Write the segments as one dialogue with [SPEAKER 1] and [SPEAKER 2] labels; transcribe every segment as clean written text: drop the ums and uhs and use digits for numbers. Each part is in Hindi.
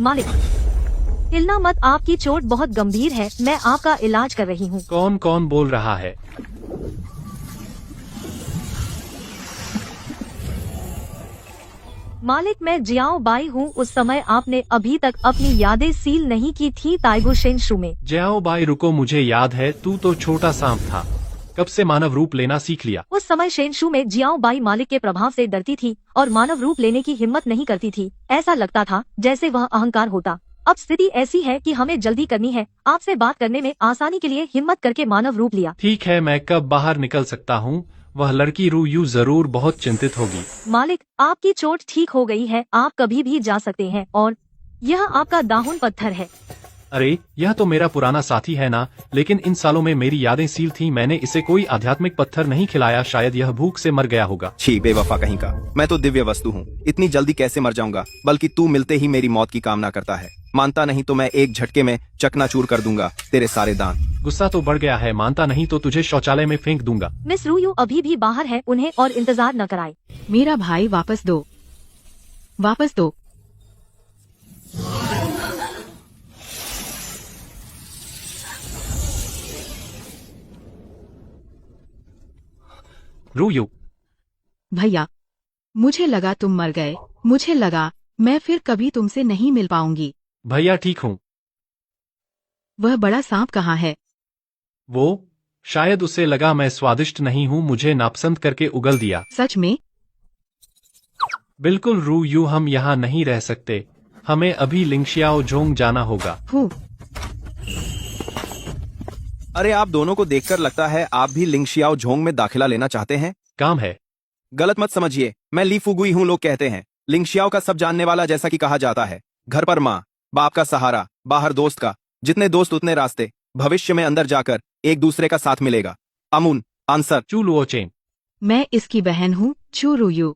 [SPEAKER 1] मालिक, हिलना मत, आपकी चोट बहुत गंभीर है, मैं आपका इलाज कर रही हूँ।
[SPEAKER 2] कौन कौन बोल रहा है?
[SPEAKER 1] मालिक, मैं जियाओ बाई हूँ। उस समय आपने अभी तक अपनी यादें सील नहीं की थी ताइगो शेंशु में।
[SPEAKER 2] जाओ बाई रुको, मुझे याद है, तू तो छोटा सांप था, कब से मानव रूप लेना सीख लिया?
[SPEAKER 1] उस समय शेंशु में जियाओ बाई मालिक के प्रभाव से डरती थी और मानव रूप लेने की हिम्मत नहीं करती थी। ऐसा लगता था जैसे वह अहंकार होता। अब स्थिति ऐसी है कि हमें जल्दी करनी है। आपसे बात करने में आसानी के लिए हिम्मत करके मानव रूप लिया।
[SPEAKER 2] ठीक है, मैं कब बाहर निकल सकता हूँ? वह लड़की रू यू जरूर बहुत चिंतित होगी।
[SPEAKER 1] मालिक, आपकी चोट ठीक हो गई है, आप कभी भी जा सकते हैं। और यह आपका दाहुन पत्थर है।
[SPEAKER 2] अरे, यह तो मेरा पुराना साथी है ना, लेकिन इन सालों में मेरी यादें सील थी, मैंने इसे कोई आध्यात्मिक पत्थर नहीं खिलाया, शायद यह भूख से मर गया होगा।
[SPEAKER 3] छी बेवफा कहीं का, मैं तो दिव्य वस्तु हूँ, इतनी जल्दी कैसे मर जाऊंगा? बल्कि तू मिलते ही मेरी मौत की कामना करता है। मानता नहीं तो मैं एक झटके में चकनाचूर कर दूंगा तेरे सारे दांत।
[SPEAKER 2] गुस्सा तो बढ़ गया है, मानता नहीं तो तुझे शौचालय में फेंक दूंगा।
[SPEAKER 1] मिस रूयू अभी भी बाहर है, उन्हें और इंतजार न कराए।
[SPEAKER 4] मेरा भाई वापस दो, वापस दो।
[SPEAKER 2] रू यू,
[SPEAKER 4] भैया, मुझे लगा तुम मर गए, मुझे लगा मैं फिर कभी तुमसे नहीं मिल पाऊंगी।
[SPEAKER 2] भैया ठीक हूँ।
[SPEAKER 4] वह बड़ा सांप कहाँ है?
[SPEAKER 2] वो शायद उसे लगा मैं स्वादिष्ट नहीं हूँ, मुझे नापसंद करके उगल दिया।
[SPEAKER 4] सच में?
[SPEAKER 2] बिल्कुल रू यू, हम यहाँ नहीं रह सकते, हमें अभी लिंगशियाओ जोंग जाना होगा।
[SPEAKER 4] हूँ।
[SPEAKER 3] अरे आप दोनों को देखकर लगता है आप भी लिंगशियाओ झोंग में दाखिला लेना चाहते हैं।
[SPEAKER 2] काम है।
[SPEAKER 3] गलत मत समझिए, मैं ली फुगुई हूँ। लोग कहते हैं लिंगशियाओ का सब जानने वाला, जैसा कि कहा जाता है। घर पर माँ बाप का सहारा, बाहर दोस्त का, जितने दोस्त उतने रास्ते। भविष्य में अंदर जाकर एक दूसरे का साथ मिलेगा। अमून आंसर।
[SPEAKER 2] चू लुओ चेन।
[SPEAKER 4] मैं इसकी बहन हूँ, चू रूयू।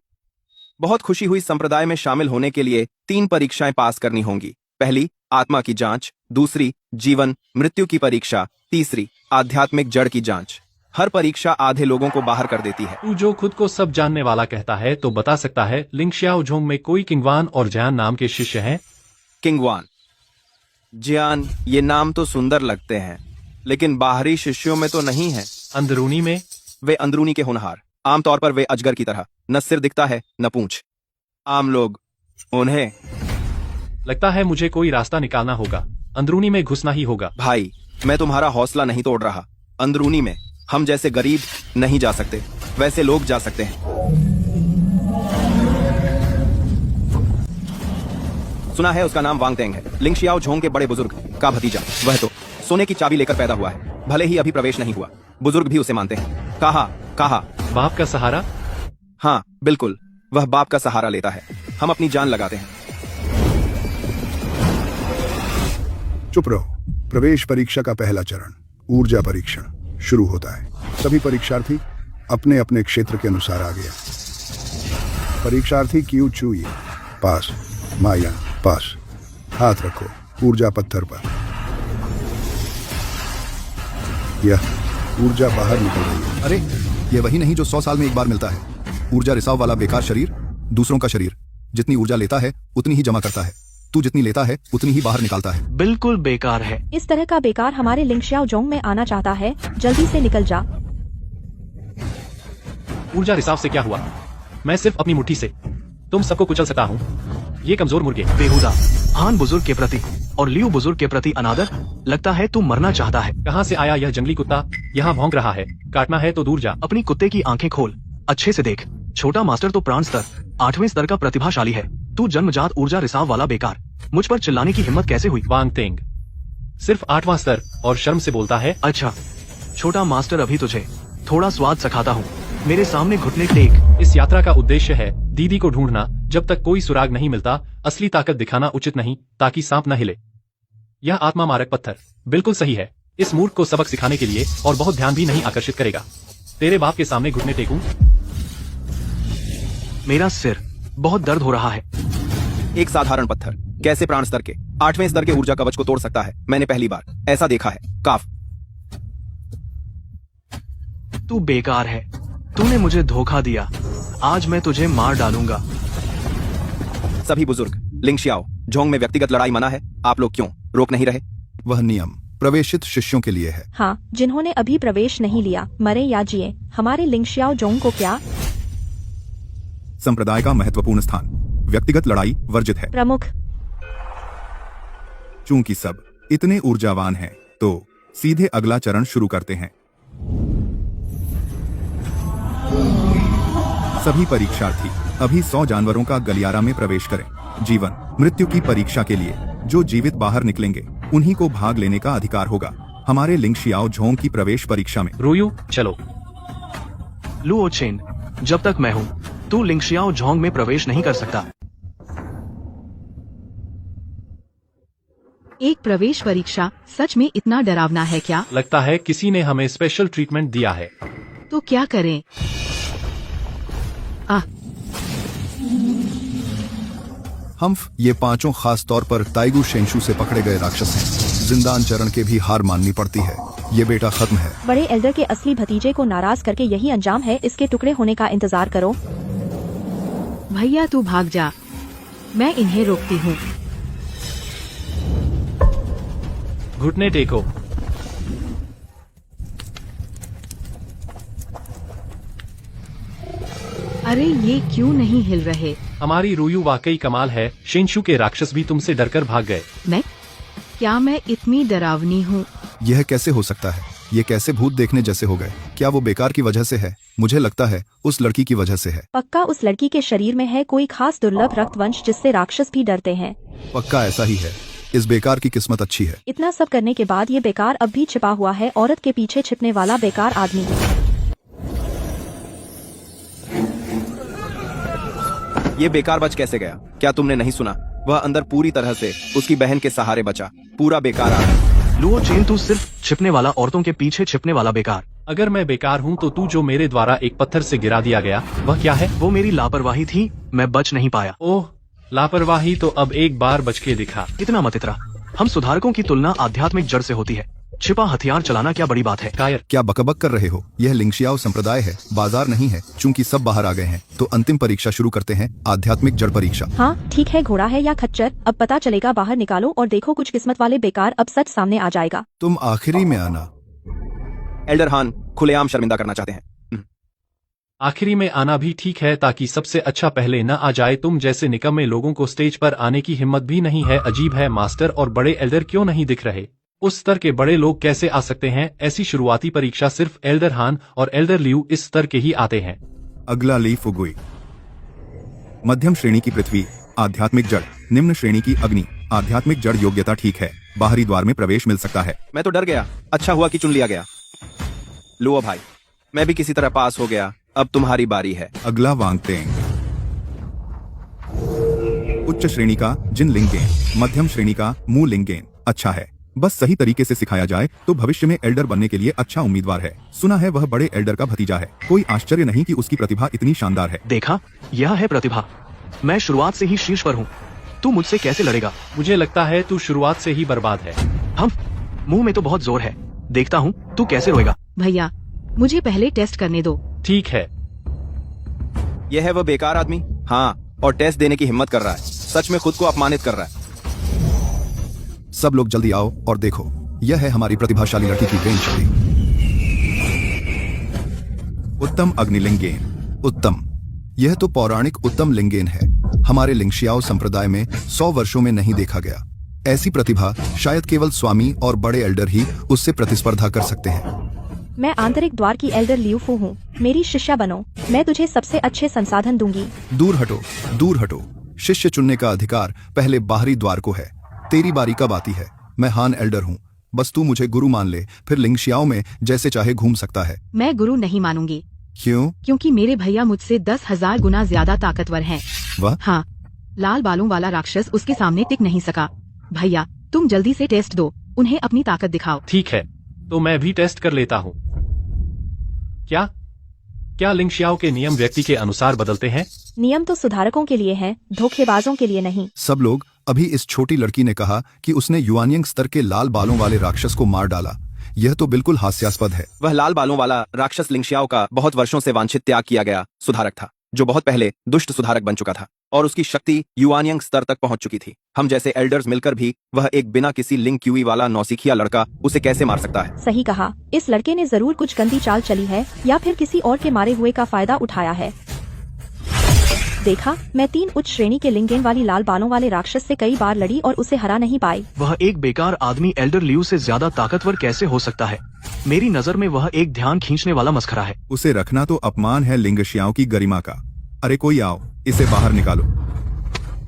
[SPEAKER 3] बहुत खुशी हुई। संप्रदाय में शामिल होने के लिए 3 परीक्षाएं पास करनी होंगी। पहली आत्मा की जांच, दूसरी जीवन मृत्यु की परीक्षा, तीसरी आध्यात्मिक जड़ की जांच। हर परीक्षा आधे लोगों को बाहर कर देती है।
[SPEAKER 2] तू जो खुद को सब जानने वाला कहता है तो बता सकता है लिंगशियाओ झोंग में कोई किंगवान और जयान नाम के शिष्य हैं?
[SPEAKER 3] किंगवान, जियान, ये नाम तो सुंदर लगते हैं, लेकिन बाहरी शिष्यों में तो नहीं है।
[SPEAKER 2] अंदरूनी में?
[SPEAKER 3] वे अंदरूनी के होनहार। आमतौर पर वे अजगर की तरह, न सिर दिखता है न पूंछ। आम लोग उन्हें।
[SPEAKER 2] लगता है मुझे कोई रास्ता निकालना होगा, अंदरूनी में घुसना ही होगा।
[SPEAKER 3] भाई, मैं तुम्हारा हौसला नहीं तोड़ रहा। अंदरूनी में हम जैसे गरीब नहीं जा सकते, वैसे लोग जा सकते हैं। सुना है उसका नाम वांगतेंग है, लिंगशियाओ झोंग के बड़े बुजुर्ग का भतीजा। वह तो सोने की चाबी लेकर पैदा हुआ है, भले ही अभी प्रवेश नहीं हुआ। बुजुर्ग भी उसे मानते हैं। कहा
[SPEAKER 2] बाप का सहारा?
[SPEAKER 3] हाँ बिल्कुल, वह बाप का सहारा लेता है। हम अपनी जान लगाते हैं।
[SPEAKER 5] चुप रहो। प्रवेश परीक्षा का पहला चरण ऊर्जा परीक्षण शुरू होता है। सभी परीक्षार्थी अपने अपने क्षेत्र के अनुसार आ गया। परीक्षार्थी क्यू चूई पास, माया पास। हाथ रखो ऊर्जा पत्थर पर। यह ऊर्जा बाहर निकल रही है।
[SPEAKER 6] अरे, ये वही नहीं जो 100 साल में एक बार मिलता है। ऊर्जा रिसाव वाला बेकार शरीर, दूसरों का शरीर। जितनी ऊर्जा लेता है उतनी ही जमा करता है। तू जितनी लेता है उतनी ही बाहर निकालता है।
[SPEAKER 7] बिल्कुल बेकार है।
[SPEAKER 8] इस तरह का बेकार हमारे लिंगशियाओ जोंग में आना चाहता है, जल्दी से निकल जा।
[SPEAKER 2] ऊर्जा रिसाव से क्या हुआ? मैं सिर्फ अपनी मुट्ठी से तुम सबको कुचल सकता हूँ। ये कमजोर मुर्गे।
[SPEAKER 7] बेहुदा हान बुजुर्ग के प्रति और लियू बुजुर्ग के प्रति अनादर। लगता है तू मरना चाहता है।
[SPEAKER 2] कहाँ से आया यह जंगली कुत्ता? यहाँ भौंक रहा है, काटना है तो दूर जा।
[SPEAKER 7] अपनी कुत्ते की आंखें खोल, अच्छे से देख। छोटा मास्टर तो प्राण स्तर 8वें स्तर का प्रतिभाशाली है। तू जन्मजात ऊर्जा रिसाव वाला बेकार। मुझ पर चिल्लाने की हिम्मत कैसे हुई?
[SPEAKER 2] वांगतेंग सिर्फ 8वां स्तर और शर्म से बोलता है।
[SPEAKER 7] अच्छा छोटा मास्टर, अभी तुझे थोड़ा स्वाद सिखाता हूँ। मेरे सामने घुटने टेक।
[SPEAKER 2] इस यात्रा का उद्देश्य है दीदी को ढूंढना। जब तक कोई सुराग नहीं मिलता असली ताकत दिखाना उचित नहीं, ताकि सांप न हिले। यह आत्मा मारक पत्थर बिल्कुल सही है। इस मूर्ख को सबक सिखाने के लिए और बहुत ध्यान भी नहीं आकर्षित करेगा। तेरे बाप के सामने घुटने टेकूं?
[SPEAKER 7] मेरा सिर बहुत दर्द हो रहा है।
[SPEAKER 3] एक साधारण पत्थर कैसे प्राण स्तर के 8वें स्तर के ऊर्जा कवच को तोड़ सकता है? मैंने पहली बार ऐसा देखा है। काफ।
[SPEAKER 7] तू बेकार है, तूने मुझे धोखा दिया। आज मैं तुझे मार डालूंगा।
[SPEAKER 3] सभी बुजुर्ग, लिंग शियाओ झोंग में व्यक्तिगत लड़ाई मना है, आप लोग क्यों रोक नहीं रहे?
[SPEAKER 6] वह नियम प्रवेशित शिष्यों के लिए है।
[SPEAKER 8] हाँ, जिन्होंने अभी प्रवेश नहीं लिया, मरे या जिए, हमारे लिंगशियाओ जोंग को क्या?
[SPEAKER 6] संप्रदाय का महत्वपूर्ण स्थान, व्यक्तिगत लड़ाई वर्जित है।
[SPEAKER 8] प्रमुख।
[SPEAKER 6] चूंकि सब इतने ऊर्जावान हैं, तो सीधे अगला चरण शुरू करते हैं। सभी परीक्षार्थी अभी 100 जानवरों का गलियारा में प्रवेश करें। जीवन मृत्यु की परीक्षा के लिए जो जीवित बाहर निकलेंगे उन्हीं को भाग लेने का अधिकार होगा हमारे लिंग शियाओ झोंग की प्रवेश परीक्षा में।
[SPEAKER 2] रोयू चलो।
[SPEAKER 7] लुओ चेन, जब तक मैं हूँ तू लिंगशियाओ झोंग में प्रवेश नहीं कर सकता।
[SPEAKER 4] एक प्रवेश परीक्षा सच में इतना डरावना है क्या?
[SPEAKER 2] लगता है किसी ने हमें स्पेशल ट्रीटमेंट दिया है।
[SPEAKER 4] तो क्या करें?
[SPEAKER 6] हम्फ, ये पांचों खास तौर पर ताइगू शेंशु से पकड़े गए राक्षस हैं। जिंदान चरण के भी हार माननी पड़ती है। ये बेटा खत्म है।
[SPEAKER 8] बड़े एल्डर के असली भतीजे को नाराज करके यही अंजाम है, इसके टुकड़े होने का इंतजार करो।
[SPEAKER 4] भैया तू भाग जा, मैं इन्हें रोकती हूँ।
[SPEAKER 2] घुटने टेको।
[SPEAKER 4] अरे ये क्यों नहीं हिल रहे?
[SPEAKER 2] हमारी रोयू वाकई कमाल है, शेंशु के राक्षस भी तुमसे डरकर भाग गए।
[SPEAKER 4] क्या मैं इतनी डरावनी हूँ?
[SPEAKER 6] यह कैसे हो सकता है? ये कैसे भूत देखने जैसे हो गए? क्या वो बेकार की वजह से है? मुझे लगता है उस लड़की की वजह से है।
[SPEAKER 8] पक्का उस लड़की के शरीर में है कोई खास दुर्लभ रक्तवंश जिससे राक्षस भी डरते हैं।
[SPEAKER 6] पक्का ऐसा ही है। इस बेकार की किस्मत अच्छी है।
[SPEAKER 8] इतना सब करने के बाद ये बेकार अब भी छिपा हुआ है, औरत के पीछे छिपने वाला बेकार आदमी।
[SPEAKER 3] ये बेकार बच कैसे गया? क्या तुमने नहीं सुना? वह अंदर पूरी तरह से उसकी बहन के सहारे बचा। पूरा बेकार आदमी।
[SPEAKER 7] लुओ चेन, तू सिर्फ छिपने वाला, औरतों के पीछे छिपने वाला बेकार।
[SPEAKER 2] अगर मैं बेकार हूँ तो तू जो मेरे द्वारा एक पत्थर से गिरा दिया गया, वह क्या है?
[SPEAKER 7] वो मेरी लापरवाही थी, मैं बच नहीं पाया।
[SPEAKER 2] ओह, लापरवाही तो अब एक बार बच के दिखा।
[SPEAKER 7] इतना मत इतरा। हम सुधारकों की तुलना आध्यात्मिक जड़ से होती है। छिपा हथियार चलाना क्या बड़ी बात है?
[SPEAKER 2] कायर,
[SPEAKER 6] क्या बकबक कर रहे हो? यह लिंगशियाओ संप्रदाय है, बाजार नहीं है। चूंकि सब बाहर आ गए हैं, तो अंतिम परीक्षा शुरू करते हैं, आध्यात्मिक जड़ परीक्षा।
[SPEAKER 8] हाँ ठीक है, घोड़ा है या खच्चर, अब पता चलेगा। बाहर निकालो और देखो, कुछ किस्मत वाले बेकार, अब सच सामने आ जाएगा।
[SPEAKER 6] तुम आखिरी में आना।
[SPEAKER 3] एल्डर हान खुलेआम शर्मिंदा करना चाहते हैं।
[SPEAKER 2] आखिरी में आना भी ठीक है, ताकि सबसे अच्छा पहले न आ जाए। तुम जैसे निकम्मे लोगों को स्टेज पर आने की हिम्मत भी नहीं है। अजीब है, मास्टर और बड़े एल्डर क्यों नहीं दिख रहे? उस स्तर के बड़े लोग कैसे आ सकते हैं? ऐसी शुरुआती परीक्षा सिर्फ एल्डर हान और एल्डर लियू इस स्तर के ही आते हैं।
[SPEAKER 6] अगला ली फुगुई। मध्यम श्रेणी की पृथ्वी, आध्यात्मिक जड़। निम्न श्रेणी की अग्नि, आध्यात्मिक जड़। योग्यता ठीक है, बाहरी द्वार में प्रवेश मिल सकता है।
[SPEAKER 3] मैं तो डर गया, अच्छा हुआ कि चुन लिया गया। लो भाई, मैं भी किसी तरह पास हो गया। अब तुम्हारी बारी है।
[SPEAKER 6] अगला वांगतेंग। उच्च श्रेणी का जिन लिंगेन, मध्यम श्रेणी का मू लिंगेन। अच्छा है, बस सही तरीके से सिखाया जाए तो भविष्य में एल्डर बनने के लिए अच्छा उम्मीदवार है। सुना है वह बड़े एल्डर का भतीजा है। कोई आश्चर्य नहीं कि उसकी प्रतिभा इतनी शानदार है।
[SPEAKER 7] देखा, यह है प्रतिभा। मैं शुरुआत से ही शीर्ष पर हूँ। तू मुझसे कैसे लड़ेगा?
[SPEAKER 2] मुझे लगता है तू शुरुआत से ही बर्बाद है।
[SPEAKER 7] हम मुंह में तो बहुत जोर है, देखता हूँ तू कैसे रोएगा।
[SPEAKER 4] भैया मुझे पहले टेस्ट करने दो।
[SPEAKER 2] ठीक है।
[SPEAKER 3] यह है वह बेकार आदमी? हाँ, और टेस्ट देने की हिम्मत कर रहा है। सच में खुद को अपमानित कर रहा है।
[SPEAKER 6] सब लोग जल्दी आओ और देखो, यह है हमारी प्रतिभाशाली लड़की की ब्रेन शक्ति। उत्तम अग्निलिंगेन। उत्तम, यह तो पौराणिक उत्तम लिंगेन है। हमारे लिंगशियाओ संप्रदाय में 100 वर्षों में नहीं देखा गया। ऐसी प्रतिभा शायद केवल स्वामी और बड़े एल्डर ही उससे प्रतिस्पर्धा कर सकते हैं।
[SPEAKER 8] मैं आंतरिक द्वार की एल्डर लियूफू हूँ, मेरी शिष्या बनो, मैं तुझे सबसे अच्छे संसाधन दूंगी।
[SPEAKER 6] दूर हटो, दूर हटो। शिष्य चुनने का अधिकार पहले बाहरी द्वार को है। तेरी बारी कब आती है? मैं हान एल्डर हूँ, बस तू मुझे गुरु मान ले, फिर लिंगशियाओ में जैसे चाहे घूम सकता है।
[SPEAKER 4] मैं गुरु नहीं मानूंगी।
[SPEAKER 6] क्यों?
[SPEAKER 4] क्योंकि मेरे भैया मुझसे 10,000 गुना ज्यादा ताकतवर हैं।
[SPEAKER 6] वह?
[SPEAKER 4] हाँ, लाल बालों वाला राक्षस उसके सामने टिक नहीं सका। भैया तुम जल्दी से टेस्ट दो, उन्हें अपनी ताकत दिखाओ।
[SPEAKER 2] ठीक है, तो मैं भी टेस्ट कर लेता हूँ। क्या लिंगशियाओ के नियम व्यक्ति के अनुसार बदलते हैं?
[SPEAKER 8] नियम तो सुधारकों के लिए हैं, धोखेबाजों के लिए नहीं।
[SPEAKER 6] सब लोग, अभी इस छोटी लड़की ने कहा कि उसने युआनियंग स्तर के लाल बालों वाले राक्षस को मार डाला। यह तो बिल्कुल हास्यास्पद है।
[SPEAKER 3] वह लाल बालों वाला राक्षस लिंगशियाओ का बहुत वर्षों से वांछित त्याग किया गया सुधारक था। जो बहुत पहले दुष्ट सुधारक बन चुका था और उसकी शक्ति युआनियंग स्तर तक पहुंच चुकी थी। हम जैसे एल्डर्स मिलकर भी वह एक बिना किसी लिंग क्यूई वाला नौसिखिया लड़का उसे कैसे मार सकता है।
[SPEAKER 8] सही कहा, इस लड़के ने जरूर कुछ गंदी चाल चली है या फिर किसी और के मारे हुए का फायदा उठाया है। देखा, मैं 3 उच्च श्रेणी के लिंगेन वाली लाल बालों वाले राक्षस से कई बार लड़ी और उसे हरा नहीं पाई।
[SPEAKER 7] वह एक बेकार आदमी एल्डर लियू से ज्यादा ताकतवर कैसे हो सकता है? मेरी नजर में वह एक ध्यान खींचने वाला मस्खरा है।
[SPEAKER 6] उसे रखना तो अपमान है लिंगशियाओं की गरिमा का। अरे कोई आओ, इसे बाहर निकालो।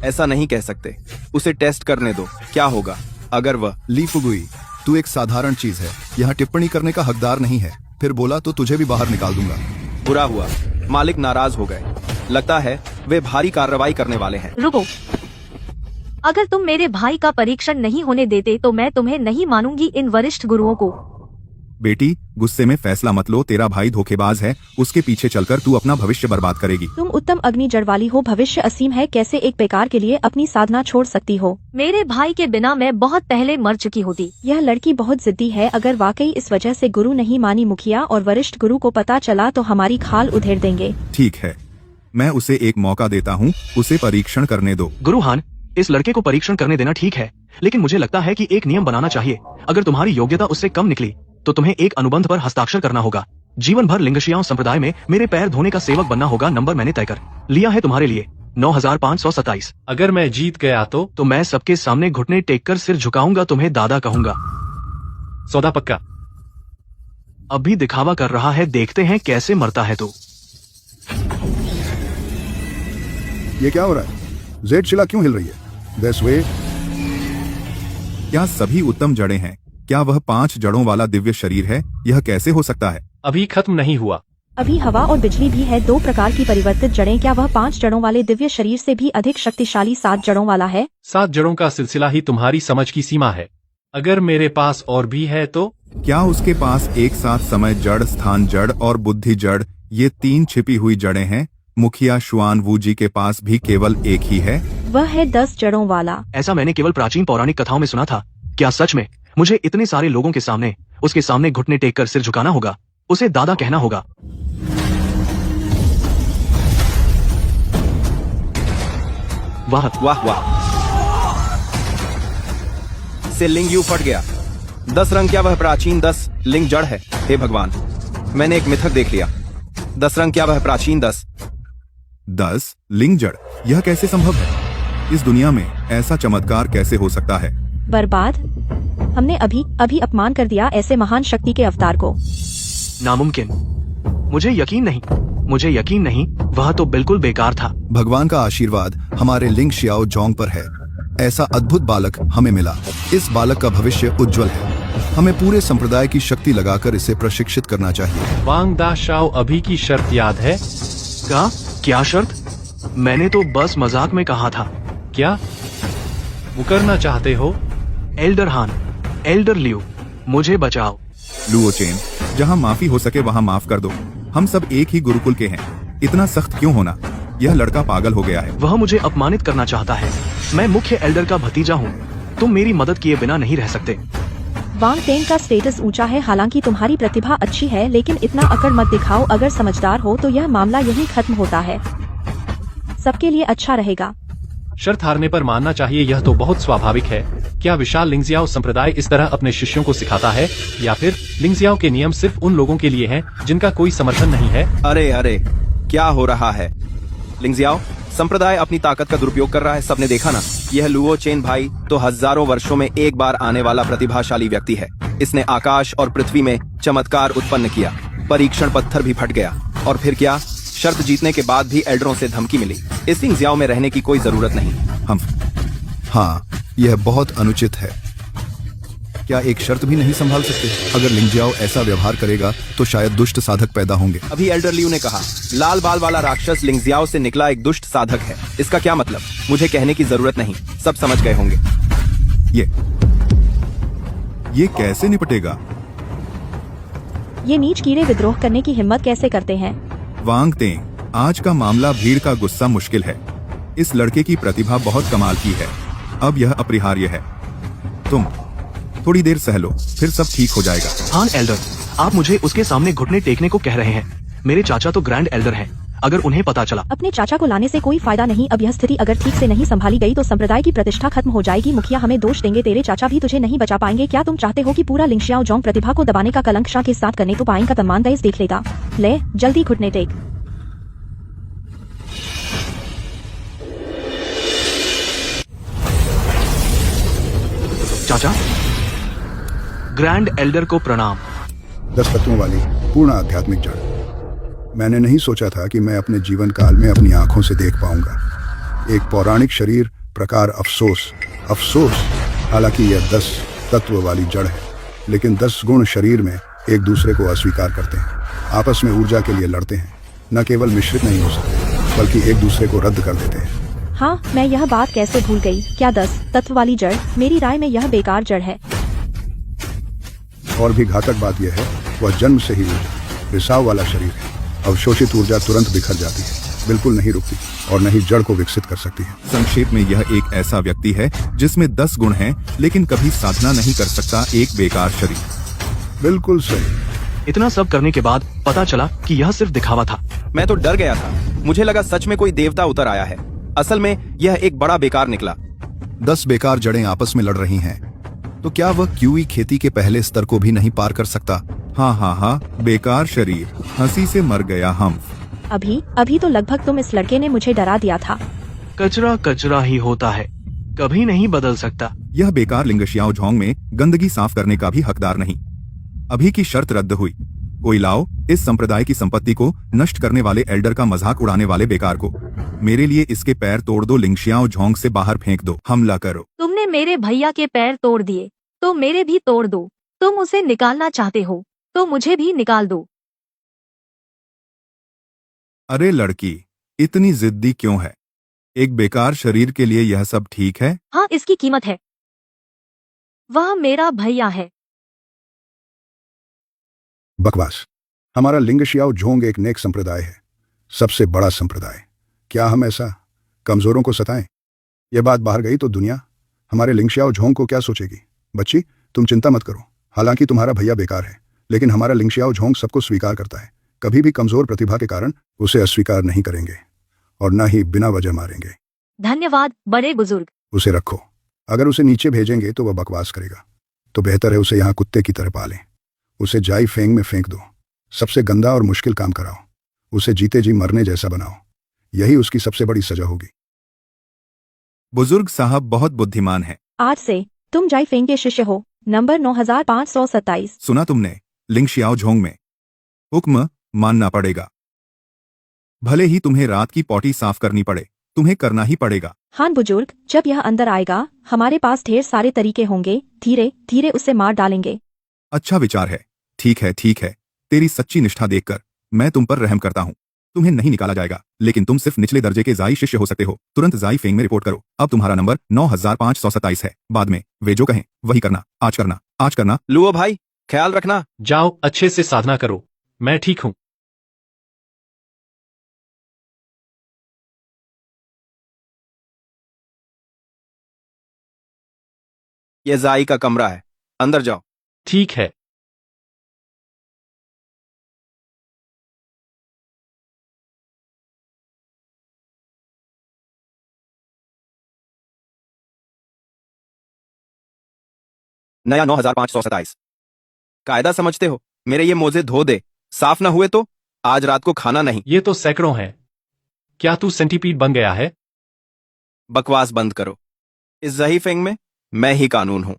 [SPEAKER 3] ऐसा नहीं कह सकते, उसे टेस्ट करने दो, क्या होगा अगर वह।
[SPEAKER 6] ली फुगुई, तू एक साधारण चीज है, यहाँ टिप्पणी करने का हकदार नहीं है। फिर बोला तो तुझे भी बाहर निकाल दूंगा।
[SPEAKER 3] बुरा हुआ, मालिक नाराज हो गए। लगता है वे भारी कार्रवाई करने वाले हैं।
[SPEAKER 1] रुको, अगर तुम मेरे भाई का परीक्षण नहीं होने देते तो मैं तुम्हें नहीं मानूंगी इन वरिष्ठ गुरुओं को।
[SPEAKER 6] बेटी, गुस्से में फैसला मत लो। तेरा भाई धोखेबाज है, उसके पीछे चलकर तू अपना भविष्य बर्बाद करेगी।
[SPEAKER 8] तुम उत्तम अग्नि जड़ वाली हो, भविष्य असीम है, कैसे एक बेकार के लिए अपनी साधना छोड़ सकती हो?
[SPEAKER 1] मेरे भाई के बिना मैं बहुत पहले मर चुकी होती।
[SPEAKER 8] यह लड़की बहुत जिद्दी है, अगर वाकई इस वजह से गुरु नहीं मानी मुखिया और वरिष्ठ गुरु को पता चला तो हमारी खाल उधेड़ देंगे।
[SPEAKER 6] ठीक है, मैं उसे एक मौका देता हूँ, उसे परीक्षण करने दो।
[SPEAKER 7] गुरु हान, इस लड़के को परीक्षण करने देना ठीक है, लेकिन मुझे लगता है कि एक नियम बनाना चाहिए। अगर तुम्हारी योग्यता उससे कम निकली तो तुम्हें एक अनुबंध पर हस्ताक्षर करना होगा। जीवन भर लिंगशियाओं संप्रदाय में मेरे पैर धोने का सेवक बनना होगा। नंबर मैंने तय कर लिया है तुम्हारे लिए, 9527।
[SPEAKER 2] अगर मैं जीत गया तो
[SPEAKER 7] मैं सबके सामने घुटने टेक कर सिर झुकाऊंगा, तुम्हें दादा कहूंगा।
[SPEAKER 2] सौदा पक्का।
[SPEAKER 7] अभी दिखावा कर रहा है, देखते हैं कैसे मरता है तू।
[SPEAKER 5] ये क्या हो रहा है? जेड शिला क्यों हिल रही है? This way.
[SPEAKER 6] क्या सभी उत्तम जड़ें हैं? क्या वह 5 जड़ों वाला दिव्य शरीर है? यह कैसे हो सकता है?
[SPEAKER 2] अभी खत्म नहीं हुआ।
[SPEAKER 8] अभी हवा और बिजली भी है, 2 प्रकार की परिवर्तित जड़ें। क्या वह 5 जड़ों वाले दिव्य शरीर से भी अधिक शक्तिशाली 7 जड़ों वाला है?
[SPEAKER 2] 7 जड़ों का सिलसिला ही तुम्हारी समझ की सीमा है। अगर मेरे पास और भी है तो?
[SPEAKER 6] क्या उसके पास एक साथ समय जड़, स्थान जड़ और बुद्धि जड़, ये 3 छिपी हुई जड़ें हैं? मुखिया शुआन वू जी के पास भी केवल एक ही है।
[SPEAKER 8] वह है 10 जड़ों वाला।
[SPEAKER 7] ऐसा मैंने केवल प्राचीन पौराणिक कथाओं में सुना था। क्या सच में मुझे इतने सारे लोगों के सामने उसके सामने घुटने टेक कर सिर झुकाना होगा, उसे दादा कहना होगा? वाह
[SPEAKER 3] वाह वाह, से लिंग यू फट गया। 10 रंग, क्या वह प्राचीन 10 लिंग जड़ है? हे भगवान, मैंने एक मिथक देख लिया। 10 रंग, क्या वह प्राचीन
[SPEAKER 6] 10 लिंग जड़, यह कैसे संभव है? इस दुनिया में ऐसा चमत्कार कैसे हो सकता है?
[SPEAKER 8] बर्बाद, हमने अभी अपमान कर दिया ऐसे महान शक्ति के अवतार को।
[SPEAKER 7] नामुमकिन, मुझे यकीन नहीं, वह तो बिल्कुल बेकार था।
[SPEAKER 6] भगवान का आशीर्वाद हमारे लिंग शियाओ जोंग पर है। ऐसा अद्भुत बालक हमें मिला। इस बालक का भविष्य उज्जवल है। हमें पूरे संप्रदाय की शक्ति लगाकर इसे प्रशिक्षित करना चाहिए।
[SPEAKER 2] वांग दा शाओ, अभी की शर्त याद है?
[SPEAKER 7] क्या शर्त? मैंने तो बस मजाक में कहा था।
[SPEAKER 2] क्या मुकरना चाहते हो?
[SPEAKER 7] एल्डर हान, एल्डर लियू, मुझे बचाओ।
[SPEAKER 6] लुओ चेन, जहाँ माफी हो सके वहाँ माफ कर दो। हम सब एक ही गुरुकुल के हैं, इतना सख्त क्यों होना? यह लड़का पागल हो गया है।
[SPEAKER 7] वह मुझे अपमानित करना चाहता है। मैं मुख्य एल्डर का भतीजा हूँ, तुम मेरी मदद किए बिना नहीं रह सकते।
[SPEAKER 8] वांग टेन का स्टेटस ऊंचा है, हालांकि तुम्हारी प्रतिभा अच्छी है, लेकिन इतना अकड़ मत दिखाओ। अगर समझदार हो तो यह मामला यहीं खत्म होता है, सबके लिए अच्छा रहेगा।
[SPEAKER 2] शर्त हारने पर मानना चाहिए, यह तो बहुत स्वाभाविक है। क्या विशाल लिंगजियाओ संप्रदाय इस तरह अपने शिष्यों को सिखाता है, या फिर लिंगजियाओ के नियम सिर्फ उन लोगों के लिए हैं जिनका कोई समर्थन नहीं है?
[SPEAKER 3] अरे क्या हो रहा है? लिंगजियाओ संप्रदाय अपनी ताकत का दुरुपयोग कर रहा है, सबने देखा ना। यह लुओ चेन भाई तो हजारों वर्षों में एक बार आने वाला प्रतिभाशाली व्यक्ति है। इसने आकाश और पृथ्वी में चमत्कार उत्पन्न किया, परीक्षण पत्थर भी फट गया। और फिर क्या, शर्त जीतने के बाद भी एल्डरों से धमकी मिली। इस लिंगजियाओ में रहने की कोई जरूरत नहीं।
[SPEAKER 6] हाँ, यह बहुत अनुचित है। क्या एक शर्त भी नहीं संभाल सकते? अगर लिंगजियाओ ऐसा व्यवहार करेगा तो शायद दुष्ट साधक पैदा होंगे।
[SPEAKER 3] अभी एल्डर लियू ने कहा, लाल बाल वाला राक्षस लिंगजियाओ से निकला एक दुष्ट साधक है। इसका क्या मतलब? मुझे कहने की जरूरत नहीं, सब समझ गए होंगे।
[SPEAKER 6] ये कैसे निपटेगा?
[SPEAKER 8] ये नीच कीड़े विद्रोह करने की हिम्मत कैसे करते हैं?
[SPEAKER 6] वांग तेंग, आज का मामला भीड़ का गुस्सा मुश्किल है। इस लड़के की प्रतिभा बहुत कमाल की है, अब यह अपरिहार्य है। तुम थोड़ी देर सह लो, फिर सब ठीक हो जाएगा।
[SPEAKER 7] हाँ एल्डर, आप मुझे उसके सामने घुटने टेकने को कह रहे हैं। मेरे चाचा तो ग्रैंड एल्डर हैं। अगर उन्हें पता चला।
[SPEAKER 8] अपने चाचा को लाने से कोई फायदा नहीं। अब यह स्थिति अगर ठीक से नहीं संभाली गई तो संप्रदाय की प्रतिष्ठा खत्म हो जाएगी। मुखिया हमें दोष देंगे, तेरे चाचा भी तुझे नहीं बचा पाएंगे। क्या तुम चाहते हो कि पूरा लिंगशियाओ जोंग प्रतिभा को दबाने का कलंक शाह के साथ करने तो पाएंगे का तमान देख लेगा। ले जल्दी घुटने टेक।
[SPEAKER 7] चाचा, ग्रैंड एल्डर को प्रणाम।
[SPEAKER 5] 10 तत्वों वाली पूर्ण आध्यात्मिक जड़। मैंने नहीं सोचा था कि मैं अपने जीवन काल में अपनी आंखों से देख पाऊंगा। एक पौराणिक शरीर प्रकार अफसोस। हालांकि यह 10 तत्व वाली जड़ है, लेकिन 10 गुण शरीर में एक दूसरे को अस्वीकार करते हैं, आपस में ऊर्जा के लिए लड़ते हैं। न केवल मिश्रित नहीं हो सकते बल्कि एक दूसरे को रद्द कर देते हैं।
[SPEAKER 8] हाँ, मैं यह बात कैसे भूल गई। क्या 10 तत्व वाली जड़? मेरी राय में यह बेकार जड़ है।
[SPEAKER 5] और भी घातक बात यह है, वह जन्म से ही ऊर्जा रिसाव वाला शरीर है। अवशोषित ऊर्जा तुरंत बिखर जाती है, बिल्कुल नहीं रुकती और न ही जड़ को विकसित कर सकती है।
[SPEAKER 6] संक्षेप में यह एक ऐसा व्यक्ति है जिसमें 10 गुण हैं, लेकिन कभी साधना नहीं कर सकता। एक बेकार शरीर।
[SPEAKER 5] बिल्कुल सही।
[SPEAKER 7] इतना सब करने के बाद पता चला कि यह सिर्फ दिखावा था।
[SPEAKER 3] मैं तो डर गया था। मुझे लगा सच में कोई देवता उतर आया है। असल में यह एक बड़ा बेकार निकला।
[SPEAKER 6] 10 बेकार जड़ें आपस में लड़ रही हैं, तो क्या वह क्यूई खेती के पहले स्तर को भी नहीं पार कर सकता? हाँ, बेकार शरीर। हंसी से मर गया हम।
[SPEAKER 8] अभी तो लगभग तुम इस लड़के ने मुझे डरा दिया था।
[SPEAKER 7] कचरा कचरा ही होता है, कभी नहीं बदल सकता।
[SPEAKER 6] यह बेकार लिंगशियाओ झोंग में गंदगी साफ करने का भी हकदार नहीं। अभी की शर्त रद्द हुई। कोई लाओ इस संप्रदाय की संपत्ति को नष्ट करने वाले एल्डर का मजाक उड़ाने वाले बेकार को। मेरे लिए इसके पैर तोड़ दो, लिंगशियाओ झोंग से बाहर फेंक दो। हमला करो।
[SPEAKER 1] तुमने मेरे भैया के पैर तोड़ दिए तो मेरे भी तोड़ दो। तुम उसे निकालना चाहते हो तो मुझे भी निकाल दो।
[SPEAKER 6] अरे लड़की, इतनी जिद्दी क्यों है? एक बेकार शरीर के लिए यह सब ठीक है?
[SPEAKER 1] हाँ, इसकी कीमत है। वह मेरा भैया है।
[SPEAKER 5] बकवास। हमारा लिंगशियाओ झोंग एक नेक संप्रदाय है, सबसे बड़ा संप्रदाय। क्या हम ऐसा कमजोरों को सताएं? यह बात बाहर गई तो दुनिया हमारे लिंगशियाओ झोंग को क्या सोचेगी? बच्ची, तुम चिंता मत करो। हालांकि तुम्हारा भैया बेकार है, लेकिन हमारा लिंगशियाओ झोंग सबको स्वीकार करता है। कभी भी कमजोर प्रतिभा के कारण उसे अस्वीकार नहीं करेंगे और न ही बिना वजह मारेंगे।
[SPEAKER 1] धन्यवाद बड़े बुजुर्ग।
[SPEAKER 5] उसे रखो। अगर उसे नीचे भेजेंगे तो वह बकवास करेगा, तो बेहतर है उसे यहाँ कुत्ते की तरह पालें। उसे जाई फेंग में फेंक दो। सबसे गंदा और मुश्किल काम कराओ। उसे जीते जी मरने जैसा बनाओ। यही उसकी सबसे बड़ी सजा होगी।
[SPEAKER 6] बुजुर्ग साहब बहुत बुद्धिमान है।
[SPEAKER 8] आज से तुम जाई फेंग के शिष्य हो। नंबर 9527।
[SPEAKER 6] सुना तुमने? लिंगशियाओ झोंग में हुक्म मानना पड़ेगा। भले ही तुम्हें रात की पॉटी साफ करनी पड़े, तुम्हें करना ही पड़ेगा।
[SPEAKER 8] हाँ बुजुर्ग, जब यह अंदर आएगा हमारे पास ढेर सारे तरीके होंगे। धीरे धीरे उसे मार डालेंगे।
[SPEAKER 6] अच्छा विचार है। ठीक है। तेरी सच्ची निष्ठा देखकर मैं तुम पर रहम करता हूँ। तुम्हें नहीं निकाला जाएगा, लेकिन तुम सिर्फ निचले दर्जे के जाई शिष्य हो सकते हो। तुरंत जाई फेंग में रिपोर्ट करो। अब तुम्हारा नंबर 9527 है। बाद में वे जो कहें वही करना। आज करना।
[SPEAKER 3] लुओ भाई, ख्याल रखना।
[SPEAKER 2] जाओ, अच्छे से साधना करो। मैं ठीक हूँ।
[SPEAKER 3] यह जाई का कमरा है, अंदर जाओ।
[SPEAKER 2] ठीक है।
[SPEAKER 3] नया 9527। कायदा समझते हो? मेरे ये मोजे धो दे। साफ ना हुए तो आज रात को खाना नहीं।
[SPEAKER 2] ये तो सैकड़ों हैं। क्या तू सेंटीपीड बन गया है?
[SPEAKER 3] बकवास बंद करो। इस जही फेंग में मैं ही कानून हूं।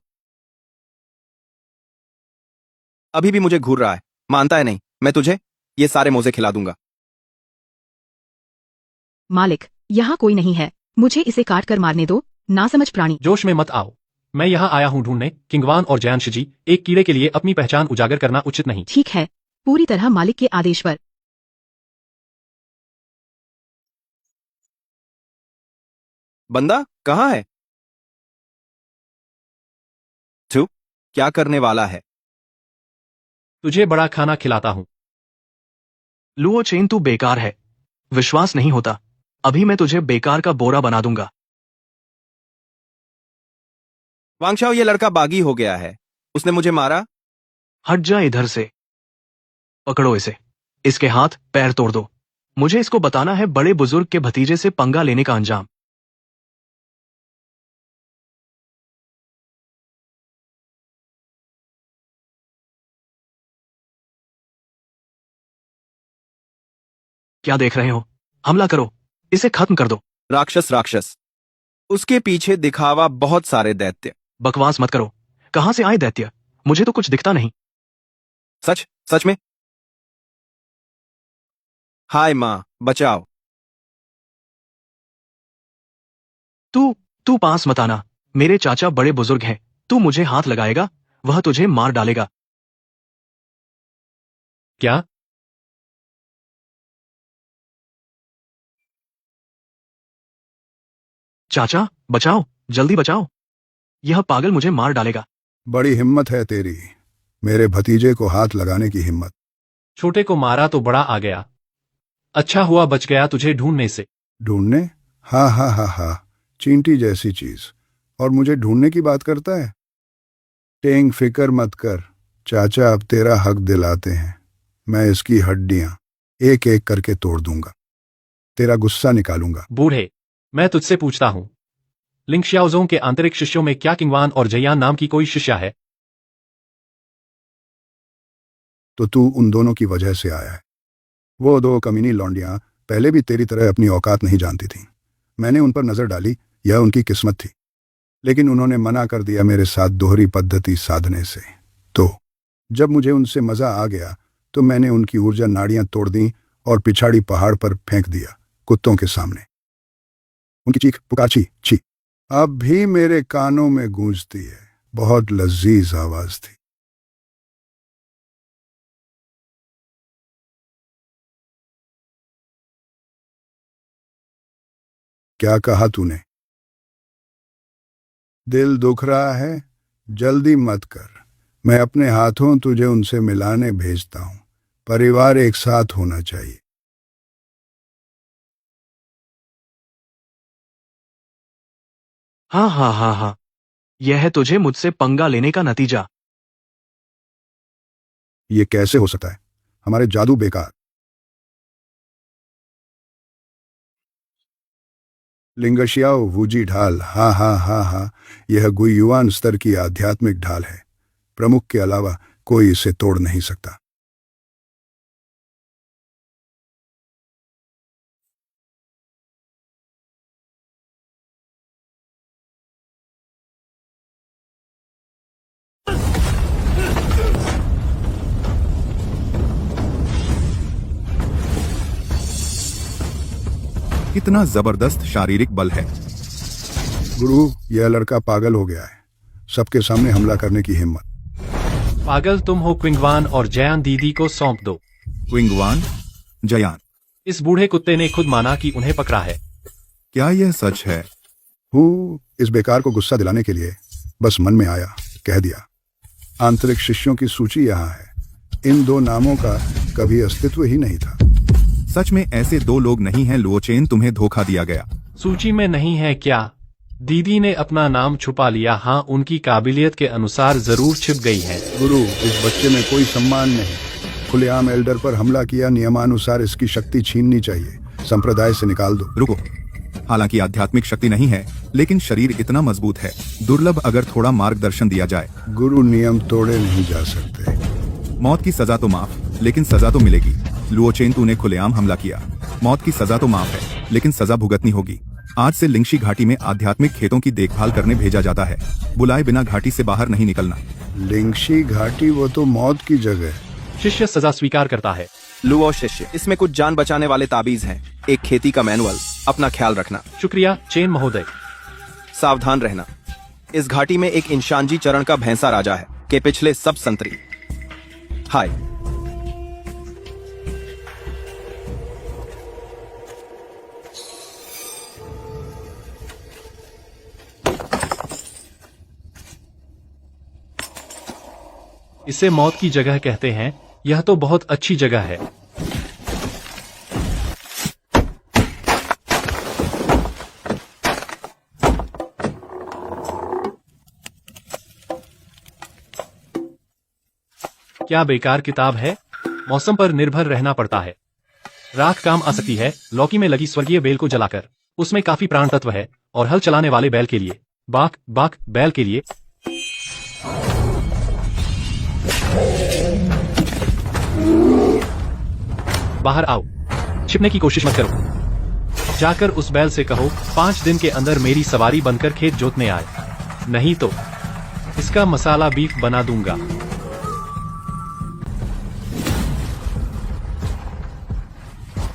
[SPEAKER 3] अभी भी मुझे घूर रहा है, मानता है नहीं। मैं तुझे ये सारे मोजे खिला दूंगा।
[SPEAKER 4] मालिक, यहाँ कोई नहीं है। मुझे इसे काट कर मारने दो, नासमझ प्राणी।
[SPEAKER 2] जोश में मत आओ। मैं यहाँ आया हूँ ढूंढने। किंगवान और जयांश जी, एक कीड़े के लिए अपनी पहचान उजागर करना उचित नहीं।
[SPEAKER 4] ठीक है, पूरी तरह मालिक के आदेश पर।
[SPEAKER 3] बंदा कहाँ है? तू क्या करने वाला है?
[SPEAKER 2] तुझे बड़ा खाना खिलाता हूँ।
[SPEAKER 7] लुओ चेन, तू बेकार है। विश्वास नहीं होता? अभी मैं तुझे बेकार का बोरा बना दूंगा।
[SPEAKER 3] वांगशाओ, ये लड़का बागी हो गया है। उसने मुझे मारा।
[SPEAKER 7] हट जा इधर से। पकड़ो इसे। इसके हाथ पैर तोड़ दो। मुझे इसको बताना है बड़े बुजुर्ग के भतीजे से पंगा लेने का अंजाम। क्या देख रहे हो? हमला करो, इसे खत्म कर दो।
[SPEAKER 3] राक्षस राक्षस, उसके पीछे दिखावा बहुत सारे दैत्य।
[SPEAKER 7] बकवास मत करो। कहां से आए दैत्य? मुझे तो कुछ दिखता नहीं।
[SPEAKER 3] सच सच में? हाय माँ, बचाओ।
[SPEAKER 7] तू पास मत आना। मेरे चाचा बड़े बुजुर्ग हैं। तू मुझे हाथ लगाएगा, वह तुझे मार डालेगा।
[SPEAKER 2] क्या?
[SPEAKER 7] चाचा, बचाओ, जल्दी बचाओ। यह पागल मुझे मार डालेगा।
[SPEAKER 5] बड़ी हिम्मत है तेरी, मेरे भतीजे को हाथ लगाने की हिम्मत।
[SPEAKER 2] छोटे को मारा तो बड़ा आ गया। अच्छा हुआ बच गया तुझे ढूंढने से।
[SPEAKER 5] ढूंढने? हा हा हा हा, चींटी जैसी चीज, और मुझे ढूंढने की बात करता है। टेंग फिकर मत कर, चाचा अब तेरा हक दिलाते हैं। मैं इसकी हड्डियां एक एक करके तोड़ दूंगा, तेरा गुस्सा निकालूंगा।
[SPEAKER 2] बूढ़े, मैं तुझसे पूछता हूं, लिंग शियाओज़ोंग के आंतरिक शिष्यों में क्या किंगवान और जयान नाम की कोई शिष्या है?
[SPEAKER 5] तो तू उन दोनों की वजह से आया है। वो दो कमीनी लौंडियां पहले भी तेरी तरह अपनी औकात नहीं जानती थीं। मैंने उन पर नजर डाली, यह उनकी किस्मत थी, लेकिन उन्होंने मना कर दिया मेरे साथ दोहरी पद्धति साधने से। तो जब मुझे उनसे मजा आ गया तो मैंने उनकी ऊर्जा नाड़ियां तोड़ दी और पिछाड़ी पहाड़ पर फेंक दिया, कुत्तों के सामने। उनकी चीख पुकार छी छी अब भी मेरे कानों में गूंजती है। बहुत लजीज आवाज थी। क्या कहा तूने? दिल दुख रहा है? जल्दी मत कर, मैं अपने हाथों तुझे उनसे मिलाने भेजता हूं। परिवार एक साथ होना चाहिए।
[SPEAKER 7] हाँ हाँ हाँ हाँ, यह है तुझे मुझसे पंगा लेने का नतीजा।
[SPEAKER 5] ये कैसे हो सकता है? हमारे जादू बेकार। लिंगशियाओ वूजी ढाल, हा हा हा हा, यह गुइयुआन स्तर की आध्यात्मिक ढाल है। प्रमुख के अलावा कोई इसे तोड़ नहीं सकता।
[SPEAKER 6] कितना जबरदस्त शारीरिक बल है।
[SPEAKER 5] गुरु, यह लड़का पागल हो गया है। सबके सामने हमला करने की हिम्मत।
[SPEAKER 2] पागल तुम हो। क्विंगवान और जयान दीदी को सौंप दो।
[SPEAKER 6] विंगवान, जयान,
[SPEAKER 2] इस बूढ़े कुत्ते ने खुद माना कि उन्हें पकड़ा है।
[SPEAKER 6] क्या यह सच है?
[SPEAKER 5] हूँ इस बेकार को गुस्सा दिलाने के लिए बस मन में आया, कह दिया। आंतरिक शिष्यों की सूची यहाँ है। इन दो नामों का कभी अस्तित्व ही नहीं था।
[SPEAKER 6] सच में ऐसे दो लोग नहीं हैं लुओचेन, तुम्हें धोखा दिया गया।
[SPEAKER 2] सूची में नहीं है क्या? दीदी ने अपना नाम छुपा लिया। हाँ, उनकी काबिलियत के अनुसार जरूर छिप गई है।
[SPEAKER 5] गुरु, इस बच्चे में कोई सम्मान नहीं। खुलेआम एल्डर पर हमला किया, नियमानुसार इसकी शक्ति छीननी चाहिए। संप्रदाय से निकाल दो।
[SPEAKER 6] रुको, हालांकि आध्यात्मिक शक्ति नहीं है, लेकिन शरीर इतना मजबूत है, दुर्लभ अगर थोड़ा मार्गदर्शन दिया जाए।
[SPEAKER 5] गुरु, नियम तोड़े नहीं जा सकते।
[SPEAKER 6] मौत की सजा तो माफ, लेकिन सजा तो मिलेगी। लुओचेन, तूने खुलेआम हमला किया। मौत की सजा तो माफ है, लेकिन सजा भुगतनी होगी। आज से लिंगशी घाटी में आध्यात्मिक खेतों की देखभाल करने भेजा जाता है। बुलाए बिना घाटी से बाहर नहीं निकलना।
[SPEAKER 5] लिंगशी घाटी? वो तो मौत की जगह है।
[SPEAKER 2] शिष्य सजा स्वीकार करता है।
[SPEAKER 3] लुओ शिष्य, इसमें कुछ जान बचाने वाले ताबीज हैं, एक खेती का मैनुअल। अपना ख्याल रखना।
[SPEAKER 2] शुक्रिया चेन महोदय।
[SPEAKER 3] सावधान रहना। इस घाटी में एक इंशानजी चरण का भैंसा राजा है के पिछले सब संतरी। हाय।
[SPEAKER 2] इसे मौत की जगह कहते हैं। यह तो बहुत अच्छी जगह है। क्या बेकार किताब है। मौसम पर निर्भर रहना पड़ता है। राख काम आ सकती है लौकी में लगी स्वर्गीय बेल को जलाकर। उसमें काफी प्राण तत्व है और हल चलाने वाले बैल के लिए। बाक बाक बैल के लिए। बाहर आओ, छिपने की कोशिश मत करो। जाकर उस बैल से कहो 5 दिन के अंदर मेरी सवारी बनकर खेत जोतने आए, नहीं तो इसका मसाला बीफ बना दूंगा।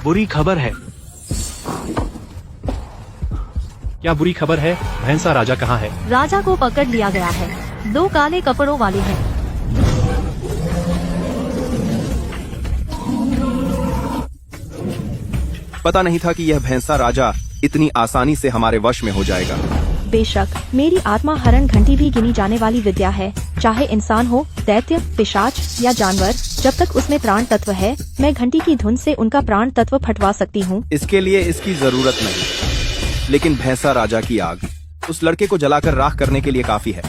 [SPEAKER 7] बुरी खबर है।
[SPEAKER 2] क्या बुरी खबर है? भैंसा राजा कहाँ है?
[SPEAKER 1] राजा को पकड़ लिया गया है। 2 काले कपड़ों वाले हैं।
[SPEAKER 3] पता नहीं था कि यह भैंसा राजा इतनी आसानी से हमारे वश में हो जाएगा।
[SPEAKER 8] बेशक मेरी आत्मा हरण घंटी भी गिनी जाने वाली विद्या है। चाहे इंसान हो, दैत्य, पिशाच या जानवर, जब तक उसमें प्राण तत्व है, मैं घंटी की धुन से उनका प्राण तत्व फटवा सकती हूँ।
[SPEAKER 3] इसके लिए इसकी जरूरत नहीं, लेकिन भैंसा राजा की आग उस लड़के को जलाकर राख करने के लिए काफी है।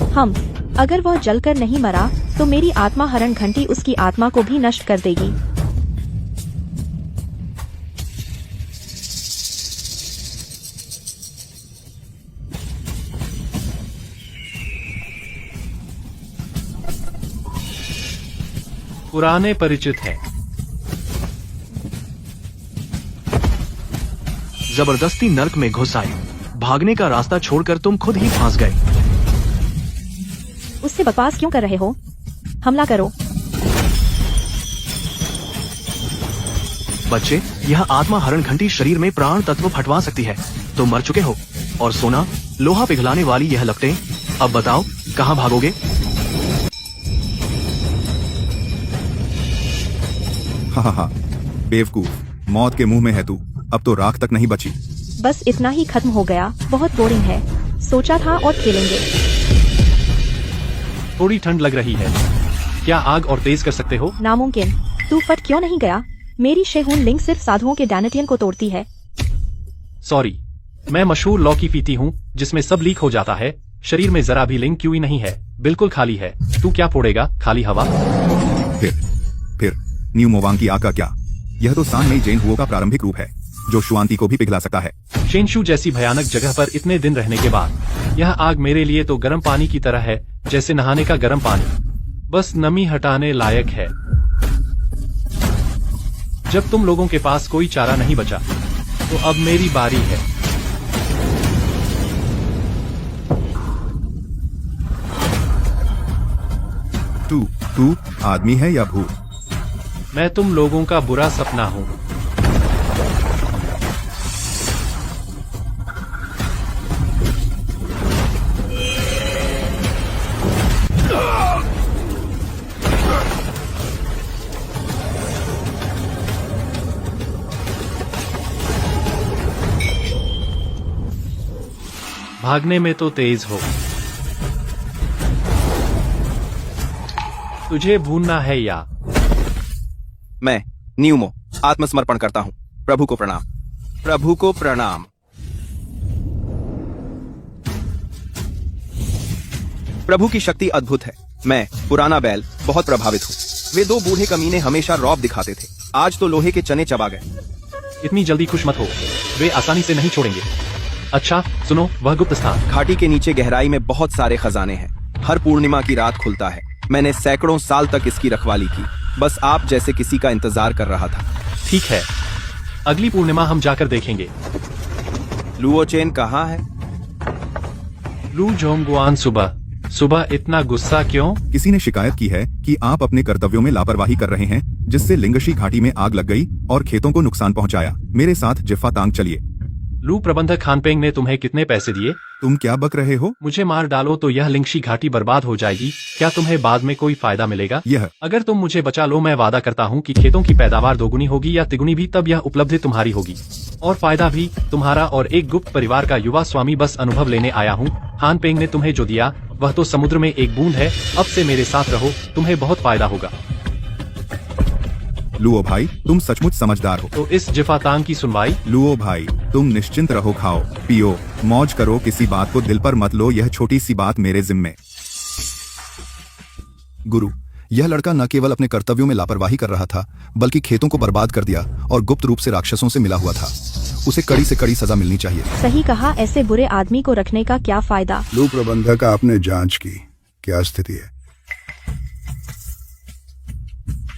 [SPEAKER 8] अगर वह जलकर नहीं मरा तो मेरी आत्मा हरण घंटी उसकी आत्मा को भी नष्ट कर देगी।
[SPEAKER 2] पुराने परिचित है।
[SPEAKER 7] जबरदस्ती नर्क में घुस आए। भागने का रास्ता छोड़कर तुम खुद ही फंस गए।
[SPEAKER 8] उससे बकवास क्यों कर रहे हो? हमला करो।
[SPEAKER 7] बच्चे, यह आत्मा हरण घंटी शरीर में प्राण तत्व फटवा सकती है। तुम मर चुके हो। और सोना, लोहा पिघलाने वाली यह लपटें, अब बताओ कहाँ भागोगे?
[SPEAKER 6] हा, बेवकूफ, मौत के मुंह में है तू। अब तो राख तक नहीं बची।
[SPEAKER 8] बस इतना ही खत्म हो गया। बहुत बोरिंग है। सोचा था और खेलेंगे।
[SPEAKER 2] थोड़ी ठंड लग रही है। क्या आग और तेज कर सकते हो?
[SPEAKER 8] नामुमकिन। तू फट क्यों नहीं गया? मेरी शेहून लिंक सिर्फ साधुओं के डैनेटियन को तोड़ती है।
[SPEAKER 2] सॉरी, मैं मशहूर लौकी पीती हूँ जिसमें सब लीक हो जाता है। शरीर में जरा भी लिंक क्यों ही नहीं है, बिल्कुल खाली है। तू क्या फोड़ेगा? खाली हवा।
[SPEAKER 6] फिर न्यू मोवांग की आग का क्या? यह तो सान में जैन हुओ का प्रारंभिक रूप है, जो शुआंती को भी पिघला सकता है।
[SPEAKER 2] शेनशु जैसी भयानक जगह पर इतने दिन रहने के बाद यह आग मेरे लिए तो गर्म पानी की तरह है, जैसे नहाने का गर्म पानी। बस नमी हटाने लायक है। जब तुम लोगों के पास कोई चारा नहीं बचा, तो अब मेरी बारी है।
[SPEAKER 6] तू आदमी है या भूत?
[SPEAKER 2] मैं तुम लोगों का बुरा सपना हूँ। भागने में तो तेज हो। तुझे भूनना है या?
[SPEAKER 3] मैं न्यूमो आत्मसमर्पण करता हूँ। प्रभु को प्रणाम। प्रभु को प्रणाम। प्रभु की शक्ति अद्भुत है। मैं पुराना बैल बहुत प्रभावित हूँ। वे 2 बूढ़े कमीने हमेशा रौब दिखाते थे, आज तो लोहे के चने चबा गए।
[SPEAKER 2] इतनी जल्दी खुश मत हो, वे आसानी से नहीं छोड़ेंगे। अच्छा सुनो, वह गुप्त स्थान।
[SPEAKER 3] घाटी के नीचे गहराई में बहुत सारे खजाने हैं। हर पूर्णिमा की रात खुलता है। मैंने सैकड़ों साल तक इसकी रखवाली की, बस आप जैसे किसी का इंतजार कर रहा था।
[SPEAKER 2] ठीक है, अगली पूर्णिमा हम जाकर देखेंगे।
[SPEAKER 3] लुओचेन कहाँ है?
[SPEAKER 2] लू जोंगुआन सुबह इतना गुस्सा क्यों?
[SPEAKER 6] किसी ने शिकायत की है कि आप अपने कर्तव्यों में लापरवाही कर रहे हैं, जिससे लिंगशी घाटी में आग लग गई और खेतों को नुकसान पहुंचाया। मेरे साथ जिफ्फा तांग चलिए।
[SPEAKER 2] लू प्रबंधक खानपेंग ने तुम्हें कितने पैसे दिए?
[SPEAKER 6] तुम क्या बक रहे हो?
[SPEAKER 2] मुझे मार डालो तो यह लिंगशी घाटी बर्बाद हो जाएगी। क्या तुम्हें बाद में कोई फायदा मिलेगा? अगर तुम मुझे बचा लो, मैं वादा करता हूँ कि खेतों की पैदावार दोगुनी होगी या तिगुनी भी, तब यह उपलब्धि तुम्हारी होगी और फायदा भी तुम्हारा और एक गुप्त परिवार का युवा स्वामी। बस अनुभव लेने आया हूँ। खानपेंग ने तुम्हें जो दिया वह तो समुद्र में एक बूंद है। अब से मेरे साथ रहो, तुम्हें बहुत फायदा होगा।
[SPEAKER 6] लुओ भाई, तुम सचमुच समझदार हो।
[SPEAKER 2] तो इस जिफातांग की सुनवाई?
[SPEAKER 6] लुओ भाई, तुम निश्चिंत रहो, खाओ पियो मौज करो, किसी बात को दिल पर मत लो। यह छोटी सी बात मेरे जिम्मे। गुरु, यह लड़का न केवल अपने कर्तव्यों में लापरवाही कर रहा था, बल्कि खेतों को बर्बाद कर दिया और गुप्त रूप से राक्षसों से मिला हुआ था। उसे कड़ी से कड़ी सजा मिलनी चाहिए।
[SPEAKER 8] सही कहा, ऐसे बुरे आदमी को रखने का क्या फायदा।
[SPEAKER 5] लू प्रबंधक, आपने जांच की, क्या स्थिति है?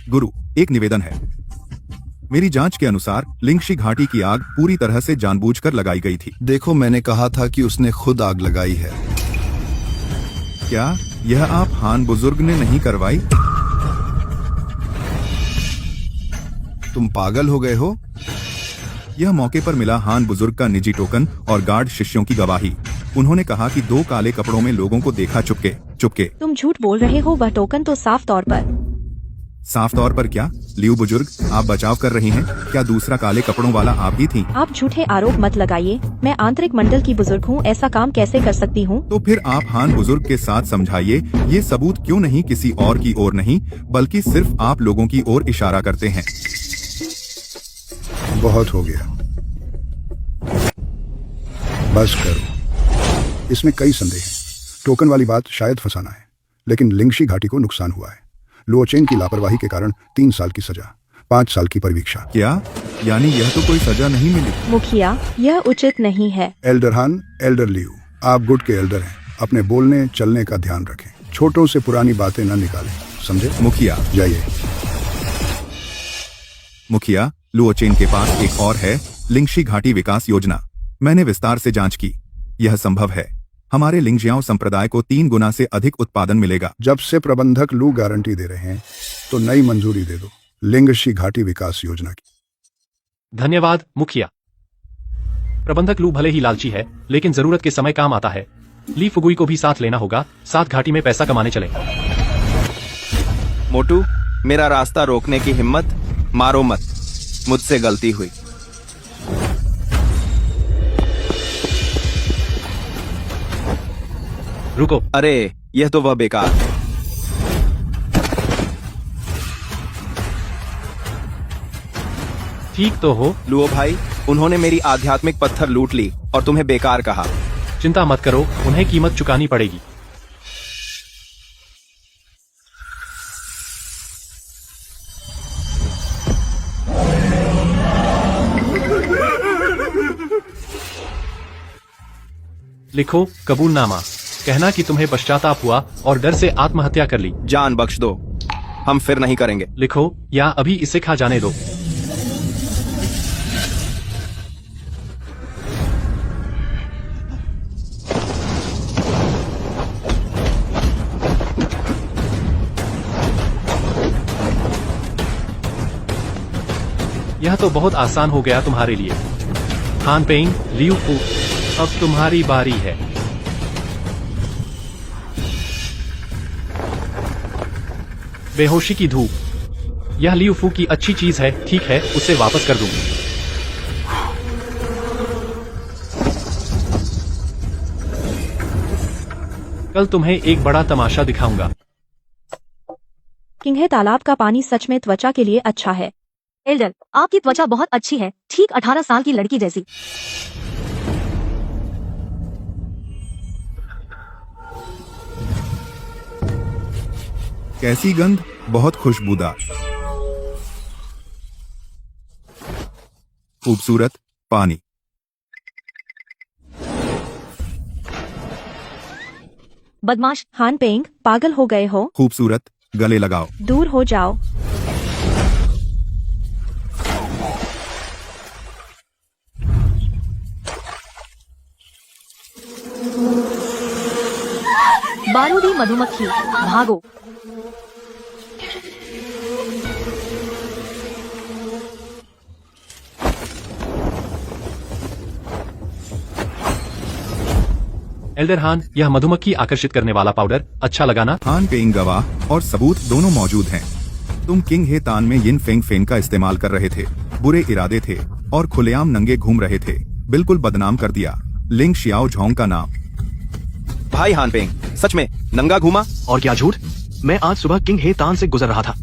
[SPEAKER 6] गुरु, एक निवेदन है। मेरी जांच के अनुसार लिंगशी घाटी की आग पूरी तरह से जानबूझकर लगाई गई थी। देखो, मैंने कहा था कि उसने खुद आग लगाई है। क्या यह आप हान बुजुर्ग ने नहीं करवाई? तुम पागल हो गए हो? यह मौके पर मिला हान बुजुर्ग का निजी टोकन और गार्ड शिष्यों की गवाही। उन्होंने कहा कि 2 काले कपड़ों में लोगों को देखा चुपके।
[SPEAKER 8] तुम झूठ बोल रहे हो, वह टोकन तो साफ तौर पर।
[SPEAKER 6] साफ तौर पर क्या? लियू बुजुर्ग, आप बचाव कर रही हैं? क्या दूसरा काले कपड़ों वाला आप ही थी?
[SPEAKER 8] आप झूठे आरोप मत लगाइए। मैं आंतरिक मंडल की बुजुर्ग हूँ, ऐसा काम कैसे कर सकती हूँ?
[SPEAKER 6] तो फिर आप हान बुजुर्ग के साथ समझाइए। ये सबूत क्यों नहीं किसी और की ओर नहीं, बल्कि सिर्फ आप लोगों की ओर इशारा करते हैं।
[SPEAKER 5] बहुत हो गया, बस करो। इसमें कई संदेह हैं। टोकन वाली बात शायद फंसाना है, लेकिन लिंगशी घाटी को नुकसान हुआ है। लुओचेन की लापरवाही के कारण 3 साल की सजा, 5 साल की परिवीक्षा।
[SPEAKER 6] क्या? यानी यह तो कोई सजा नहीं मिली?
[SPEAKER 8] मुखिया, यह उचित नहीं है।
[SPEAKER 5] एल्डर हान, एल्डर लियू, आप गुट के एल्डर हैं। अपने बोलने चलने का ध्यान रखें। छोटों से पुरानी बातें न निकालें, समझे?
[SPEAKER 6] मुखिया,
[SPEAKER 5] जाइए।
[SPEAKER 6] मुखिया, लुओचेन के पास एक और है, लिंगशी घाटी विकास योजना। मैंने विस्तार से जांच की, यह संभव है। हमारे लिंगजियाओ संप्रदाय को 3 गुना से अधिक उत्पादन मिलेगा।
[SPEAKER 5] जब से प्रबंधक लू गारंटी दे रहे हैं, तो नई मंजूरी दे दो लिंगशी घाटी विकास योजना की।
[SPEAKER 2] धन्यवाद मुखिया। प्रबंधक लू भले ही लालची है, लेकिन जरूरत के समय काम आता है। ली फुगुई को भी साथ लेना होगा, साथ घाटी में पैसा कमाने चले।
[SPEAKER 3] मोटू, मेरा रास्ता रोकने की हिम्मत मारो मत, मुझसे गलती हुई।
[SPEAKER 2] रुको।
[SPEAKER 3] अरे, यह तो वह बेकार है।
[SPEAKER 2] ठीक तो हो।
[SPEAKER 3] लुओ भाई, उन्होंने मेरी आध्यात्मिक पत्थर लूट ली और तुम्हें बेकार कहा।
[SPEAKER 2] चिंता मत करो, उन्हें कीमत चुकानी पड़ेगी। लिखो कबूलनामा, कहना कि तुम्हें पश्चाताप हुआ और डर से आत्महत्या कर ली।
[SPEAKER 3] जान बख्श दो, हम फिर नहीं करेंगे।
[SPEAKER 2] लिखो या अभी इसे खा जाने दो। यह तो बहुत आसान हो गया तुम्हारे लिए। हान पेंग, लियू फू, अब तुम्हारी बारी है। बेहोशी की धूप, यह लियू फू की अच्छी चीज है। ठीक है, उसे वापस कर दूं। कल तुम्हें एक बड़ा तमाशा दिखाऊंगा।
[SPEAKER 8] किंघे तालाब का पानी सच में त्वचा के लिए अच्छा है।
[SPEAKER 1] एल्डर, आपकी त्वचा बहुत अच्छी है, ठीक 18 साल की लड़की जैसी।
[SPEAKER 6] कैसी गंध, बहुत खुशबूदार। खूबसूरत पानी।
[SPEAKER 1] बदमाश।
[SPEAKER 8] हान पेंग, पागल हो गए हो?
[SPEAKER 6] खूबसूरत, गले लगाओ।
[SPEAKER 8] दूर हो जाओ।
[SPEAKER 1] बारूदी मधुमक्खी, भागो।
[SPEAKER 2] एल्डर हान, यह मधुमक्खी आकर्षित करने वाला पाउडर अच्छा लगा ना?
[SPEAKER 6] हान पेंग गवाह और सबूत दोनों मौजूद हैं। तुम किंग हे तान में यिन फेंग फेन का इस्तेमाल कर रहे थे, बुरे इरादे थे और खुलेआम नंगे घूम रहे थे। बिल्कुल बदनाम कर दिया लिंग शियाओ झोंग का नाम।
[SPEAKER 3] भाई हान पेंग, सच में नंगा घूमा?
[SPEAKER 7] और क्या झूठ। मैं आज सुबह किंग हे तान से गुजर रहा था,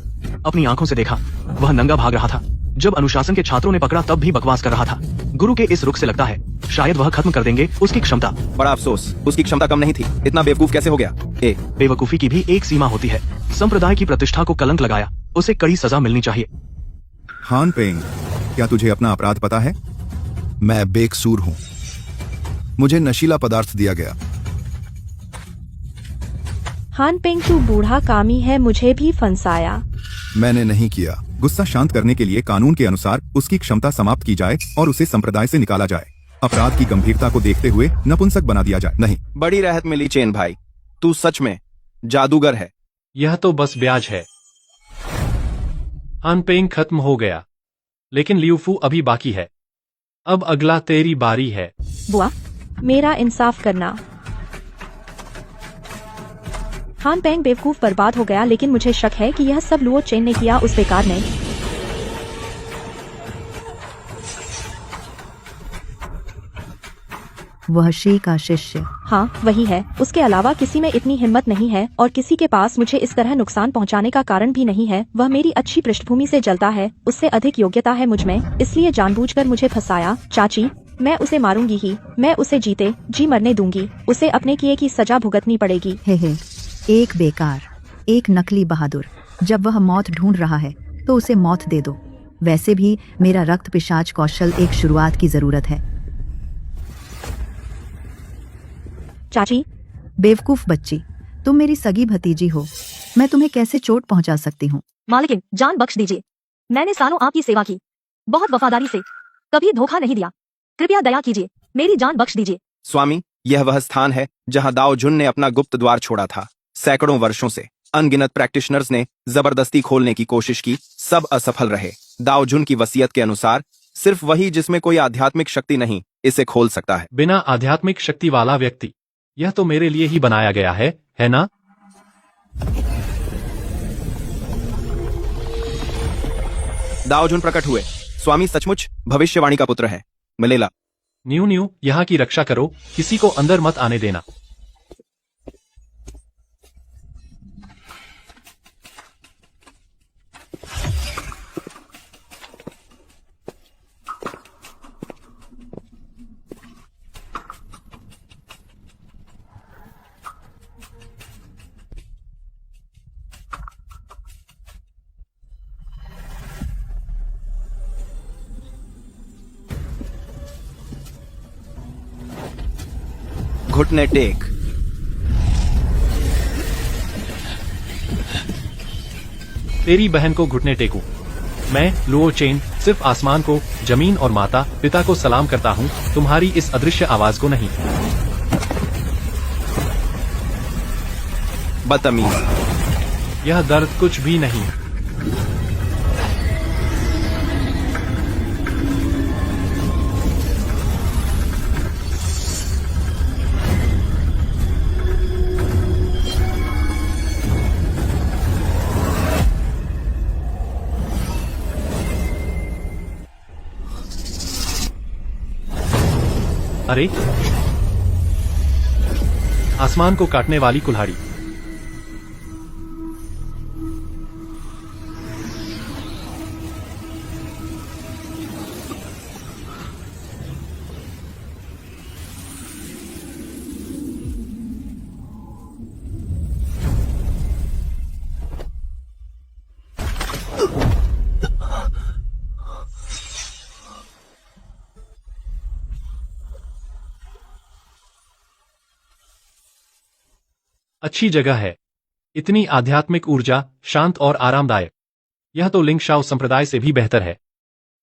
[SPEAKER 7] अपनी आंखों से देखा, वह नंगा भाग रहा था। जब अनुशासन के छात्रों ने पकड़ा तब भी बकवास कर रहा था। गुरु के इस रुख से लगता है शायद वह खत्म कर देंगे उसकी क्षमता।
[SPEAKER 3] बड़ा अफसोस, उसकी क्षमता कम नहीं थी। इतना बेवकूफ कैसे हो गया?
[SPEAKER 7] बेवकूफी की भी एक सीमा होती है। संप्रदाय की प्रतिष्ठा को कलंक लगाया, उसे कड़ी सजा मिलनी चाहिए।
[SPEAKER 6] हान पेंग, क्या तुझे अपना अपराध पता है? मैं बेकसूर हूं। मुझे नशीला पदार्थ दिया गया।
[SPEAKER 8] हान पेंग, तू बूढ़ा कामी है, मुझे भी फंसाया।
[SPEAKER 6] मैंने नहीं किया। गुस्सा शांत करने के लिए कानून के अनुसार उसकी क्षमता समाप्त की जाए और उसे संप्रदाय से निकाला जाए। अपराध की गंभीरता को देखते हुए नपुंसक बना दिया जाए। नहीं,
[SPEAKER 3] बड़ी राहत मिली चेन भाई, तू सच में जादूगर है।
[SPEAKER 2] यह तो बस ब्याज है। हानपेंग खत्म हो गया, लेकिन लियूफू अभी बाकी है। अब अगला तेरी बारी है।
[SPEAKER 8] बुआ, मेरा इंसाफ करना। हान पेंग बेवकूफ बर्बाद हो गया, लेकिन मुझे शक है कि यह सब लुओ चेन ने किया, उस बेकार ने।
[SPEAKER 9] वह शी का शिष्य।
[SPEAKER 8] हाँ, वही है। उसके अलावा किसी में इतनी हिम्मत नहीं है और किसी के पास मुझे इस तरह नुकसान पहुंचाने का कारण भी नहीं है। वह मेरी अच्छी पृष्ठभूमि से जलता है, उससे अधिक योग्यता है मुझ में, इसलिए जानबूझकर मुझे फंसाया। चाची, मैं उसे मारूंगी ही। मैं उसे जीते जी मरने दूंगी। उसे अपने किए की सजा भुगतनी पड़ेगी।
[SPEAKER 9] हे, एक बेकार, एक नकली बहादुर। जब वह मौत ढूंढ रहा है तो उसे मौत दे दो। वैसे भी मेरा रक्त पिशाच कौशल एक शुरुआत की जरूरत है।
[SPEAKER 8] चाची,
[SPEAKER 9] बेवकूफ बच्ची, तुम मेरी सगी भतीजी हो, मैं तुम्हें कैसे चोट पहुंचा सकती हूँ?
[SPEAKER 1] मालकिन, जान बख्श दीजिए। मैंने सालों आपकी सेवा की, बहुत वफादारी से, कभी धोखा नहीं दिया। कृपया दया कीजिए, मेरी जान बख्श दीजिए।
[SPEAKER 3] स्वामी, यह वह स्थान है जहां दाओ जुन ने अपना गुप्त द्वार छोड़ा था। सैकड़ों वर्षों से अनगिनत प्रैक्टिशनर्स ने जबरदस्ती खोलने की कोशिश की, सब असफल रहे। दाओ जुन की वसीयत के अनुसार सिर्फ वही जिसमें कोई आध्यात्मिक शक्ति नहीं इसे खोल सकता है।
[SPEAKER 2] बिना आध्यात्मिक शक्ति वाला व्यक्ति, यह तो मेरे लिए ही बनाया गया है ना?
[SPEAKER 3] दाओ जुन प्रकट हुए। स्वामी सचमुच भविष्यवाणी का पुत्र है। मिलेला,
[SPEAKER 2] न्यू यहाँ की रक्षा करो, किसी को अंदर मत आने देना।
[SPEAKER 3] घुटने टेक।
[SPEAKER 2] तेरी बहन को घुटने टेकूं। मैं लुओ चेन सिर्फ आसमान को, जमीन और माता पिता को सलाम करता हूँ, तुम्हारी इस अदृश्य आवाज को नहीं।
[SPEAKER 3] बदतमीज,
[SPEAKER 2] यह दर्द कुछ भी नहीं। अरे, आसमान को काटने वाली कुल्हाड़ी। अच्छी जगह है, इतनी आध्यात्मिक ऊर्जा, शांत और आरामदायक। यह तो लिंगशाओ संप्रदाय से भी बेहतर है।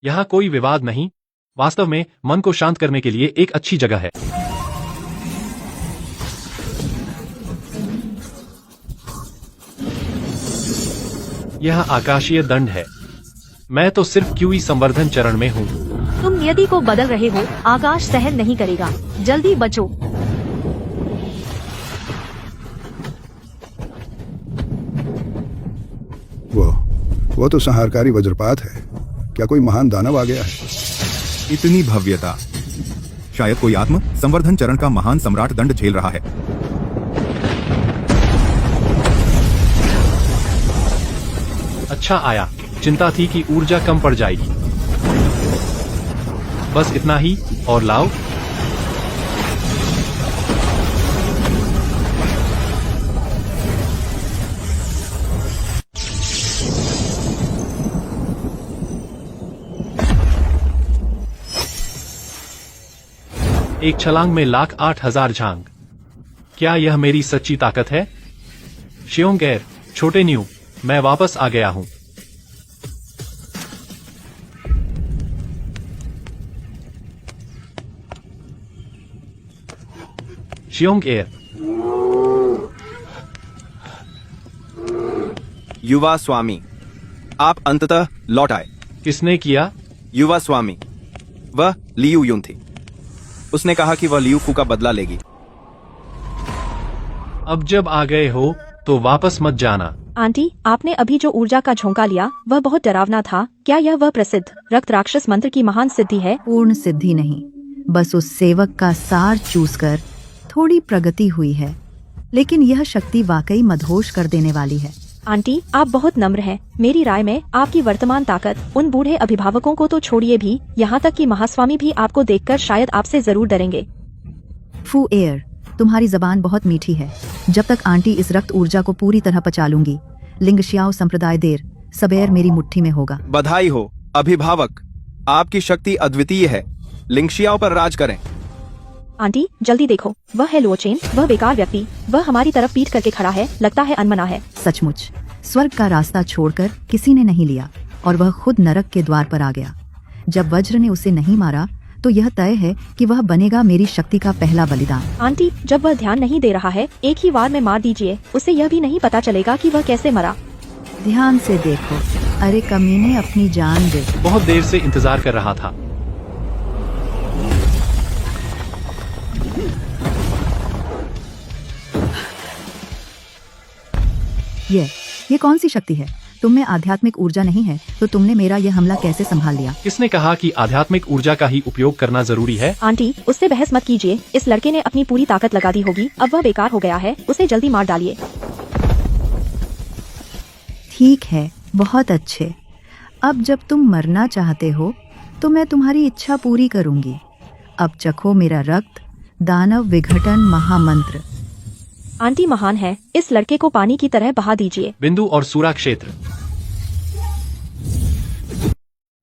[SPEAKER 2] यहाँ कोई विवाद नहीं, वास्तव में मन को शांत करने के लिए एक अच्छी जगह है। यह आकाशीय दंड है। मैं तो सिर्फ क्यूई संवर्धन चरण में हूँ।
[SPEAKER 1] तुम नियति को बदल रहे हो, आकाश सहन नहीं करेगा, जल्दी बचो।
[SPEAKER 5] वो तो संहारकारी वज्रपात है। क्या कोई महान दानव आ गया है?
[SPEAKER 6] इतनी भव्यता, शायद कोई आत्म संवर्धन चरण का महान सम्राट दंड झेल रहा है।
[SPEAKER 2] अच्छा आया, चिंता थी कि ऊर्जा कम पड़ जाएगी। बस इतना ही, और लाओ। एक छलांग में 1,08,000 झांग। क्या यह मेरी सच्ची ताकत है? शियोंग एर, छोटे न्यू, मैं वापस आ गया हूं। शियोंग एर,
[SPEAKER 3] युवा स्वामी, आप अंततः लौट आए।
[SPEAKER 2] किसने किया?
[SPEAKER 3] युवा स्वामी, वह लियू यून थी। उसने कहा कि वह लियू फू का बदला लेगी।
[SPEAKER 2] अब जब आ गए हो तो वापस मत जाना।
[SPEAKER 8] आंटी, आपने अभी जो ऊर्जा का झोंका लिया वह बहुत डरावना था। क्या यह वह प्रसिद्ध रक्त राक्षस मंत्र की महान सिद्धि है?
[SPEAKER 9] पूर्ण सिद्धि नहीं, बस उस सेवक का सार चूस कर थोड़ी प्रगति हुई है, लेकिन यह शक्ति वाकई मदहोश कर देने वाली है।
[SPEAKER 8] आंटी, आप बहुत नम्र हैं। मेरी राय में आपकी वर्तमान ताकत उन बूढ़े अभिभावकों को तो छोड़िए भी, यहाँ तक कि महास्वामी भी आपको देखकर शायद आपसे जरूर डरेंगे।
[SPEAKER 9] फू एयर, तुम्हारी जबान बहुत मीठी है। जब तक आंटी इस रक्त ऊर्जा को पूरी तरह पचा लूंगी, लिंगशियाओ संप्रदाय देर सबेर मेरी मुट्ठी में होगा।
[SPEAKER 3] बधाई हो अभिभावक, आपकी शक्ति अद्वितीय है। लिंगशियाओ पर राज करें।
[SPEAKER 8] आंटी, जल्दी देखो, वह है लुओचेन, वह बेकार व्यक्ति, वह हमारी तरफ पीठ करके खड़ा है, लगता है अनमना है।
[SPEAKER 9] सचमुच, स्वर्ग का रास्ता छोड़कर किसी ने नहीं लिया और वह खुद नरक के द्वार पर आ गया। जब वज्र ने उसे नहीं मारा तो यह तय है कि वह बनेगा मेरी शक्ति का पहला बलिदान।
[SPEAKER 8] आंटी, जब वह ध्यान नहीं दे रहा है, एक ही वार में मार दीजिए, उसे यह भी नहीं पता चलेगा कि वह कैसे मरा।
[SPEAKER 9] ध्यान से देखो, अरे कमीने, अपनी जान दे।
[SPEAKER 2] बहुत देर से इंतजार कर रहा था।
[SPEAKER 9] ये कौन सी शक्ति है? तुम में आध्यात्मिक ऊर्जा नहीं है तो तुमने मेरा यह हमला कैसे संभाल लिया?
[SPEAKER 2] किसने कहा कि आध्यात्मिक ऊर्जा का ही उपयोग करना जरूरी है?
[SPEAKER 8] आंटी, उससे बहस मत कीजिए। इस लड़के ने अपनी पूरी ताकत लगा दी होगी, अब वह बेकार हो गया है, उसे जल्दी मार डालिए।
[SPEAKER 9] ठीक है, बहुत अच्छे। अब जब तुम मरना चाहते हो तो मैं तुम्हारी इच्छा पूरी करूंगी। अब चखो मेरा रक्त, दानव विघटन महामंत्र।
[SPEAKER 8] आंटी महान है, इस लड़के को पानी की तरह बहा दीजिए।
[SPEAKER 2] बिंदु और सूरा क्षेत्र।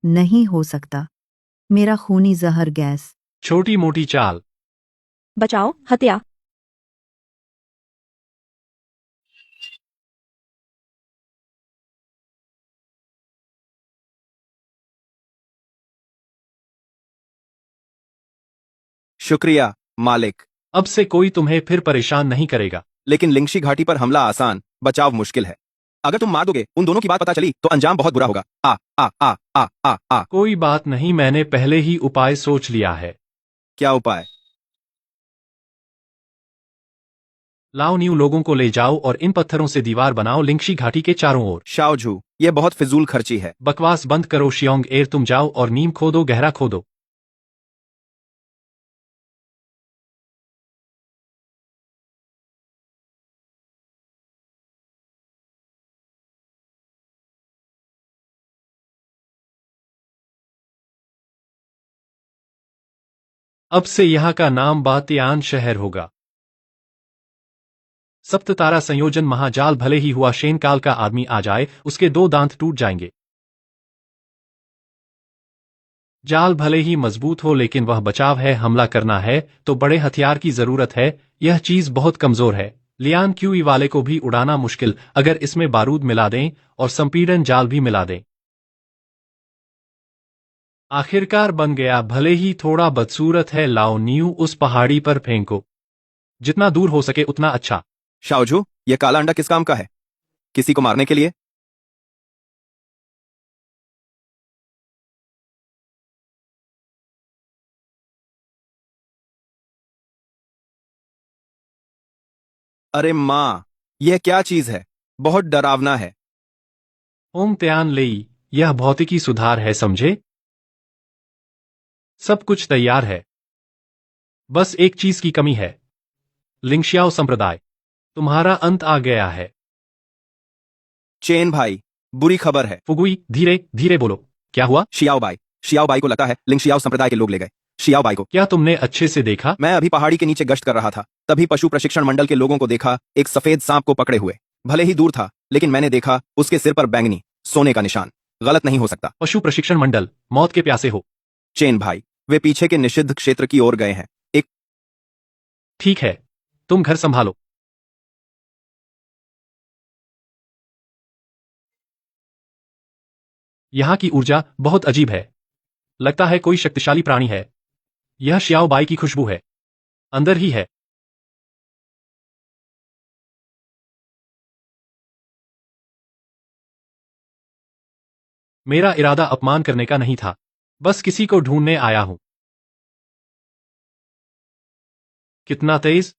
[SPEAKER 9] नहीं हो सकता, मेरा खूनी जहर गैस।
[SPEAKER 2] छोटी मोटी चाल।
[SPEAKER 8] बचाओ, हत्या।
[SPEAKER 3] शुक्रिया मालिक।
[SPEAKER 2] अब से कोई तुम्हें फिर परेशान नहीं करेगा।
[SPEAKER 3] लेकिन लिंगशी घाटी पर हमला आसान, बचाव मुश्किल है। अगर तुम मार दोगे, उन दोनों की बात पता चली तो अंजाम बहुत बुरा होगा। आ आ आ आ आ आ।
[SPEAKER 2] कोई बात नहीं, मैंने पहले ही उपाय सोच लिया है।
[SPEAKER 3] क्या उपाय?
[SPEAKER 2] लाओ न्यू, लोगों को ले जाओ और इन पत्थरों से दीवार बनाओ लिंगशी घाटी के चारों ओर।
[SPEAKER 3] शाओझू, ये बहुत फिजूल खर्ची है।
[SPEAKER 2] बकवास बंद करो शियोंग एर, तुम जाओ और नीम खोदो, गहरा खोदो। अब से यहाँ का नाम बातियान शहर होगा। सप्ततारा संयोजन महाजाल, भले ही हुआ शेन काल का आदमी आ जाए, उसके 2 दांत टूट जाएंगे। जाल भले ही मजबूत हो, लेकिन वह बचाव है। हमला करना है तो बड़े हथियार की जरूरत है। यह चीज बहुत कमजोर है। लियान क्यूई वाले को भी उड़ाना मुश्किल, अगर इसमें बारूद मिला दें और संपीड़न जाल भी मिला दें। आखिरकार बन गया, भले ही थोड़ा बदसूरत है। लाओ न्यू, उस पहाड़ी पर फेंको, जितना दूर हो सके उतना अच्छा।
[SPEAKER 3] शाओझू, ये काला अंडा किस काम का है? किसी को मारने के लिए? अरे माँ, यह क्या चीज है? बहुत डरावना है।
[SPEAKER 2] ओम त्यान लेई, यह भौतिकी सुधार है, समझे? सब कुछ तैयार है, बस एक चीज की कमी है। लिंगशियाओ संप्रदाय, तुम्हारा अंत आ गया है।
[SPEAKER 3] चेन भाई, बुरी खबर है।
[SPEAKER 2] फुगुई, धीरे धीरे बोलो, क्या हुआ?
[SPEAKER 3] शियाओ बाई को लगता है लिंगशियाओ संप्रदाय के लोग ले गए। शियाओ बाई को।
[SPEAKER 2] क्या तुमने अच्छे से देखा?
[SPEAKER 3] मैं अभी पहाड़ी के नीचे गश्त कर रहा था, तभी पशु प्रशिक्षण मंडल के लोगों को देखा, एक सफेद सांप को पकड़े हुए। भले ही दूर था, लेकिन मैंने देखा उसके सिर पर बैंगनी सोने का निशान। गलत नहीं हो सकता।
[SPEAKER 2] पशु प्रशिक्षण मंडल, मौत के प्यासे हो।
[SPEAKER 3] चेन भाई, वे पीछे के निषिद्ध क्षेत्र की ओर गए हैं। एक
[SPEAKER 2] ठीक है, तुम घर संभालो। यहाँ की ऊर्जा बहुत अजीब है। लगता है कोई शक्तिशाली प्राणी है। यह श्याओ बाई की खुशबू है। अंदर ही है। मेरा इरादा अपमान करने का नहीं था, बस किसी को ढूंढने आया हूं। कितना तेज!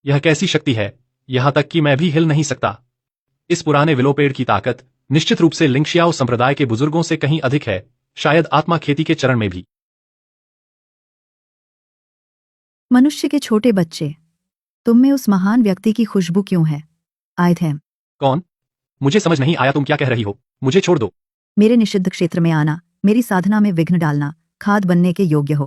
[SPEAKER 2] यह कैसी शक्ति है, यहां तक कि मैं भी हिल नहीं सकता। इस पुराने विलो पेड़ की ताकत निश्चित रूप से लिंगशियाओ संप्रदाय के बुजुर्गों से कहीं अधिक है, शायद आत्मा खेती के चरण में भी।
[SPEAKER 9] मनुष्य के छोटे बच्चे, तुम में उस महान व्यक्ति की खुशबू क्यों है? आए थे।
[SPEAKER 2] कौन? मुझे समझ नहीं आया तुम क्या कह रही हो। मुझे छोड़ दो।
[SPEAKER 9] मेरे निषिद्ध क्षेत्र में आना, मेरी साधना में विघ्न डालना, खाद बनने के योग्य हो।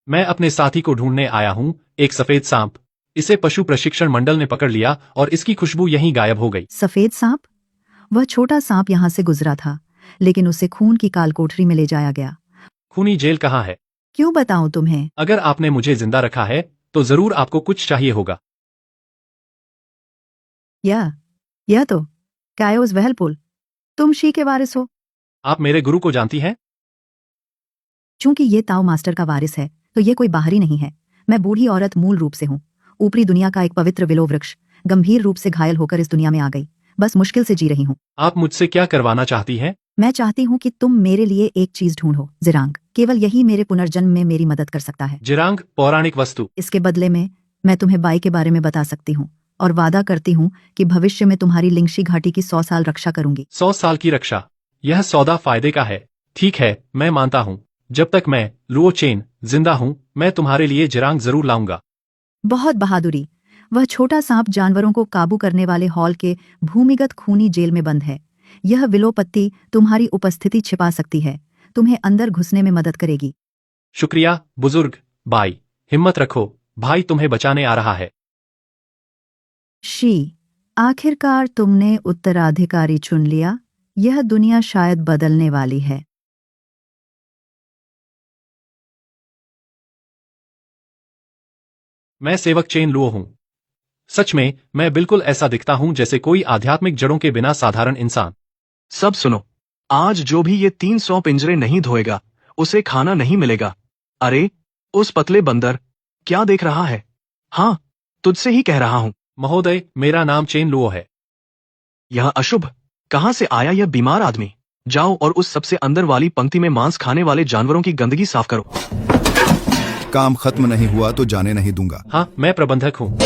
[SPEAKER 2] मैं अपने साथी को ढूंढने आया हूं, एक सफेद सांप। इसे पशु प्रशिक्षण मंडल ने पकड़ लिया और इसकी खुशबू यहीं गायब हो गई।
[SPEAKER 9] सफेद सांप? वह छोटा सांप यहाँ से गुजरा था, लेकिन उसे खून की कालकोठरी में ले जाया गया।
[SPEAKER 2] खूनी जेल कहाँ है?
[SPEAKER 9] क्यों बताऊं तुम्हें?
[SPEAKER 2] अगर आपने मुझे जिंदा रखा है तो जरूर आपको कुछ चाहिए होगा।
[SPEAKER 9] यह तो कायोस व्हर्लपूल। तुम शी के वारिस हो।
[SPEAKER 2] आप मेरे गुरु को जानती हैं?
[SPEAKER 9] चूंकि ये ताओ मास्टर का वारिस है तो ये कोई बाहरी नहीं है। मैं बूढ़ी औरत मूल रूप से हूँ, ऊपरी दुनिया का एक पवित्र विलो वृक्ष। गंभीर रूप से घायल होकर इस दुनिया में आ गई, बस मुश्किल से जी रही हूँ।
[SPEAKER 2] आप मुझसे क्या करवाना चाहती हैं?
[SPEAKER 9] मैं चाहती हूँ कि तुम मेरे लिए एक चीज ढूंढो, जिरांग। केवल यही मेरे पुनर्जन्म में मेरी मदद कर सकता है।
[SPEAKER 2] जिरांग पौराणिक वस्तु।
[SPEAKER 9] इसके बदले में मैं तुम्हें बाई के बारे में बता सकती हूँ और वादा करती हूँ कि भविष्य में तुम्हारी लिंगशी घाटी की 100 साल रक्षा करूंगी।
[SPEAKER 2] 100 साल की रक्षा? यह सौदा फायदे का है। ठीक है, मैं मानता हूँ। जब तक मैं लुओ चेन जिंदा हूँ, मैं तुम्हारे लिए जिरांग जरूर लाऊंगा।
[SPEAKER 9] बहुत बहादुरी। वह छोटा सांप जानवरों को काबू करने वाले हॉल के भूमिगत खूनी जेल में बंद है। यह विलोपत्ती तुम्हारी उपस्थिति छिपा सकती है, तुम्हें अंदर घुसने में मदद करेगी।
[SPEAKER 2] शुक्रिया बुजुर्ग बाई। हिम्मत रखो, भाई तुम्हें बचाने आ रहा है।
[SPEAKER 9] शी, आखिरकार तुमने उत्तराधिकारी चुन लिया। यह दुनिया शायद बदलने वाली है।
[SPEAKER 2] मैं सेवक चेन लुओ हूं। सच में मैं बिल्कुल ऐसा दिखता हूं जैसे कोई आध्यात्मिक जड़ों के बिना साधारण इंसान।
[SPEAKER 7] सब सुनो, आज जो भी ये 300 पिंजरे नहीं धोएगा उसे खाना नहीं मिलेगा। अरे उस पतले बंदर, क्या देख रहा है? हाँ, तुझसे ही कह रहा हूं।
[SPEAKER 2] महोदय, मेरा नाम चेन लुओ है।
[SPEAKER 7] यह अशुभ, कहां से आया यह बीमार आदमी? जाओ और उस सबसे अंदर वाली पंक्ति में मांस खाने वाले जानवरों की गंदगी साफ करो।
[SPEAKER 6] काम खत्म नहीं हुआ तो जाने नहीं दूंगा।
[SPEAKER 2] हाँ, मैं प्रबंधक हूँ।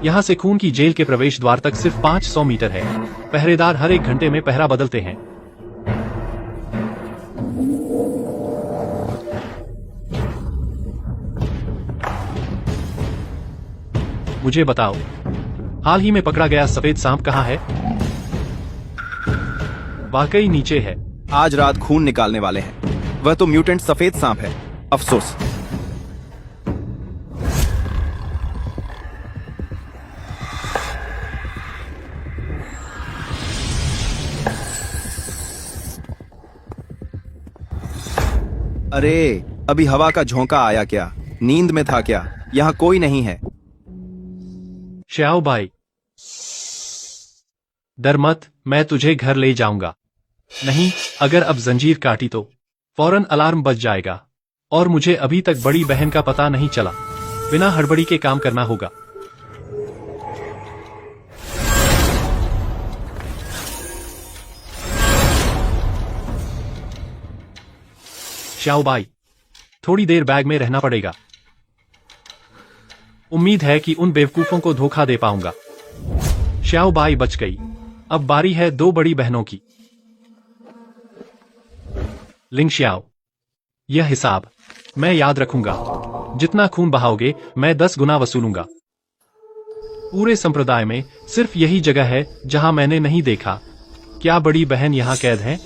[SPEAKER 2] यहाँ से खून की जेल के प्रवेश द्वार तक सिर्फ 500 मीटर है। पहरेदार हर 1 घंटे में पहरा बदलते हैं। मुझे बताओ, हाल ही में पकड़ा गया सफेद सांप कहाँ है? वाकई नीचे है।
[SPEAKER 3] आज रात खून निकालने वाले हैं। वह तो म्यूटेंट सफेद सांप है। अफसोस। अरे, अभी हवा का झोंका आया क्या? नींद में था क्या? यहाँ कोई नहीं है।
[SPEAKER 2] श्याओ बाई, डर मत, मैं तुझे घर ले जाऊंगा। नहीं, अगर अब जंजीर काटी तो फौरन अलार्म बज जाएगा और मुझे अभी तक बड़ी बहन का पता नहीं चला। बिना हड़बड़ी के काम करना होगा। श्याओ बाई, थोड़ी देर बैग में रहना पड़ेगा। उम्मीद है कि उन बेवकूफों को धोखा दे पाऊंगा। श्याओ बाई बच गई। अब बारी है 2 बड़ी बहनों की। लिंगशियाओ, यह हिसाब मैं याद रखूंगा। जितना खून बहाओगे मैं 10 गुना वसूलूंगा। पूरे संप्रदाय में सिर्फ यही जगह है जहां मैंने नहीं देखा। क्या बड़ी बहन यहां कैद है?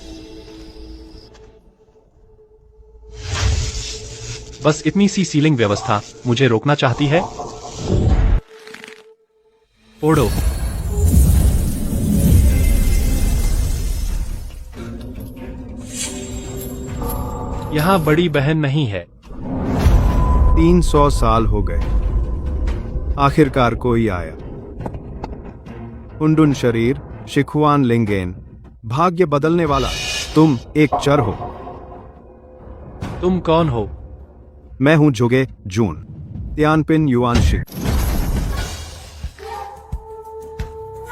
[SPEAKER 2] बस इतनी सी सीलिंग व्यवस्था मुझे रोकना चाहती है? ओढ़ो। यहाँ बड़ी बहन नहीं है।
[SPEAKER 3] 300 साल हो गए, आखिरकार कोई आया। उंडुन शरीर, शिखवान लिंगेन, भाग्य बदलने वाला, तुम एक चर हो।
[SPEAKER 2] तुम कौन हो?
[SPEAKER 3] मैं हूं जुगे जून, त्यानपिन युआनशी।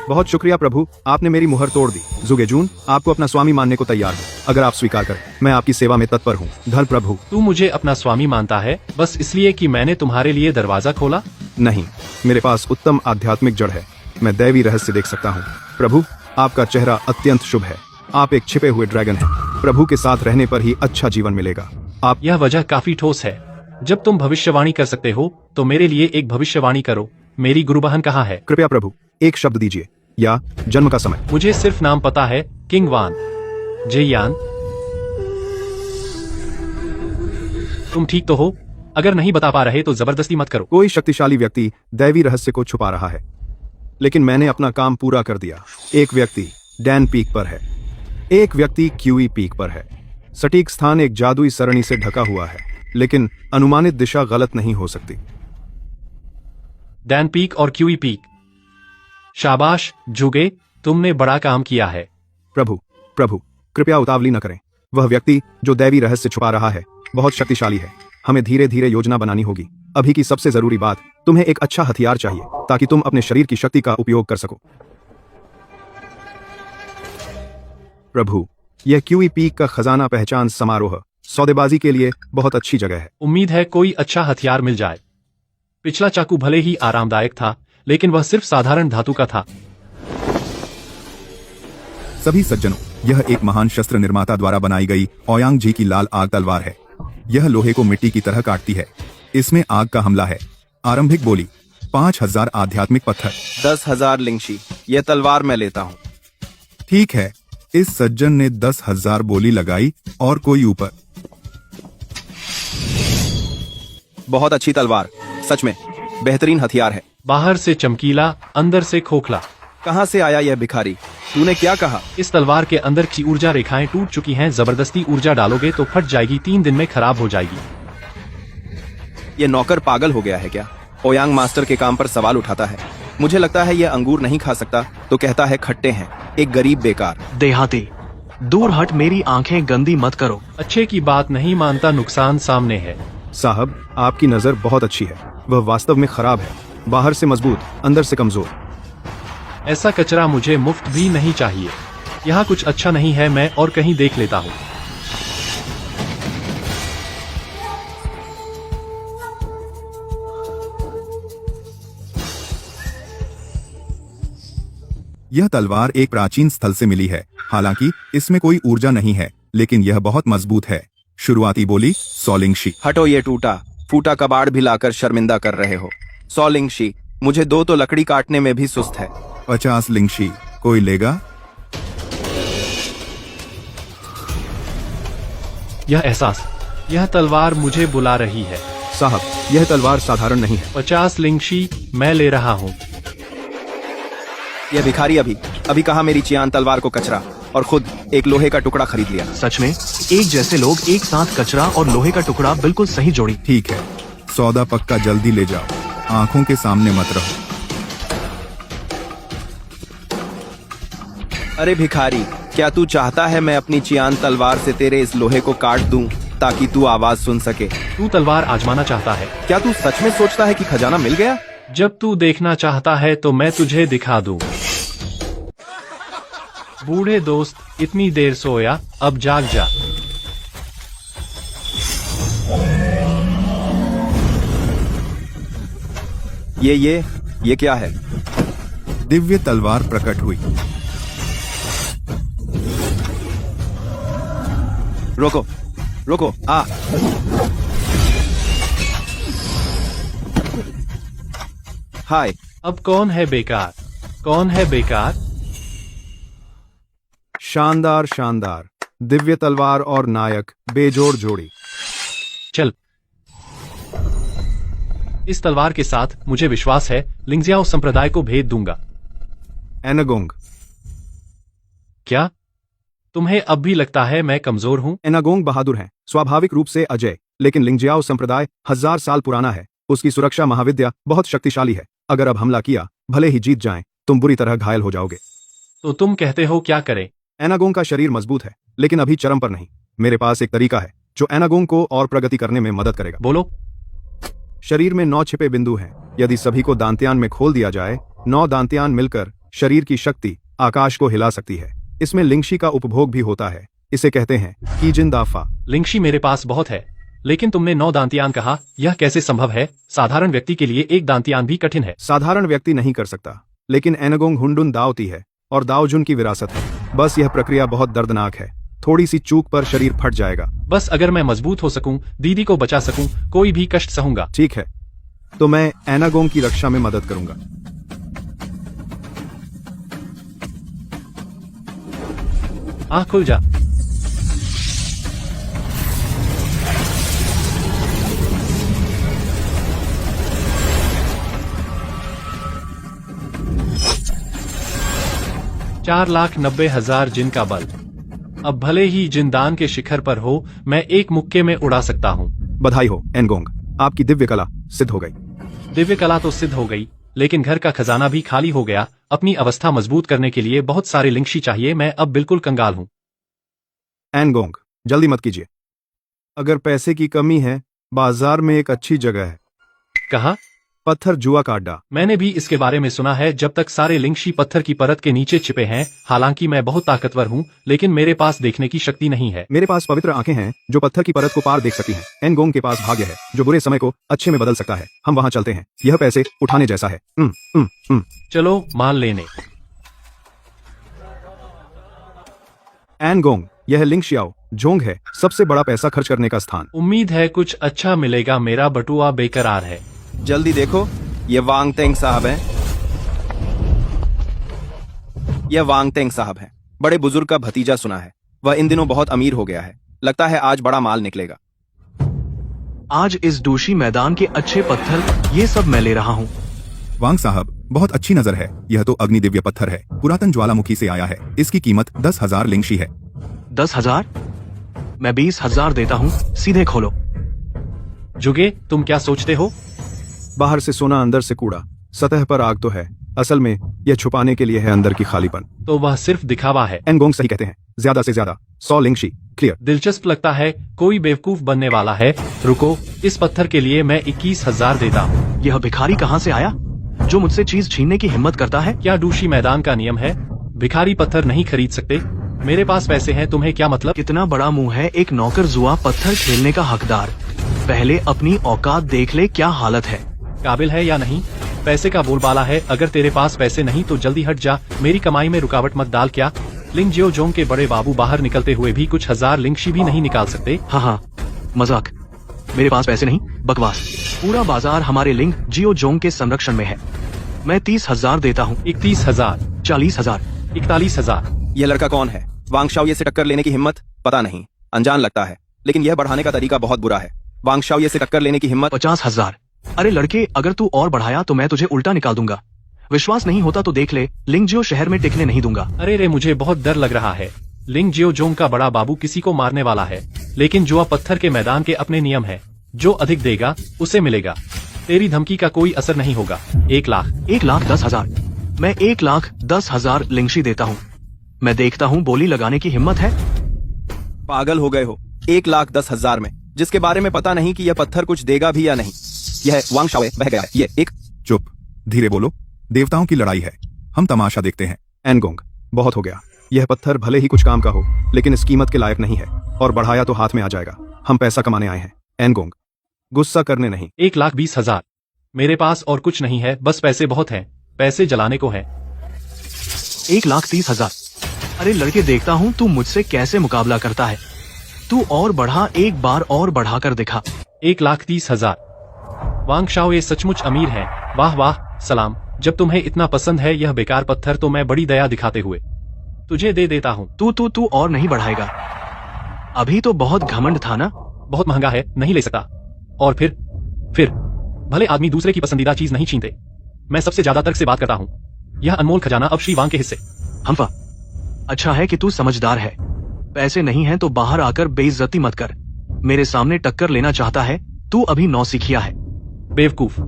[SPEAKER 3] बहुत शुक्रिया प्रभु, आपने मेरी मुहर तोड़ दी। जुगे जून, आपको अपना स्वामी मानने को तैयार हूं। अगर आप स्वीकार करें, मैं आपकी सेवा में तत्पर हूं। धन प्रभु।
[SPEAKER 2] तू मुझे अपना स्वामी मानता है बस इसलिए कि मैंने तुम्हारे लिए दरवाजा खोला?
[SPEAKER 3] नहीं, मेरे पास उत्तम आध्यात्मिक जड़ है। मैं दैवी रहस्य देख सकता हूँ। प्रभु, आपका चेहरा अत्यंत शुभ है। आप एक छिपे हुए ड्रैगन हैं। प्रभु के साथ रहने पर ही अच्छा जीवन मिलेगा। आप
[SPEAKER 2] यह वजह काफी ठोस है। जब तुम भविष्यवाणी कर सकते हो तो मेरे लिए एक भविष्यवाणी करो। मेरी गुरु बहन कहाँ है?
[SPEAKER 3] कृपया प्रभु, एक शब्द दीजिए या जन्म का समय।
[SPEAKER 2] मुझे सिर्फ नाम पता है, किंग वान जेयान। तुम ठीक तो हो? अगर नहीं बता पा रहे तो जबरदस्ती मत करो।
[SPEAKER 3] कोई शक्तिशाली व्यक्ति दैवी रहस्य को छुपा रहा है, लेकिन मैंने अपना काम पूरा कर दिया। एक व्यक्ति डैन पीक पर है, एक व्यक्ति क्यूई पीक पर है। सटीक स्थान एक जादुई सरणी से ढका हुआ है, लेकिन अनुमानित दिशा गलत नहीं हो सकती।
[SPEAKER 2] डैन पीक और क्यूई पीक। शाबाश जुगे, तुमने बड़ा काम किया है।
[SPEAKER 3] प्रभु, कृपया उतावली न करें। वह व्यक्ति जो दैवी रहस्य छुपा रहा है बहुत शक्तिशाली है। हमें धीरे धीरे योजना बनानी होगी। अभी की सबसे जरूरी बात, तुम्हें एक अच्छा हथियार चाहिए ताकि तुम अपने शरीर की शक्ति का उपयोग कर सको। प्रभु, यह क्यूई पीक का खजाना पहचान समारोह सौदेबाजी के लिए बहुत अच्छी जगह है।
[SPEAKER 2] उम्मीद है कोई अच्छा हथियार मिल जाए। पिछला चाकू भले ही आरामदायक था, लेकिन वह सिर्फ साधारण धातु का था।
[SPEAKER 6] सभी सज्जनों, यह एक महान शस्त्र निर्माता द्वारा बनाई गई ओयांग जी की लाल आग तलवार है। यह लोहे को मिट्टी की तरह काटती है। इसमें आग का हमला है। आरंभिक बोली 5000 आध्यात्मिक पत्थर।
[SPEAKER 3] 10,000 लिंगशी। यह तलवार मैं लेता हूँ।
[SPEAKER 6] ठीक है, इस सज्जन ने 10,000 बोली लगाई और कोई ऊपर।
[SPEAKER 3] बहुत अच्छी तलवार, सच में बेहतरीन हथियार है।
[SPEAKER 2] बाहर से चमकीला, अंदर से खोखला।
[SPEAKER 3] कहाँ से आया यह भिखारी? तूने क्या कहा?
[SPEAKER 2] इस तलवार के अंदर की ऊर्जा रेखाएं टूट चुकी हैं। जबरदस्ती ऊर्जा डालोगे तो फट जाएगी, 3 दिन में खराब हो जाएगी।
[SPEAKER 3] यह नौकर पागल हो गया है क्या? ओयांग मास्टर के काम पर सवाल उठाता है। मुझे लगता है यह अंगूर नहीं खा सकता तो कहता है खट्टे हैं। एक गरीब बेकार।
[SPEAKER 7] देहाती, दूर हट, मेरी आंखें गंदी मत करो।
[SPEAKER 2] अच्छे की बात नहीं मानता, नुकसान सामने है।
[SPEAKER 3] साहब, आपकी नजर बहुत अच्छी है। वह वास्तव में खराब है। बाहर से मजबूत, अंदर से कमजोर।
[SPEAKER 2] ऐसा कचरा मुझे मुफ्त भी नहीं चाहिए। यहाँ कुछ अच्छा नहीं है, मैं और कहीं देख लेता हूँ।
[SPEAKER 6] यह तलवार एक प्राचीन स्थल से मिली है। हालांकि इसमें कोई ऊर्जा नहीं है, लेकिन यह बहुत मजबूत है। शुरुआती बोली 100 लिंगशी।
[SPEAKER 3] हटो, ये टूटा फूटा कबाड़ भी लाकर शर्मिंदा कर रहे हो। 100 लिंगशी। मुझे 2 तो लकड़ी काटने में भी सुस्त है।
[SPEAKER 6] 50 लिंगशी। कोई लेगा?
[SPEAKER 2] यह एहसास, यह तलवार मुझे बुला रही है।
[SPEAKER 3] साहब, यह तलवार साधारण नहीं है।
[SPEAKER 2] 50 लिंगशी मैं ले रहा हूँ।
[SPEAKER 3] यह भिखारी अभी कहा मेरी चियान तलवार को कचरा और खुद एक लोहे का टुकड़ा खरीद लिया।
[SPEAKER 7] सच में एक जैसे लोग एक साथ कचरा और लोहे का टुकड़ा, बिल्कुल सही जोड़ी।
[SPEAKER 6] ठीक है, सौदा पक्का, जल्दी ले जाओ। आंखों के सामने मत रहो।
[SPEAKER 3] अरे भिखारी, क्या तू चाहता है मैं अपनी चियान तलवार से तेरे इस लोहे को काट दूं ताकि तू आवाज सुन सके?
[SPEAKER 2] तू तलवार आजमाना चाहता है?
[SPEAKER 3] क्या तू सच में सोचता है कि खजाना मिल गया?
[SPEAKER 2] जब तू देखना चाहता है तो मैं तुझे दिखा दूं। बूढ़े दोस्त, इतनी देर सोया, अब जाग जा।
[SPEAKER 3] ये क्या है?
[SPEAKER 6] दिव्य तलवार प्रकट हुई।
[SPEAKER 3] रोको, आ। हाय।
[SPEAKER 2] अब कौन है बेकार? कौन है बेकार?
[SPEAKER 3] शानदार, दिव्य तलवार और नायक, बेजोड़ जोड़ी।
[SPEAKER 2] चल, इस तलवार के साथ मुझे विश्वास है लिंगजियाओ संप्रदाय को भेद दूंगा।
[SPEAKER 3] एनागोंग।
[SPEAKER 2] क्या? तुम्हें अब भी लगता है मैं कमजोर हूँ?
[SPEAKER 3] एनागोंग बहादुर हैं, स्वाभाविक रूप से अजय, लेकिन लिंगजियाओ संप्रदाय 1000 साल पुराना है। उसकी सुरक्षा महाविद्या बहुत शक्तिशाली है। अगर अब हमला किया, भले ही जीत जाएं, तुम बुरी तरह घायल हो जाओगे।
[SPEAKER 2] तो तुम कहते हो क्या करें?
[SPEAKER 3] एनागोंग का शरीर मजबूत है, लेकिन अभी चरम पर नहीं। मेरे पास एक तरीका है जो एनागोंग को और प्रगति करने में मदद करेगा।
[SPEAKER 2] बोलो।
[SPEAKER 3] शरीर में 9 छिपे बिंदु हैं। यदि सभी को दांत्यान में खोल दिया जाए, 9 दांत्यान मिलकर शरीर की शक्ति आकाश को हिला सकती है। इसमें लिंगशी का उपभोग भी होता है। इसे कहते हैं कीजिन दाफा।
[SPEAKER 2] लिंगशी मेरे पास बहुत है, लेकिन तुमने 9 दांतियान कहा, यह कैसे संभव है? साधारण व्यक्ति के लिए एक दांतियान भी कठिन है।
[SPEAKER 3] साधारण व्यक्ति नहीं कर सकता, लेकिन एनागोंग हुंडुन दावती है और दाओजुन की विरासत है। बस यह प्रक्रिया बहुत दर्दनाक है। थोड़ी सी चूक पर शरीर फट जाएगा।
[SPEAKER 2] बस अगर मैं मजबूत हो सकूं, दीदी को बचा सकूं, कोई भी कष्ट सहूंगा।
[SPEAKER 3] ठीक है, तो मैं एनागोंग की रक्षा में मदद करूंगा।
[SPEAKER 2] आँख खुल जा। $4,90,000 जिन का बल। अब भले ही जिनदान के शिखर पर हो, मैं एक मुक्के में उड़ा सकता हूँ।
[SPEAKER 3] बधाई हो एनगोंग, आपकी दिव्य कला सिद्ध हो गई।
[SPEAKER 2] दिव्य कला तो सिद्ध हो गई, लेकिन घर का खजाना भी खाली हो गया। अपनी अवस्था मजबूत करने के लिए बहुत सारे लिंगशी चाहिए। मैं अब बिल्कुल कंगाल हूँ।
[SPEAKER 3] एनगोंग, जल्दी मत कीजिए। अगर पैसे की कमी है, बाजार में एक अच्छी जगह है।
[SPEAKER 2] कहा?
[SPEAKER 3] पत्थर जुआ का अड्डा।
[SPEAKER 2] मैंने भी इसके बारे में सुना है। जब तक सारे लिंगशी पत्थर की परत के नीचे छिपे हैं। हालांकि मैं बहुत ताकतवर हूँ, लेकिन मेरे पास देखने की शक्ति नहीं है।
[SPEAKER 3] मेरे पास पवित्र आंखें हैं जो पत्थर की परत को पार देख सकती हैं। एनगोंग के पास भाग्य है जो बुरे समय को अच्छे में बदल सकता है। हम वहां चलते हैं। यह पैसे उठाने जैसा है।
[SPEAKER 2] चलो माल लेने।
[SPEAKER 3] एनगोंग, यह लिंगशियाओ जोंग है, सबसे बड़ा पैसा खर्च करने का स्थान।
[SPEAKER 2] उम्मीद है कुछ अच्छा मिलेगा। मेरा बटुआ बेकरार है।
[SPEAKER 3] जल्दी देखो, ये वांगतेंग साहब हैं। यह वांगतेंग साहब हैं। बड़े बुजुर्ग का भतीजा सुना है। वह इन दिनों बहुत अमीर हो गया है। लगता है आज बड़ा माल निकलेगा।
[SPEAKER 7] आज इस डोशी मैदान के अच्छे पत्थर, ये सब मैं ले रहा हूँ।
[SPEAKER 6] वांग साहब, बहुत अच्छी नजर है। यह तो अग्नि दिव्य पत्थर है, पुरातन ज्वालामुखी से आया है। इसकी कीमत 10,000 लिंगशी है।
[SPEAKER 7] 10,000? मैं 20,000 देता हूँ। सीधे खोलो।
[SPEAKER 2] जुगे, तुम क्या सोचते हो?
[SPEAKER 3] बाहर से सोना, अंदर से कूड़ा। सतह पर आग तो है, असल में यह छुपाने के लिए है अंदर की खालीपन।
[SPEAKER 2] तो वह सिर्फ दिखावा है।
[SPEAKER 3] एनगोंग सही कहते हैं। ज्यादा से ज्यादा 100 लिंगशी। क्लियर।
[SPEAKER 2] दिलचस्प लगता है। कोई बेवकूफ बनने वाला है। रुको, इस पत्थर के लिए मैं 21,000 देता हूँ।
[SPEAKER 7] यह भिखारी कहाँ से आया जो मुझसे चीज छीनने की हिम्मत करता है?
[SPEAKER 2] क्या डूशी मैदान का नियम है? भिखारी पत्थर नहीं खरीद सकते। मेरे पास पैसे हैं, तुम्हें क्या मतलब?
[SPEAKER 7] कितना बड़ा मुंह है एक नौकर जुआ पत्थर खेलने का हकदार। पहले अपनी औकात देख ले, क्या हालत है।
[SPEAKER 2] काबिल है या नहीं? पैसे का बोलबाला है। अगर तेरे पास पैसे नहीं तो जल्दी हट जा। मेरी कमाई में रुकावट मत डाल। क्या लिंग जियो जोंग के बड़े बाबू बाहर निकलते हुए भी कुछ 1000 लिंगशी भी नहीं निकाल सकते?
[SPEAKER 7] हाँ, मजाक। मेरे पास पैसे नहीं, बकवास। पूरा बाजार हमारे लिंग जियो जोंग के संरक्षण में है। मैं 30,000 देता हूँ।
[SPEAKER 2] 31,000,
[SPEAKER 7] 40,000,
[SPEAKER 2] 41,000।
[SPEAKER 3] यह लड़का कौन है? वांगशाओये से टक्कर लेने की हिम्मत? पता नहीं, अनजान लगता है, लेकिन यह बढ़ाने का तरीका बहुत बुरा है। वांगशाओये से टक्कर लेने की हिम्मत?
[SPEAKER 7] 50,000। अरे लड़के, अगर तू और बढ़ाया तो मैं तुझे उल्टा निकाल दूंगा। विश्वास नहीं होता तो देख ले, लिंगजियो शहर में टिकने नहीं दूंगा।
[SPEAKER 2] अरे रे, मुझे बहुत डर लग रहा है। लिंग जियो जोंग का बड़ा बाबू किसी को मारने वाला है, लेकिन जुआ पत्थर के मैदान के अपने नियम है। जो अधिक देगा उसे मिलेगा। तेरी धमकी का कोई असर नहीं होगा। 1 लाख।
[SPEAKER 7] 1,10,000। मैं 1,10,000 लिंगशी देता हूँ। मैं देखता हूँ बोली लगाने की हिम्मत है।
[SPEAKER 3] पागल हो गए हो? 1,10,000 में, जिसके बारे में पता नहीं कि यह पत्थर कुछ देगा भी या नहीं। यह वांगशाओये बह गया है। ये एक।
[SPEAKER 6] चुप, धीरे बोलो। देवताओं की लड़ाई है, हम तमाशा देखते हैं।
[SPEAKER 3] एनगोंग, बहुत हो गया। यह पत्थर भले ही कुछ काम का हो, लेकिन इस कीमत के लायक नहीं है, और बढ़ाया तो हाथ में आ जाएगा। हम पैसा कमाने आए हैं एनगोंग, गुस्सा करने नहीं।
[SPEAKER 2] 1,20,000। मेरे पास और कुछ नहीं है, बस पैसे बहुत हैं। पैसे जलाने को है।
[SPEAKER 7] 1,30,000। अरे लड़के, देखता हूँ तू मुझसे कैसे मुकाबला करता है। तू और बढ़ा, एक बार और बढ़ाकर दिखा।
[SPEAKER 2] 1,30,000। वांगशाओये सचमुच अमीर हैं। वाह वाह, सलाम। जब तुम्हें इतना पसंद है यह बेकार पत्थर, तो मैं बड़ी दया दिखाते हुए तुझे दे देता हूँ।
[SPEAKER 7] तू और नहीं बढ़ाएगा? अभी तो बहुत घमंड था ना।
[SPEAKER 2] बहुत महंगा है, नहीं ले सकता। और फिर भले आदमी दूसरे की पसंदीदा चीज नहीं छीनते। मैं सबसे ज्यादा तर्क से बात करता हूँ। यह अनमोल खजाना अब श्री वांग के हिस्से।
[SPEAKER 7] हम्फा, अच्छा है कि तू समझदार है। पैसे नहीं है तो बाहर आकर बेइज्जती मत कर। मेरे सामने टक्कर लेना चाहता है, तू अभी नौसिखिया है।
[SPEAKER 2] बेवकूफ,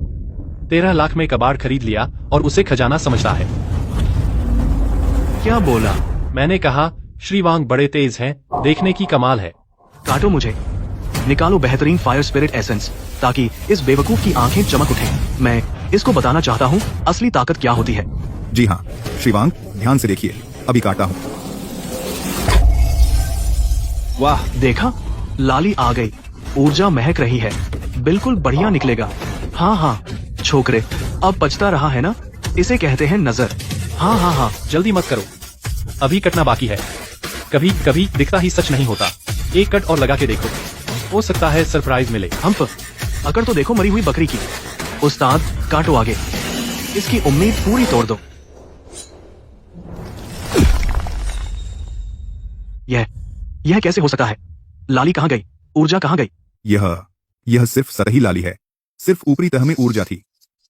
[SPEAKER 2] 13 लाख में कबाड़ खरीद लिया और उसे खजाना समझता है।
[SPEAKER 7] क्या बोला?
[SPEAKER 2] मैंने कहा श्री वांग बड़े तेज हैं, देखने की कमाल है।
[SPEAKER 7] काटो मुझे, निकालो बेहतरीन फायर स्पिरिट एसेंस ताकि इस बेवकूफ की आंखें चमक उठें। मैं इसको बताना चाहता हूँ असली ताकत क्या होती है।
[SPEAKER 6] जी हाँ श्रीवांग, ध्यान से देखिए, अभी काटा हूँ।
[SPEAKER 3] वाह,
[SPEAKER 7] देखा, लाली आ गई, ऊर्जा महक रही है, बिल्कुल बढ़िया निकलेगा। हाँ हाँ छोकरे, अब पछता रहा है ना, इसे कहते हैं नजर। हाँ हाँ हाँ,
[SPEAKER 2] जल्दी मत करो, अभी कटना बाकी है। कभी कभी दिखता ही सच नहीं होता। एक कट और लगा के देखो, हो सकता है सरप्राइज मिले।
[SPEAKER 7] हम्फ, अकड़ तो देखो मरी हुई बकरी की। उस्ताद काटो आगे, इसकी उम्मीद पूरी तोड़ दो। यह कैसे हो सकता है? लाली कहाँ गई? ऊर्जा कहाँ गई?
[SPEAKER 6] यह सिर्फ सतही लाली है, सिर्फ ऊपरी तह में ऊर्जा थी,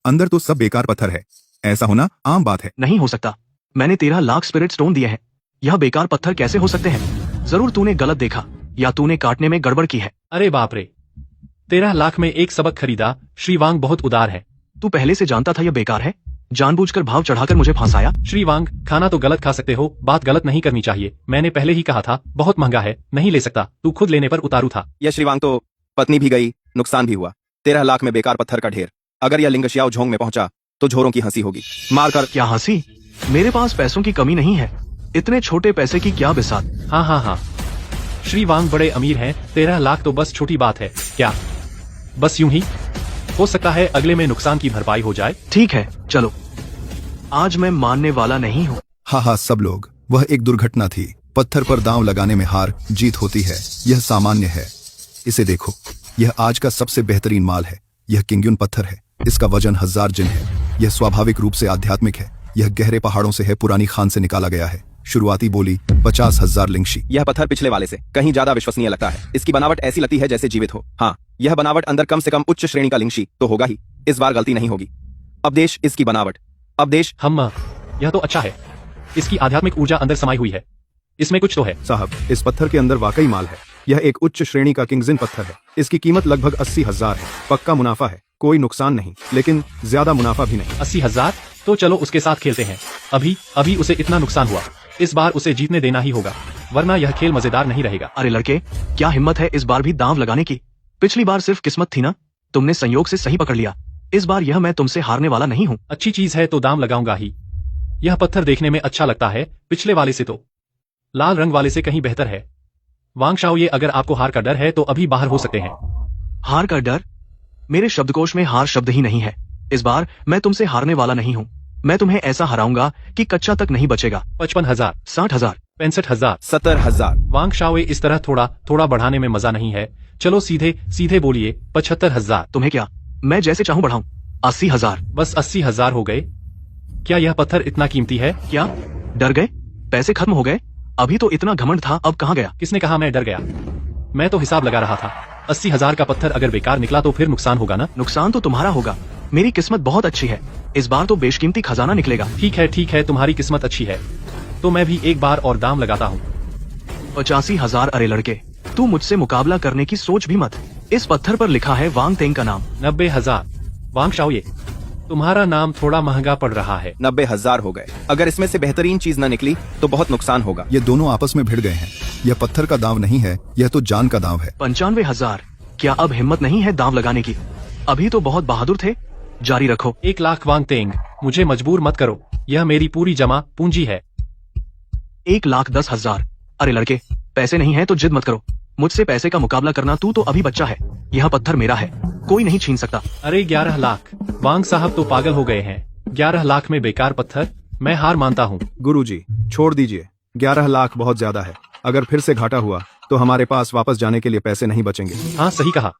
[SPEAKER 6] अंदर तो सब बेकार पत्थर है। ऐसा होना आम बात है।
[SPEAKER 7] नहीं हो सकता, मैंने 13 लाख स्पिरिट स्टोन दिए हैं, यह बेकार पत्थर कैसे हो सकते हैं? जरूर तूने गलत देखा या तूने काटने में गड़बड़ की है।
[SPEAKER 2] अरे बाप रे, 13 लाख में एक सबक खरीदा। श्री वांग बहुत उदार है।
[SPEAKER 7] तू पहले से जानता था यह बेकार है, जानबूझकर भाव चढ़ाकर मुझे फंसाया।
[SPEAKER 2] श्री वांग, खाना तो गलत खा सकते हो, बात गलत नहीं करनी चाहिए। मैंने पहले ही कहा था बहुत महंगा है, नहीं ले सकता। तू खुद लेने पर उतारू था।
[SPEAKER 3] यह श्रीवांग तो पत्नी भी गई, नुकसान भी हुआ। 13 लाख में बेकार पत्थर का ढेर। अगर यह लिंगशियाओ झोंग में पहुंचा तो झोरों की हंसी होगी। मारकर।
[SPEAKER 7] क्या हंसी? मेरे पास पैसों की कमी नहीं है, इतने छोटे पैसे की क्या बिसात।
[SPEAKER 2] हाँ हाँ हाँ, श्री वांग बड़े अमीर हैं, 13 लाख तो बस छोटी बात है। क्या बस यूं ही? हो सकता है अगले में नुकसान की भरपाई हो जाए।
[SPEAKER 7] ठीक है चलो, आज मैं मानने वाला नहीं हूँ।
[SPEAKER 6] हाँ सब लोग, वह एक दुर्घटना थी। पत्थर पर दांव लगाने में हार जीत होती है, यह सामान्य है। इसे देखो, यह आज का सबसे बेहतरीन माल है। यह किंग्युन पत्थर है, इसका वजन 1000 जिन है। यह स्वाभाविक रूप से आध्यात्मिक है। यह गहरे पहाड़ों से है, पुरानी खान से निकाला गया है। शुरुआती बोली 50,000 लिंगशी।
[SPEAKER 3] यह पत्थर पिछले वाले से कहीं ज्यादा विश्वसनीय लगता है। इसकी बनावट ऐसी लगती है जैसे जीवित हो। हाँ, यह बनावट अंदर कम से कम उच्च श्रेणी का लिंगशी तो होगा ही। इस बार गलती नहीं होगी। अवदेश इसकी बनावट। अवदेश,
[SPEAKER 2] यह तो अच्छा है, इसकी आध्यात्मिक ऊर्जा अंदर समाई हुई है, इसमें कुछ तो है।
[SPEAKER 5] साहब, इस पत्थर के अंदर वाकई माल है। यह एक उच्च श्रेणी का किंगजिन पत्थर है। इसकी कीमत लगभग 80,000 है। पक्का मुनाफा है, कोई नुकसान नहीं, लेकिन ज्यादा मुनाफा भी नहीं।
[SPEAKER 2] 80,000? तो चलो उसके साथ खेलते हैं। अभी उसे इतना नुकसान हुआ, इस बार उसे जीतने देना ही होगा, वरना यह खेल मजेदार नहीं रहेगा।
[SPEAKER 7] अरे लड़के, क्या हिम्मत है इस बार भी दांव लगाने की? पिछली बार सिर्फ किस्मत थी ना, तुमने संयोग से सही पकड़ लिया। इस बार यह मैं तुमसे हारने वाला नहीं हूँ।
[SPEAKER 2] अच्छी चीज है तो दाम लगाऊंगा ही। यह पत्थर देखने में अच्छा लगता है, पिछले वाले से तो लाल रंग वाले से कहीं बेहतर है। वांग शाओ, ये अगर आपको हार का डर है तो अभी बाहर हो सकते हैं।
[SPEAKER 7] हार का डर? मेरे शब्दकोश में हार शब्द ही नहीं है। इस बार मैं तुमसे हारने वाला नहीं हूँ। मैं तुम्हें ऐसा हराऊंगा कि कच्चा तक नहीं बचेगा।
[SPEAKER 2] 55,000,
[SPEAKER 7] 60,000,
[SPEAKER 2] 65,000,
[SPEAKER 3] 70,000।
[SPEAKER 2] वांग शाओ, इस तरह थोड़ा बढ़ाने में मजा नहीं है। चलो सीधे बोलिए 75,000।
[SPEAKER 7] तुम्हें क्या, मैं जैसे चाहूँ बढ़ाऊं? 80,000।
[SPEAKER 2] बस 80,000 हो गए। क्या यह पत्थर इतना कीमती है?
[SPEAKER 7] क्या डर गए? पैसे खत्म हो गए? अभी तो इतना घमंड था, अब कहाँ गया?
[SPEAKER 2] किसने कहा मैं डर गया? मैं तो हिसाब लगा रहा था। 80,000 का पत्थर अगर बेकार निकला तो फिर नुकसान होगा ना।
[SPEAKER 7] नुकसान तो तुम्हारा होगा, मेरी किस्मत बहुत अच्छी है। इस बार तो बेशकीमती खजाना निकलेगा।
[SPEAKER 2] ठीक है, तुम्हारी किस्मत अच्छी है तो मैं भी एक बार और दाम लगाता हूँ।
[SPEAKER 7] 85,000। अरे लड़के, तू मुझसे मुकाबला करने की सोच भी मत। इस पत्थर पर लिखा है वांग तेंग का नाम।
[SPEAKER 2] 90,000। वांग शाओ, ये तुम्हारा नाम थोड़ा महंगा पड़ रहा है।
[SPEAKER 3] 90,000 हो गए। अगर इसमें से बेहतरीन चीज न निकली तो बहुत नुकसान होगा।
[SPEAKER 6] ये दोनों आपस में भिड़ गए हैं। यह पत्थर का दांव नहीं है, यह तो जान का दांव है।
[SPEAKER 7] 95,000। क्या अब हिम्मत नहीं है दांव लगाने की? अभी तो बहुत बहादुर थे, जारी रखो।
[SPEAKER 2] 1 लाख वांग तेंग, मुझे मजबूर मत करो, यह मेरी पूरी जमा पूंजी है।
[SPEAKER 7] 1,10,000। अरे लड़के, पैसे नहीं है तो जिद मत करो, मुझसे पैसे का मुकाबला करना तू तो अभी बच्चा है। यह पत्थर मेरा है, कोई नहीं छीन सकता।
[SPEAKER 2] अरे 11 लाख, वांग साहब तो पागल हो गए हैं। 11 लाख में बेकार पत्थर, मैं हार मानता हूँ।
[SPEAKER 5] गुरुजी, छोड़ दीजिए, 11 लाख बहुत ज्यादा है। अगर फिर से घाटा हुआ तो हमारे पास वापस जाने के लिए पैसे नहीं बचेंगे।
[SPEAKER 2] हाँ सही कहा,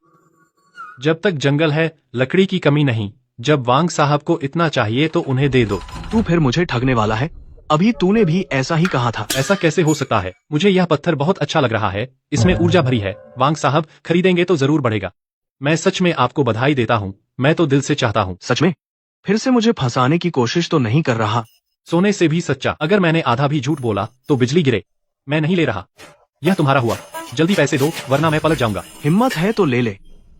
[SPEAKER 2] जब तक जंगल है लकड़ी की कमी नहीं। जब वांग साहब को इतना चाहिए तो उन्हें दे दो।
[SPEAKER 7] तू फिर मुझे ठगने वाला है? अभी तूने भी ऐसा ही कहा था।
[SPEAKER 2] ऐसा कैसे हो सकता है? मुझे यह पत्थर बहुत अच्छा लग रहा है, इसमें ऊर्जा भरी है। वांग साहब खरीदेंगे तो जरूर बढ़ेगा। मैं सच में आपको बधाई देता हूँ, मैं तो दिल से चाहता हूँ।
[SPEAKER 7] सच में? फिर से मुझे फंसाने की कोशिश तो नहीं कर रहा?
[SPEAKER 2] सोने से भी सच्चा, अगर मैंने आधा भी झूठ बोला तो बिजली गिरे। मैं नहीं ले रहा। यह तुम्हारा हुआ, जल्दी पैसे दो वरना मैं पलट जाऊंगा।
[SPEAKER 7] हिम्मत है तो ले ले।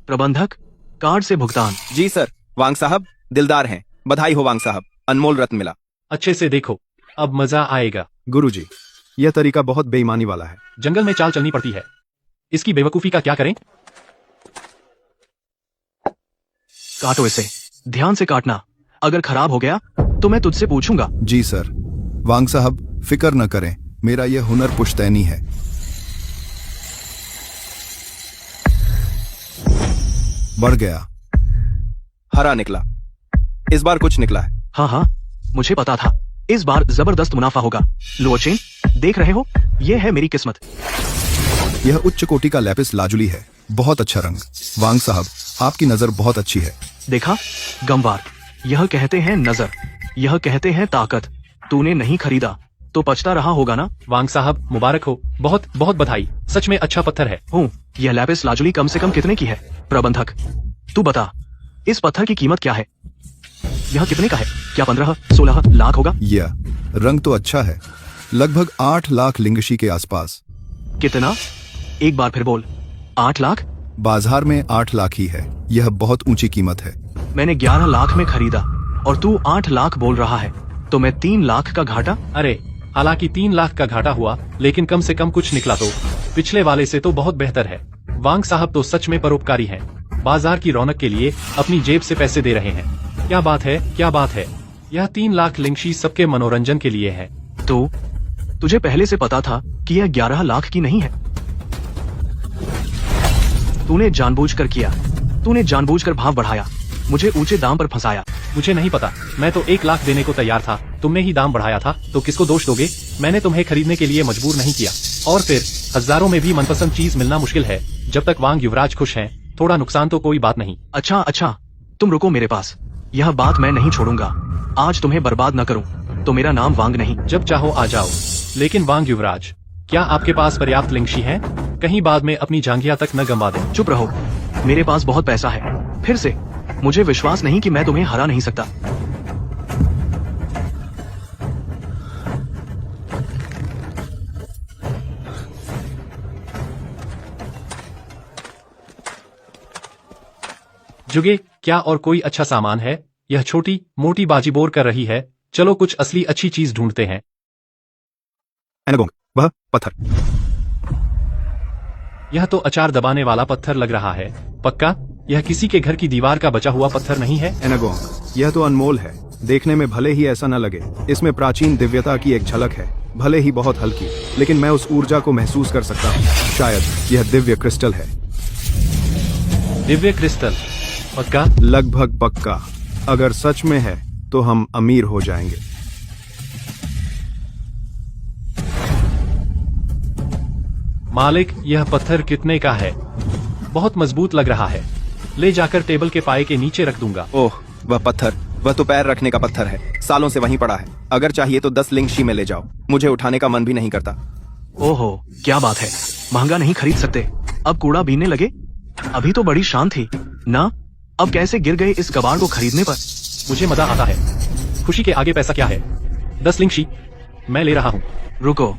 [SPEAKER 7] प्रबंधक, कार्ड से भुगतान।
[SPEAKER 3] जी सर। वांग साहब दिलदार हैं, बधाई हो वांग साहब, अनमोल रत्न मिला।
[SPEAKER 2] अच्छे से देखो, अब मजा आएगा।
[SPEAKER 3] गुरुजी, यह तरीका बहुत बेईमानी वाला है।
[SPEAKER 2] जंगल में चाल चलनी पड़ती है, इसकी बेवकूफी का क्या करें?
[SPEAKER 7] काटो इसे, ध्यान से काटना। अगर खराब हो गया तो मैं तुझसे पूछूंगा।
[SPEAKER 6] जी सर। वांग साहब फिक्र न करें, मेरा यह हुनर पुश्तैनी है। बढ़ गया।
[SPEAKER 3] हरा निकला, इस बार कुछ निकला है।
[SPEAKER 7] हाँ हाँ, मुझे पता था इस बार जबरदस्त मुनाफा होगा। लो चेन, देख रहे हो, यह है मेरी किस्मत।
[SPEAKER 6] यह उच्च कोटि का लैपिस लाजुली है, बहुत अच्छा रंग। वांग साहब, आपकी नजर बहुत अच्छी है।
[SPEAKER 7] देखा, गमवार, यह कहते हैं नजर, यह कहते हैं ताकत। तूने नहीं खरीदा तो पछता रहा होगा ना।
[SPEAKER 2] वांग साहब मुबारक हो, बहुत बहुत बधाई, सच में अच्छा पत्थर है।
[SPEAKER 7] हूँ, यह लैपिस लाजुली कम से कम कितने की है? प्रबंधक, तू बता, इस पत्थर की कीमत क्या है? यह कितने का है? क्या 15-16 लाख होगा?
[SPEAKER 6] यह रंग तो अच्छा है, लगभग 8 लाख लिंगशी के आसपास।
[SPEAKER 7] कितना? एक बार फिर बोल। 8 लाख?
[SPEAKER 6] बाजार में 8 लाख ही है, यह बहुत ऊंची कीमत है।
[SPEAKER 7] मैंने 11 लाख में खरीदा और तू 8 लाख बोल रहा है, तो मैं 3 लाख का घाटा।
[SPEAKER 2] अरे, हालांकि 3 लाख का घाटा हुआ, लेकिन कम से कम कुछ निकला तो पिछले वाले से तो बहुत बेहतर है। वांग साहब तो सच में परोपकारी हैं, बाजार की रौनक के लिए अपनी जेब से पैसे दे रहे हैं। क्या बात है, क्या बात है। यह 3 लाख लिंगशी सबके मनोरंजन के लिए है।
[SPEAKER 7] तो तुझे पहले से पता था कि यह 11 लाख की नहीं है? तूने जानबूझकर किया, तूने जानबूझकर भाव बढ़ाया, मुझे ऊंचे दाम पर फंसाया।
[SPEAKER 2] मुझे नहीं पता, मैं तो 1 लाख देने को तैयार था, तुमने ही दाम बढ़ाया था, तो किसको दोष दोगे? मैंने तुम्हें खरीदने के लिए मजबूर नहीं किया। और फिर हजारों में भी मनपसंद चीज मिलना मुश्किल है। जब तक वांग युवराज खुश हैं, थोड़ा नुकसान तो कोई बात नहीं।
[SPEAKER 7] अच्छा अच्छा, तुम रुको मेरे पास, यह बात मैं नहीं छोड़ूंगा। आज तुम्हें बर्बाद न करूं तो मेरा नाम वांग नहीं।
[SPEAKER 2] जब चाहो आ जाओ, लेकिन वांग युवराज, क्या आपके पास पर्याप्त लिंगशी है? कहीं बाद में अपनी जांघिया तक न गंवा दें।
[SPEAKER 7] चुप रहो, मेरे पास बहुत पैसा है। फिर से, मुझे विश्वास नहीं कि मैं तुम्हें हरा नहीं सकता।
[SPEAKER 2] जुगे, क्या और कोई अच्छा सामान है? यह छोटी मोटी बाजी बोर कर रही है, चलो कुछ असली अच्छी चीज ढूंढते हैं।
[SPEAKER 3] एनागोंग, वह पत्थर।
[SPEAKER 2] यह तो अचार दबाने वाला पत्थर लग रहा है। पक्का यह किसी के घर की दीवार का बचा हुआ पत्थर नहीं है?
[SPEAKER 3] एनागोंग, यह तो अनमोल है, देखने में भले ही ऐसा न लगे, इसमें प्राचीन दिव्यता की एक झलक है, भले ही बहुत हल्की, लेकिन मैं उस ऊर्जा को महसूस कर सकता हूँ। शायद यह दिव्य क्रिस्टल है।
[SPEAKER 2] दिव्य क्रिस्टल? पक्का?
[SPEAKER 3] लगभग पक्का। अगर सच में है तो हम अमीर हो जाएंगे।
[SPEAKER 2] मालिक, यह पत्थर कितने का है? बहुत मजबूत लग रहा है, ले जाकर टेबल के पाए के नीचे रख दूंगा।
[SPEAKER 3] ओह, वह पत्थर, वह तो पैर रखने का पत्थर है, सालों से वहीं पड़ा है। अगर चाहिए तो 10 लिंगशी में ले जाओ, मुझे उठाने का मन भी नहीं करता।
[SPEAKER 7] ओहो, क्या बात है, महंगा नहीं खरीद सकते? अब कूड़ा बीनने लगे? अभी तो बड़ी शान थी ना, अब कैसे गिर गए इस कबाड़ को खरीदने पर?
[SPEAKER 2] मुझे मजा आता है, खुशी के आगे पैसा क्या है? 10 लिंगशी, मैं ले रहा हूँ।
[SPEAKER 7] रुको,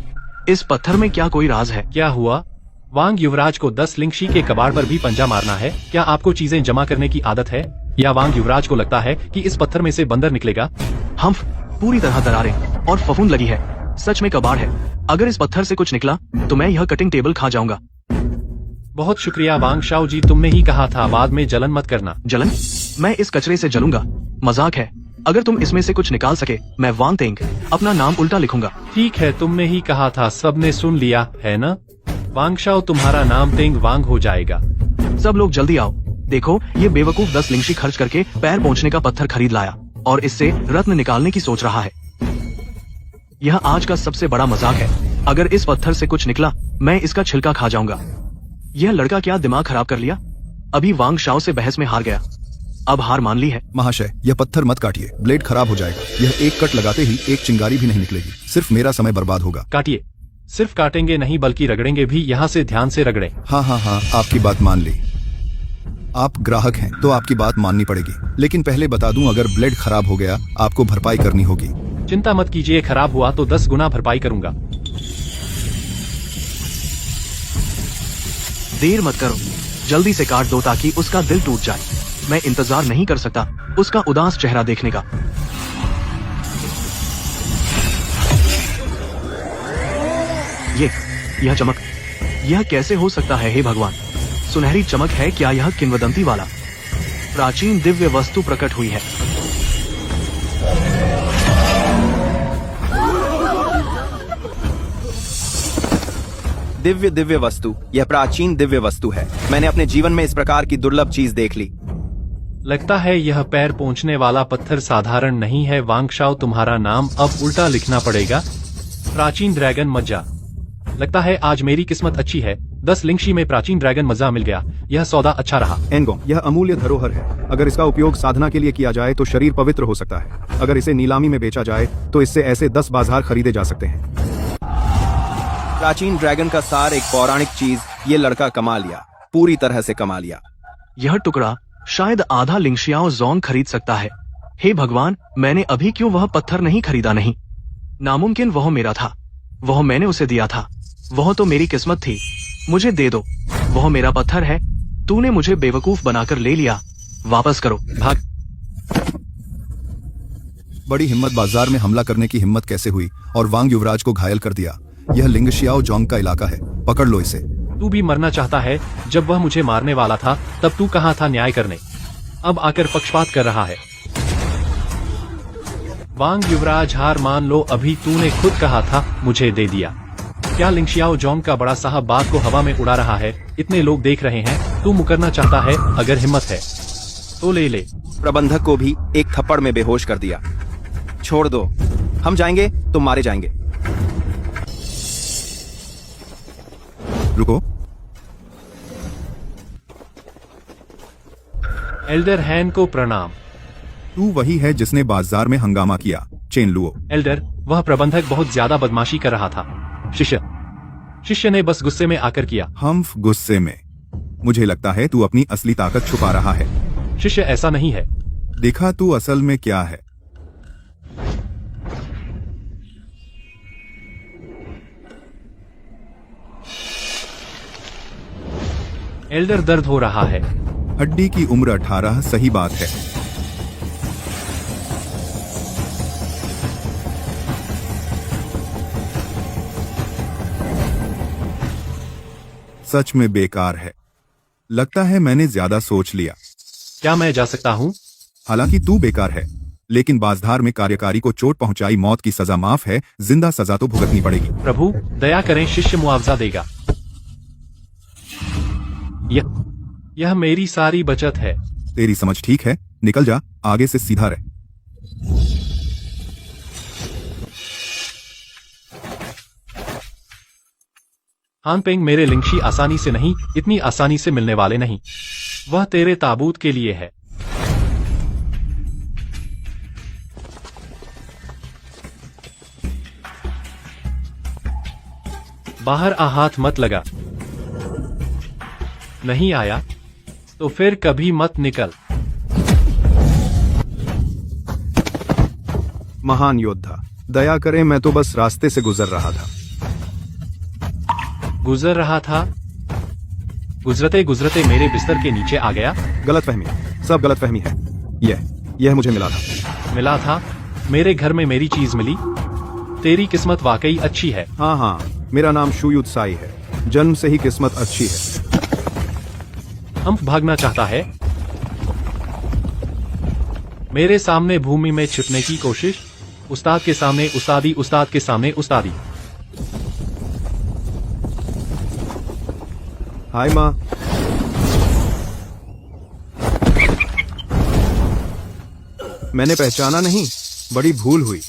[SPEAKER 7] इस पत्थर में क्या कोई राज है?
[SPEAKER 2] क्या हुआ? वांग युवराज को 10 लिंगशी के कबाड़ पर भी पंजा मारना है? क्या आपको चीजें जमा करने की आदत है, या वांग युवराज को लगता है कि इस पत्थर में से बंदर निकलेगा?
[SPEAKER 7] हम पूरी तरह दरारें और फफूंद लगी है, सच में कबाड़ है। अगर इस पत्थर से कुछ निकला तो मैं यह कटिंग टेबल खा जाऊंगा।
[SPEAKER 2] बहुत शुक्रिया वांग शाओ जी, तुमने ही कहा था बाद में जलन मत करना।
[SPEAKER 7] जलन? मैं इस कचरे से जलूंगा? मजाक है। अगर तुम इसमें से कुछ निकाल सके, मैं वांग तेंग अपना नाम उल्टा लिखूंगा।
[SPEAKER 2] ठीक है, तुमने ही कहा था, सबने सुन लिया है ना? वांग शाओ, तुम्हारा नाम तेंग वांग हो जाएगा।
[SPEAKER 7] सब लोग जल्दी आओ, देखो ये बेवकूफ 10 लिंगशी खर्च करके पैर पहुंचने का पत्थर खरीद लाया और इससे रत्न निकालने की सोच रहा है। यह आज का सबसे बड़ा मजाक है। अगर इस पत्थर से कुछ निकला, मैं इसका छिलका खा जाऊंगा। यह लड़का क्या दिमाग खराब कर लिया? अभी वांग शाओ से बहस में हार गया, अब हार मान ली है।
[SPEAKER 6] महाशय, यह पत्थर मत काटिए, ब्लेड खराब हो जाएगा। यह एक कट लगाते ही एक चिंगारी भी नहीं निकलेगी, सिर्फ मेरा समय बर्बाद होगा।
[SPEAKER 2] काटिए, सिर्फ काटेंगे नहीं बल्कि रगड़ेंगे भी। यहाँ से ध्यान से रगड़े।
[SPEAKER 6] हाँ हाँ हाँ, आपकी बात मान ली। आप ग्राहक हैं तो आपकी बात माननी पड़ेगी, लेकिन पहले बता दूं, अगर ब्लेड खराब हो गया आपको भरपाई करनी होगी।
[SPEAKER 2] चिंता मत कीजिए, खराब हुआ तो 10 गुना भरपाई करूंगा।
[SPEAKER 7] देर मत करो, जल्दी से काट दो ताकि उसका दिल टूट जाए। मैं इंतजार नहीं कर सकता उसका उदास चेहरा देखने का। यह चमक, यह कैसे हो सकता है हे भगवान? सुनहरी चमक है क्या? यह किंवदंती वाला प्राचीन दिव्य वस्तु प्रकट हुई है।
[SPEAKER 3] दिव्य दिव्य वस्तु, यह प्राचीन दिव्य वस्तु है। मैंने अपने जीवन में इस प्रकार की दुर्लभ चीज देख ली।
[SPEAKER 2] लगता है यह पैर पहुंचने वाला पत्थर साधारण नहीं है। वांगशाओ, तुम्हारा नाम अब उल्टा लिखना पड़ेगा। प्राचीन ड्रैगन मज्जा। लगता है आज मेरी किस्मत अच्छी है। 10 लिंगशी में प्राचीन ड्रैगन मज्जा मिल गया। यह सौदा अच्छा रहा।
[SPEAKER 3] एनगोंग, यह अमूल्य धरोहर है। अगर इसका उपयोग साधना के लिए किया जाए तो शरीर पवित्र हो सकता है। अगर इसे नीलामी में बेचा जाए तो इससे ऐसे 10 बाजार खरीदे जा सकते हैं। प्राचीन ड्रैगन का सार एक पौराणिक चीज, ये लड़का कमा लिया, पूरी तरह से कमा लिया।
[SPEAKER 7] यह टुकड़ा शायद आधा लिंगशियाओ जोंग खरीद सकता है। हे भगवान, मैंने अभी क्यों वह पत्थर नहीं खरीदा? नहीं, नामुमकिन, वह मेरा था, वह मैंने उसे दिया था, वह तो मेरी किस्मत थी। मुझे दे दो, वह मेरा पत्थर है। तूने मुझे बेवकूफ बनाकर ले लिया, वापस करो।
[SPEAKER 2] भाग।
[SPEAKER 6] बड़ी हिम्मत, बाजार में हमला करने की हिम्मत कैसे हुई और वांग युवराज को घायल कर दिया। यह लिंगशियाओ जोंग का इलाका है, पकड़ लो इसे।
[SPEAKER 2] तू भी मरना चाहता है? जब वह मुझे मारने वाला था तब तू कहाँ था न्याय करने? अब आकर पक्षपात कर रहा है। वांग युवराज, हार मान लो। अभी तूने खुद कहा था मुझे दे दिया। क्या लिंगशियाओ जोंग का बड़ा साहब बात को हवा में उड़ा रहा है? इतने लोग देख रहे हैं। तू मुकरना चाहता है? अगर हिम्मत है तो ले ले।
[SPEAKER 3] प्रबंधक को भी एक थप्पड़ में बेहोश कर दिया। छोड़ दो, हम जाएंगे, तुम मारे जाएंगे।
[SPEAKER 6] रुको।
[SPEAKER 2] एल्डर हैन को प्रणाम।
[SPEAKER 6] तू वही है जिसने बाजार में हंगामा किया, चेन लुओ।
[SPEAKER 2] एल्डर, वह प्रबंधक बहुत ज्यादा बदमाशी कर रहा था। शिष्य ने बस गुस्से में आकर किया।
[SPEAKER 6] हम्फ, गुस्से में? मुझे लगता है तू अपनी असली ताकत छुपा रहा है।
[SPEAKER 2] शिष्य, ऐसा नहीं है।
[SPEAKER 6] देखा तू असल में क्या है।
[SPEAKER 2] एल्डर, दर्द हो रहा है।
[SPEAKER 6] हड्डी की उम्र 18, सही बात है। सच में बेकार है। लगता है मैंने ज्यादा सोच लिया।
[SPEAKER 2] क्या मैं जा सकता हूँ?
[SPEAKER 6] हालांकि तू बेकार है, लेकिन बाजधार में कार्यकारी को चोट पहुंचाई मौत की सजा माफ है, जिंदा सजा तो भुगतनी पड़ेगी।
[SPEAKER 2] प्रभु दया करें, शिष्य मुआवजा देगा। यह मेरी सारी बचत है।
[SPEAKER 6] तेरी समझ ठीक है, निकल जा, आगे से सीधा रह।
[SPEAKER 2] हानपेंग, मेरे लिंगशी आसानी से नहीं, इतनी आसानी से मिलने वाले नहीं। वह तेरे ताबूत के लिए है। बाहर आ, हाथ मत लगा। नहीं आया तो फिर कभी मत निकल।
[SPEAKER 3] महान योद्धा, दया करें, मैं तो बस रास्ते से गुजर रहा था।
[SPEAKER 2] गुजर रहा था? गुजरते गुजरते मेरे बिस्तर के नीचे आ गया?
[SPEAKER 3] गलतफहमी, सब गलतफहमी है। यह मुझे मिला था।
[SPEAKER 2] मिला था? मेरे घर में मेरी चीज मिली? तेरी किस्मत वाकई अच्छी है।
[SPEAKER 3] हाँ, मेरा नाम शुयुत्साई है। जन्म से ही किस्मत अच्छी है।
[SPEAKER 2] हम भागना चाहता है? मेरे सामने भूमि में छिपने की कोशिश। उस्ताद के सामने उस्तादी, उस्ताद के सामने उस्तादी।
[SPEAKER 3] हाय माँ। मैंने पहचाना नहीं, बड़ी भूल हुई।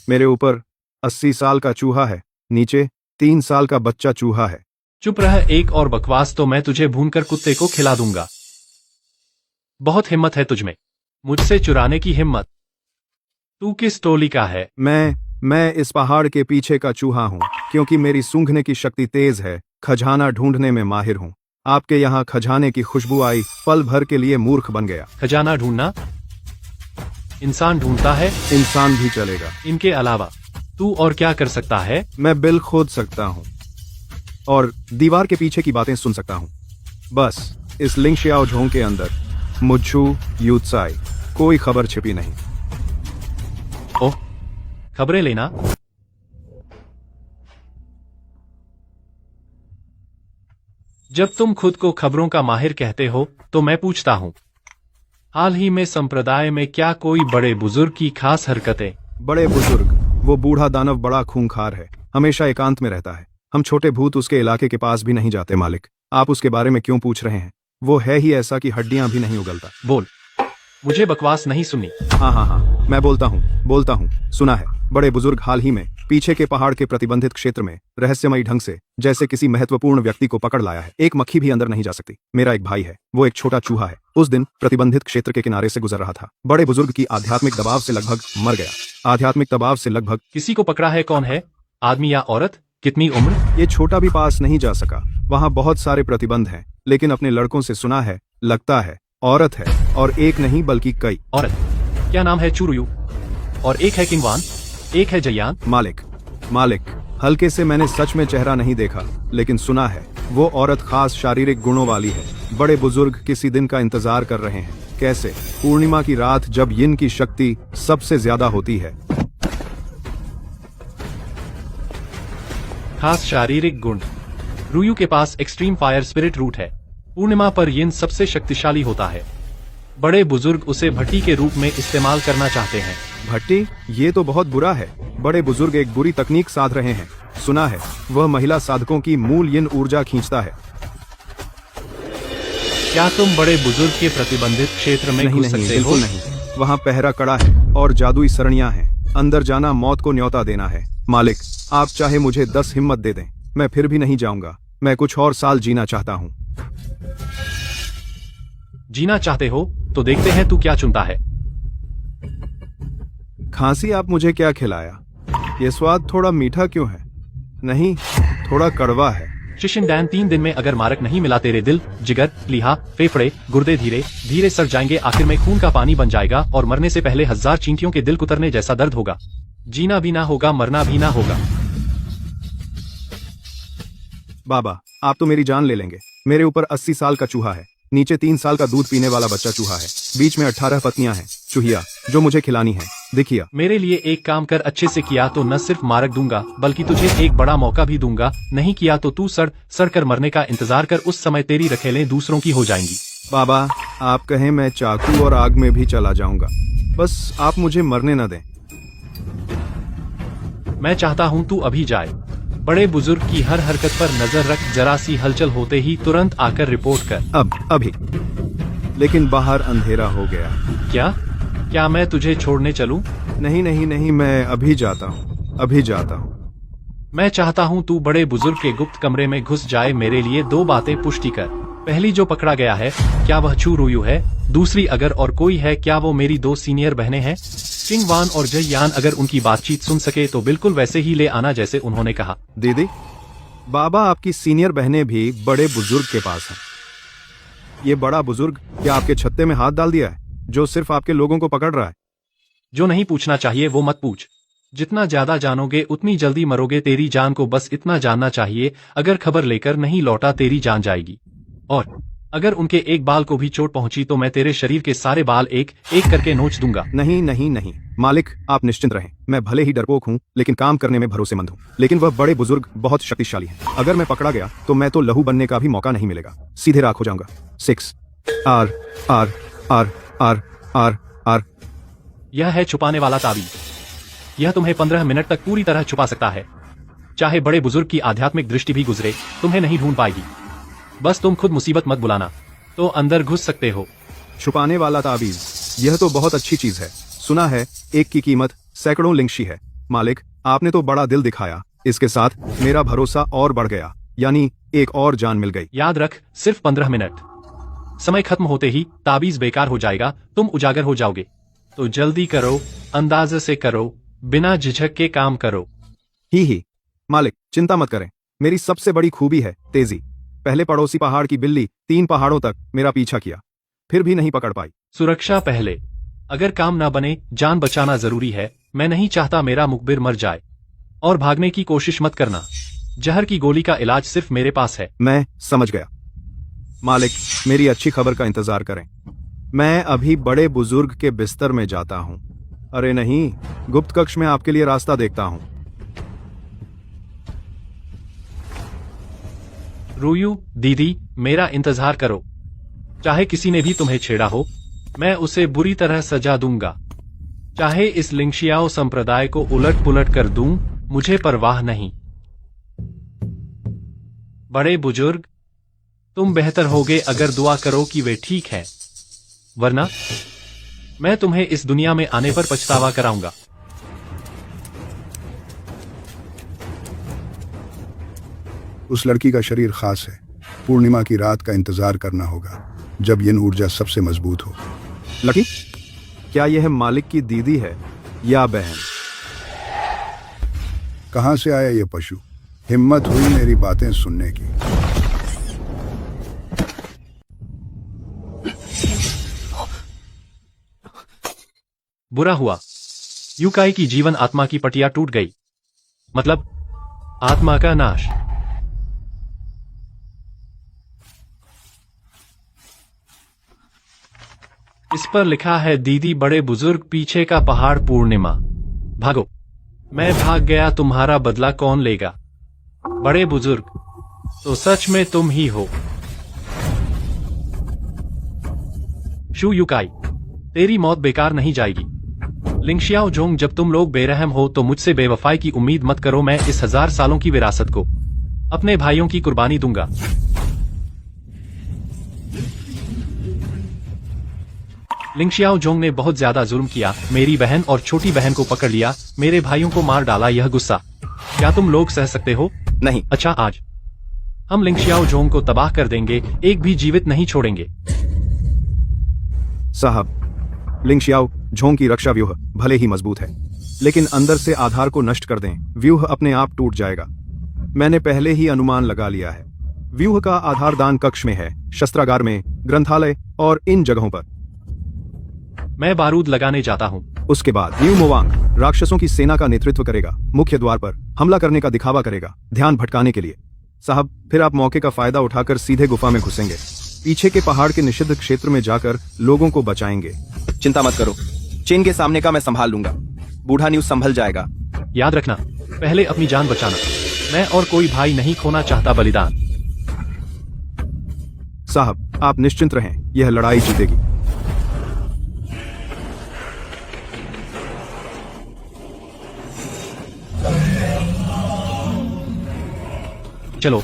[SPEAKER 3] मेरे ऊपर 80 साल का चूहा है, नीचे 3 साल का बच्चा चूहा है।
[SPEAKER 2] चुप रह, एक और बकवास तो मैं तुझे भूनकर कुत्ते को खिला दूंगा। बहुत हिम्मत है तुझमें, मुझसे चुराने की हिम्मत। तू किस टोली का है?
[SPEAKER 3] मैं इस पहाड़ के पीछे का चूहा हूँ, क्योंकि मेरी सूंघने की शक्ति तेज है। खजाना ढूंढने में माहिर हूँ। आपके यहाँ खजाने की खुशबू आई, पल भर के लिए मूर्ख बन गया।
[SPEAKER 2] खजाना ढूंढना? इंसान ढूंढता है?
[SPEAKER 3] इंसान भी चलेगा।
[SPEAKER 2] इनके अलावा तू और क्या कर सकता है?
[SPEAKER 3] मैं बिल खोद सकता हूँ और दीवार के पीछे की बातें सुन सकता हूँ। बस इस लिंग शियाओ झोंग के अंदर मुझू यूत्साई कोई खबर छिपी नहीं।
[SPEAKER 2] ओह, खबरें लेना। जब तुम खुद को खबरों का माहिर कहते हो तो मैं पूछता हूँ, हाल ही में संप्रदाय में क्या कोई बड़े बुजुर्ग की खास हरकतें?
[SPEAKER 3] बड़े बुजुर्ग? वो बूढ़ा दानव बड़ा खूंखार है, हमेशा एकांत में रहता है। हम छोटे भूत उसके इलाके के पास भी नहीं जाते मालिक। आप उसके बारे में क्यों पूछ रहे हैं? वो है ही ऐसा कि हड्डियां भी नहीं उगलता।
[SPEAKER 2] बोल, मुझे बकवास नहीं सुननी।
[SPEAKER 3] हाँ, मैं बोलता हूँ। सुना है बड़े बुजुर्ग हाल ही में पीछे के पहाड़ के प्रतिबंधित क्षेत्र में रहस्यमयी ढंग से जैसे किसी महत्वपूर्ण व्यक्ति को पकड़ लाया है। एक मक्खी भी अंदर नहीं जा सकती। मेरा एक भाई है, वो एक छोटा चूहा है। उस दिन प्रतिबंधित क्षेत्र के किनारे से गुजर रहा था। बड़े बुजुर्ग की आध्यात्मिक दबाव से लगभग मर गया। आध्यात्मिक दबाव से लगभग।
[SPEAKER 2] किसी को पकड़ा है? कौन है? आदमी या औरत? कितनी उम्र?
[SPEAKER 3] ये छोटा भी पास नहीं जा सका। वहाँ बहुत सारे प्रतिबंध हैं, लेकिन अपने लड़कों से सुना है, लगता है औरत है, और एक नहीं बल्कि कई।
[SPEAKER 2] औरत? क्या नाम है? चुरुयू? और एक है किंगवान, एक है जयान।
[SPEAKER 3] मालिक, हल्के से मैंने सच में चेहरा नहीं देखा, लेकिन सुना है वो औरत खास शारीरिक गुणों वाली है। बड़े बुजुर्ग किसी दिन का इंतजार कर रहे हैं। कैसे? पूर्णिमा की रात जब यिन की शक्ति सबसे ज्यादा होती है।
[SPEAKER 2] खास शारीरिक गुण? रुयू के पास एक्सट्रीम फायर स्पिरिट रूट है। पूर्णिमा पर यिन सबसे शक्तिशाली होता है। बड़े बुजुर्ग उसे भट्टी के रूप में इस्तेमाल करना चाहते हैं।
[SPEAKER 3] भट्टी? ये तो बहुत बुरा है। बड़े बुजुर्ग एक बुरी तकनीक साध रहे हैं। सुना है वह महिला साधकों की मूल यिन ऊर्जा खींचता है।
[SPEAKER 2] क्या तुम बड़े बुजुर्ग के प्रतिबंधित क्षेत्र में घुस सकते हो?
[SPEAKER 3] बिल्कुल नहीं। वहाँ पहरा कड़ा है और जादुई सरणियां हैं। अंदर जाना मौत को न्योता देना है। मालिक, आप चाहे मुझे 10 हिम्मत दे दें, मैं फिर भी नहीं जाऊंगा। मैं कुछ और साल जीना चाहता हूँ।
[SPEAKER 2] जीना चाहते हो तो देखते हैं तू क्या चुनता है।
[SPEAKER 3] खांसी? आप मुझे क्या खिलाया? ये स्वाद थोड़ा मीठा क्यों है? नहीं, थोड़ा कड़वा है।
[SPEAKER 2] शिशिनडैन, 3 दिन में अगर मारक नहीं मिला तेरे दिल, जिगर, लीहा, फेफड़े, गुर्दे धीरे धीरे सड़ जाएंगे। आखिर में खून का पानी बन जाएगा और मरने से पहले 1000 चींटियों के दिल कुतरने जैसा दर्द होगा। जीना भी ना होगा, मरना भी ना होगा।
[SPEAKER 3] बाबा, आप तो मेरी जान ले लेंगे। मेरे ऊपर 80 साल का चूहा है, नीचे 3 साल का दूध पीने वाला बच्चा चूहा है, बीच में 18 पत्नियां हैं चूहिया जो मुझे खिलानी है। देखिए,
[SPEAKER 2] मेरे लिए एक काम कर, अच्छे से किया तो न सिर्फ मारक दूंगा बल्कि तुझे एक बड़ा मौका भी दूंगा। नहीं किया तो तू सड़ कर मरने का इंतजार कर। उस समय तेरी रखेलें दूसरों की हो जाएंगी।
[SPEAKER 3] बाबा, आप कहें मैं चाकू और आग में भी चला जाऊंगा, बस आप मुझे मरने न दें।
[SPEAKER 2] मैं चाहता हूँ तू अभी जाए। बड़े बुजुर्ग की हर हरकत पर नजर रख। जरा सी हलचल होते ही तुरंत आकर रिपोर्ट कर।
[SPEAKER 3] अभी? लेकिन बाहर अंधेरा हो गया।
[SPEAKER 2] क्या मैं तुझे छोड़ने चलूं?
[SPEAKER 3] नहीं, मैं अभी जाता हूँ।
[SPEAKER 2] मैं चाहता हूँ तू बड़े बुजुर्ग के गुप्त कमरे में घुस जाए। मेरे लिए 2 बातें पुष्टि कर। पहली, जो पकड़ा गया है क्या वह चुरुयू है? दूसरी, अगर और कोई है क्या वो मेरी 2 सीनियर बहनें हैं? किंगवान और जयान। अगर उनकी बातचीत सुन सके तो बिल्कुल वैसे ही ले आना जैसे उन्होंने कहा।
[SPEAKER 3] दीदी, बाबा, आपकी सीनियर बहनें भी बड़े बुजुर्ग के पास हैं। ये बड़ा बुजुर्ग क्या आपके छत्ते में हाथ डाल दिया है, जो सिर्फ आपके लोगों को पकड़ रहा है?
[SPEAKER 2] जो नहीं पूछना चाहिए वो मत पूछ। जितना ज्यादा जानोगे उतनी जल्दी मरोगे। तेरी जान को बस इतना जानना चाहिए, अगर खबर लेकर नहीं लौटा तेरी जान जाएगी। और अगर उनके एक बाल को भी चोट पहुंची तो मैं तेरे शरीर के सारे बाल एक एक करके नोच दूंगा।
[SPEAKER 3] नहीं मालिक, आप निश्चिंत रहें। मैं भले ही डरपोक हूँ लेकिन काम करने में भरोसेमंद हूँ। लेकिन वह बड़े बुजुर्ग बहुत शक्तिशाली हैं। अगर मैं पकड़ा गया तो मैं तो लहू बनने का भी मौका नहीं मिलेगा, सीधे राख हो जाऊंगा। 6 R R R R R R.
[SPEAKER 2] यह है छुपाने वाला ताबीज। यह तुम्हें 15 मिनट तक पूरी तरह छुपा सकता है। चाहे बड़े बुजुर्ग की आध्यात्मिक दृष्टि भी गुजरे, तुम्हें नहीं ढूंढ पाएगी। बस तुम खुद मुसीबत मत बुलाना तो अंदर घुस सकते हो।
[SPEAKER 3] छुपाने वाला ताबीज, यह तो बहुत अच्छी चीज है। सुना है एक की कीमत सैकड़ों लिंगशी है। मालिक, आपने तो बड़ा दिल दिखाया। इसके साथ मेरा भरोसा और बढ़ गया, यानी एक और जान मिल गई।
[SPEAKER 2] याद रख, सिर्फ 15 मिनट। समय खत्म होते ही ताबीज बेकार हो जाएगा, तुम उजागर हो जाओगे। तो जल्दी करो, अंदाजे से करो, बिना झिझक के काम करो।
[SPEAKER 3] ही मालिक, चिंता मत करें। मेरी सबसे बड़ी खूबी है तेजी। पहले पड़ोसी पहाड़ की बिल्ली 3 पहाड़ों तक मेरा पीछा किया, फिर भी नहीं पकड़ पाई।
[SPEAKER 2] सुरक्षा पहले। अगर काम ना बने, जान बचाना जरूरी है। मैं नहीं चाहता मेरा मुखबिर मर जाए। और भागने की कोशिश मत करना। जहर की गोली का इलाज सिर्फ मेरे पास है।
[SPEAKER 3] मैं समझ गया। मालिक, मेरी अच्छी खबर का इंतजार करें। मैं अभी बड़े बुजुर्ग के बिस्तर में जाता हूं। अरे नहीं, गुप्त कक्ष में आपके लिए रास्ता देखता हूं।
[SPEAKER 2] रूयू, दीदी, मेरा इंतजार करो। चाहे किसी ने भी तुम्हें छेड़ा हो, मैं उसे बुरी तरह सजा दूंगा। चाहे इस लिंगशियाओ संप्रदाय को उलट पुलट कर दूं, मुझे परवाह नहीं। बड़े बुजुर्ग, तुम बेहतर होगे अगर दुआ करो कि वे ठीक हैं, वरना मैं तुम्हें इस दुनिया में आने पर पछतावा कराऊंगा।
[SPEAKER 5] उस लड़की का शरीर खास है। पूर्णिमा की रात का इंतजार करना होगा, जब यह ऊर्जा सबसे मजबूत हो।
[SPEAKER 3] लकी, क्या यह मालिक की दीदी है या बहन?
[SPEAKER 5] कहां से आया ये पशु? हिम्मत हुई मेरी बातें सुनने की।
[SPEAKER 2] बुरा हुआ, यूकाई की जीवन आत्मा की पटिया टूट गई। मतलब आत्मा का नाश। इस पर लिखा है, दीदी बड़े बुजुर्ग, पीछे का पहाड़ पूर्णिमा। भागो। मैं भाग गया, तुम्हारा बदला कौन लेगा? बड़े बुजुर्ग, तो सच में तुम ही हो। शू यूकाई, तेरी मौत बेकार नहीं जाएगी। लिंगशियाओ जोंग, जब तुम लोग बेरहम हो तो मुझसे बेवफाई की उम्मीद मत करो। मैं इस 1000 सालों की विरासत को अपने भाइयों की कुर्बानी दूंगा। लिंगशियाओ जोंग ने बहुत ज्यादा जुर्म किया। मेरी बहन और छोटी बहन को पकड़ लिया, मेरे भाइयों को मार डाला। यह गुस्सा क्या तुम लोग सह सकते हो?
[SPEAKER 3] नहीं।
[SPEAKER 2] अच्छा, आज हम लिंगशियाओ जोंग को तबाह कर देंगे, एक भी जीवित नहीं छोड़ेंगे।
[SPEAKER 3] साहब, लिंगशियाओ झोंग की रक्षा व्यूह भले ही मजबूत है, लेकिन अंदर से आधार को नष्ट कर दें, व्यूह अपने आप टूट जाएगा। मैंने पहले ही अनुमान लगा लिया है। व्यूह का आधार दान कक्ष में है, शस्त्रागार में, ग्रंथालय और इन जगहों पर।
[SPEAKER 2] मैं बारूद लगाने जाता हूँ।
[SPEAKER 3] उसके बाद न्यू मोवांग राक्षसों की सेना का नेतृत्व करेगा, मुख्य द्वार पर हमला करने का दिखावा करेगा, ध्यान भटकाने के लिए। साहब, फिर आप मौके का फायदा उठाकर सीधे गुफा में घुसेंगे, पीछे के पहाड़ के निषिद्ध क्षेत्र में जाकर लोगों को बचाएंगे। चिंता मत करो, चेन के सामने का मैं संभाल लूंगा। बूढ़ा न्यूज संभल जाएगा।
[SPEAKER 2] याद रखना, पहले अपनी जान बचाना। मैं और कोई भाई नहीं खोना चाहता बलिदान।
[SPEAKER 3] साहब, आप निश्चिंत रहें, यह लड़ाई जीतेगी।
[SPEAKER 2] चलो।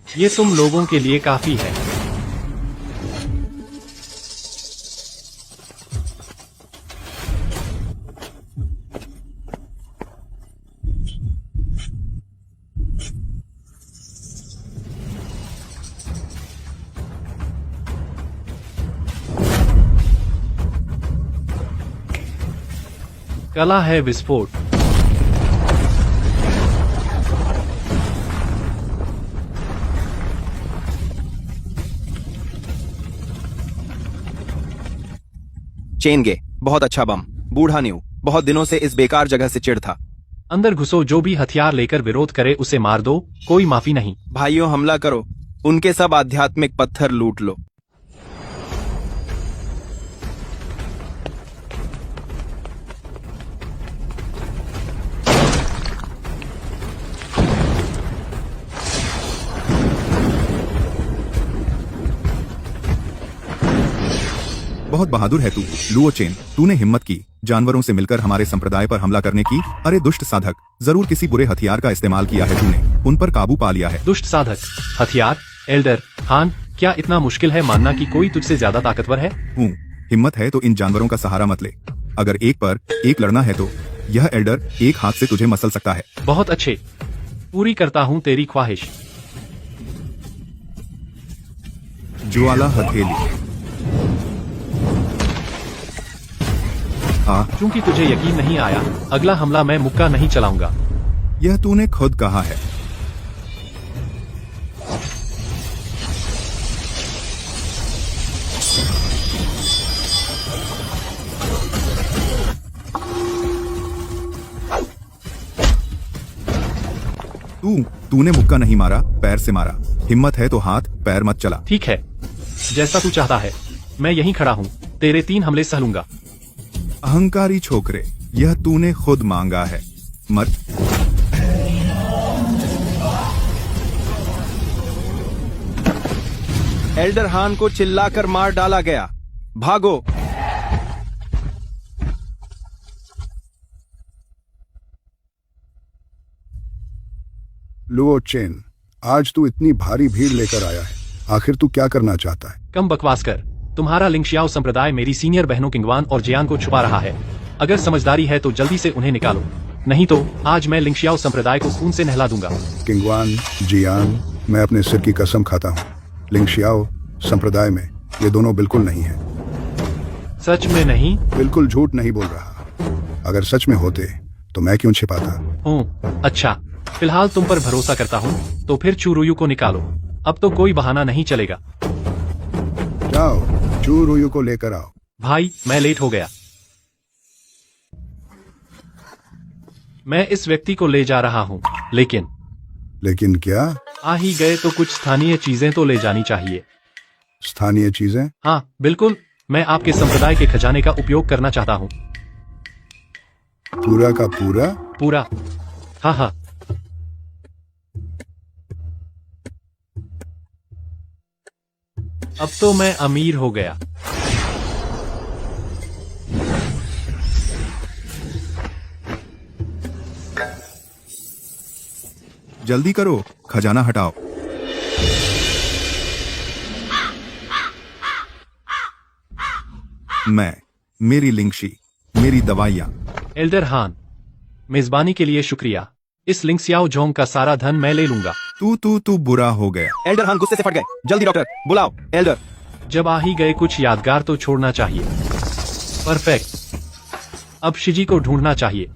[SPEAKER 2] ये तुम लोगों के लिए काफी है। कला है विस्फोट।
[SPEAKER 3] चेनगे, बहुत अच्छा बम। बूढ़ा न्यू बहुत दिनों से इस बेकार जगह से चिढ़ था।
[SPEAKER 2] अंदर घुसो, जो भी हथियार लेकर विरोध करे उसे मार दो, कोई माफी नहीं।
[SPEAKER 3] भाइयों, हमला करो, उनके सब आध्यात्मिक पत्थर लूट लो।
[SPEAKER 6] बहुत बहादुर है तू, लुओ चेन। तूने हिम्मत की जानवरों से मिलकर हमारे संप्रदाय पर हमला करने की। अरे दुष्ट साधक, जरूर किसी बुरे हथियार का इस्तेमाल किया है तूने, उन पर काबू पा लिया है।
[SPEAKER 2] दुष्ट साधक, हथियार, एल्डर हान, क्या इतना मुश्किल है मानना कि कोई तुझसे ज्यादा ताकतवर है?
[SPEAKER 6] हूँ, हिम्मत है तो इन जानवरों का सहारा मत ले। अगर एक पर एक लड़ना है तो यह एल्डर एक हाथ से तुझे मसल सकता है।
[SPEAKER 2] बहुत अच्छे, पूरी करता हूँ तेरी ख्वाहिश।
[SPEAKER 6] ज्वाला हथेली। हाँ,
[SPEAKER 2] क्योंकि तुझे यकीन नहीं आया, अगला हमला मैं मुक्का नहीं चलाऊंगा।
[SPEAKER 6] यह तूने खुद कहा है। तूने मुक्का नहीं मारा, पैर से मारा। हिम्मत है तो हाथ पैर मत चला।
[SPEAKER 2] ठीक है, जैसा तू चाहता है। मैं यहीं खड़ा हूँ, तेरे 3 हमले सह लूंगा।
[SPEAKER 6] अहंकारी छोकरे, यह तूने खुद मांगा है। मत।
[SPEAKER 3] एल्डर हान को चिल्लाकर मार डाला गया। भागो।
[SPEAKER 5] लुओ चेन, आज तू इतनी भारी भीड़ लेकर आया है, आखिर तू क्या करना चाहता है?
[SPEAKER 2] कम बकवास कर। तुम्हारा लिंगशियाओ संप्रदाय मेरी सीनियर बहनों किंगवान और जियान को छुपा रहा है। अगर समझदारी है तो जल्दी से उन्हें निकालो, नहीं तो आज मैं लिंगशियाओ संप्रदाय को खून से नहला दूंगा।
[SPEAKER 5] किंगवान, जियान, मैं अपने सिर की कसम खाता हूँ, लिंगशियाओ संप्रदाय में ये दोनों बिल्कुल नहीं है।
[SPEAKER 2] सच में नहीं?
[SPEAKER 5] बिल्कुल झूठ नहीं बोल रहा। अगर सच में होते तो मैं क्यों छिपाता?
[SPEAKER 2] ओह अच्छा, फिलहाल तुम पर भरोसा करता हूँ, तो फिर चूरुयू को निकालो। अब तो कोई बहाना नहीं चलेगा।
[SPEAKER 5] जाओ, चूरुयू को लेकर आओ।
[SPEAKER 2] भाई, मैं लेट हो गया। मैं इस व्यक्ति को ले जा रहा हूँ,
[SPEAKER 5] लेकिन क्या?
[SPEAKER 2] आ ही गए तो कुछ स्थानीय चीजें तो ले जानी चाहिए।
[SPEAKER 5] स्थानीय चीजें?
[SPEAKER 2] हाँ बिल्कुल, मैं आपके संप्रदाय के खजाने का उपयोग करना चाहता हूँ।
[SPEAKER 5] पूरा का पूरा?
[SPEAKER 2] पूरा, हाँ हाँ। अब तो मैं अमीर हो गया।
[SPEAKER 6] जल्दी करो, खजाना हटाओ। मेरी लिंगशी, मेरी दवाइयाँ।
[SPEAKER 2] एल्डर हान, मेजबानी के लिए शुक्रिया। इस लिंगशियाओ जोंग का सारा धन मैं ले लूंगा।
[SPEAKER 6] तू बुरा हो गया।
[SPEAKER 3] एल्डर हान गुस्से से फट गए। जल्दी डॉक्टर बुलाओ। एल्डर,
[SPEAKER 2] जब आ ही गए कुछ यादगार तो छोड़ना चाहिए। परफेक्ट। अब शिजी को ढूंढना चाहिए।